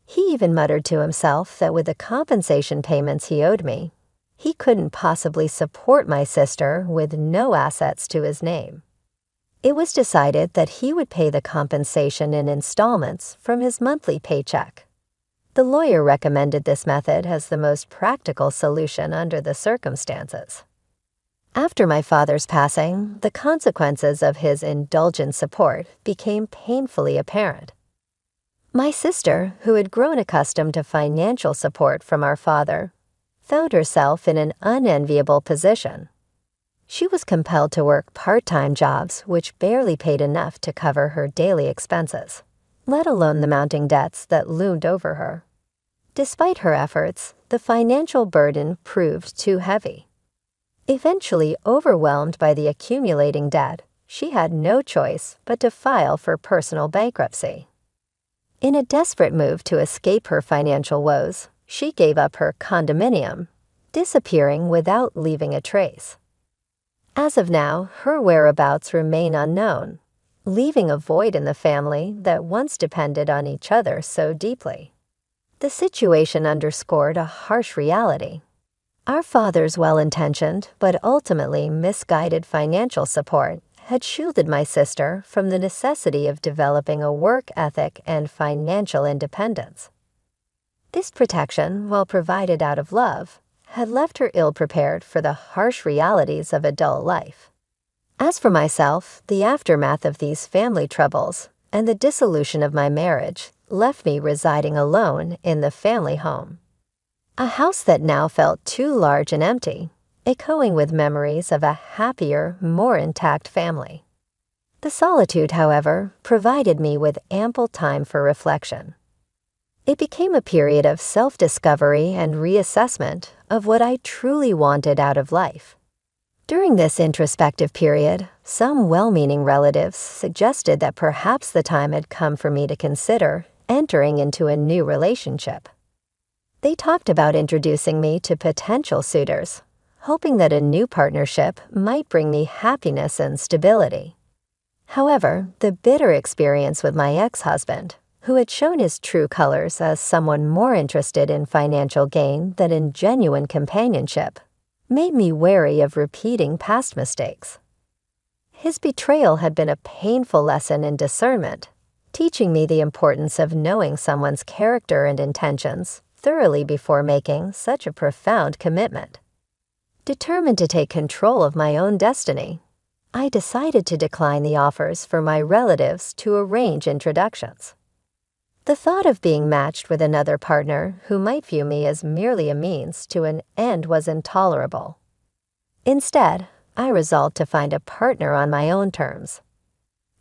He even muttered to himself that with the compensation payments he owed me, he couldn't possibly support my sister with no assets to his name. It was decided that he would pay the compensation in installments from his monthly paycheck. The lawyer recommended this method as the most practical solution under the circumstances. After my father's passing, the consequences of his indulgent support became painfully apparent. My sister, who had grown accustomed to financial support from our father, found herself in an unenviable position. She was compelled to work part-time jobs which barely paid enough to cover her daily expenses, let alone the mounting debts that loomed over her. Despite her efforts, the financial burden proved too heavy. Eventually overwhelmed by the accumulating debt, she had no choice but to file for personal bankruptcy. In a desperate move to escape her financial woes, she gave up her condominium, disappearing without leaving a trace. As of now, her whereabouts remain unknown, leaving a void in the family that once depended on each other so deeply. The situation underscored a harsh reality. Our father's well-intentioned but ultimately misguided financial support had shielded my sister from the necessity of developing a work ethic and financial independence. This protection, while provided out of love, had left her ill-prepared for the harsh realities of adult life. As for myself, the aftermath of these family troubles and the dissolution of my marriage left me residing alone in the family home. A house that now felt too large and empty, echoing with memories of a happier, more intact family. The solitude, however, provided me with ample time for reflection. It became a period of self-discovery and reassessment of what I truly wanted out of life. During this introspective period, some well-meaning relatives suggested that perhaps the time had come for me to consider entering into a new relationship. They talked about introducing me to potential suitors, hoping that a new partnership might bring me happiness and stability. However, the bitter experience with my ex-husband, who had shown his true colors as someone more interested in financial gain than in genuine companionship, made me wary of repeating past mistakes. His betrayal had been a painful lesson in discernment, teaching me the importance of knowing someone's character and intentions thoroughly before making such a profound commitment. Determined to take control of my own destiny, I decided to decline the offers for my relatives to arrange introductions. The thought of being matched with another partner who might view me as merely a means to an end was intolerable. Instead, I resolved to find a partner on my own terms.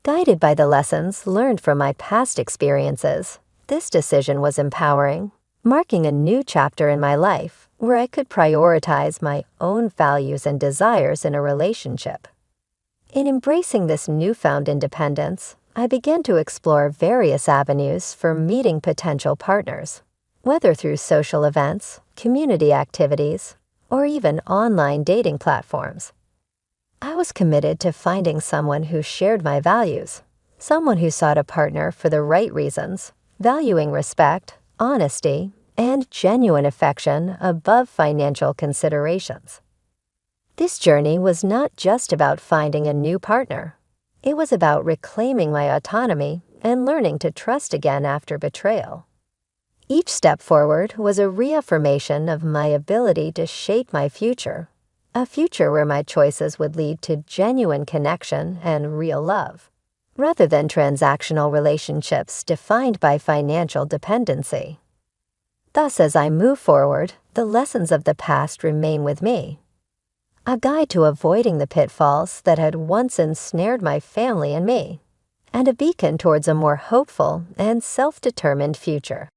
Guided by the lessons learned from my past experiences, this decision was empowering, marking a new chapter in my life where I could prioritize my own values and desires in a relationship. In embracing this newfound independence, I began to explore various avenues for meeting potential partners, whether through social events, community activities, or even online dating platforms. I was committed to finding someone who shared my values, someone who sought a partner for the right reasons, valuing respect, honesty, and genuine affection above financial considerations. This journey was not just about finding a new partner. It was about reclaiming my autonomy and learning to trust again after betrayal. Each step forward was a reaffirmation of my ability to shape my future, a future where my choices would lead to genuine connection and real love, rather than transactional relationships defined by financial dependency. Thus, as I move forward, the lessons of the past remain with me, a guide to avoiding the pitfalls that had once ensnared my family and me, and a beacon towards a more hopeful and self-determined future.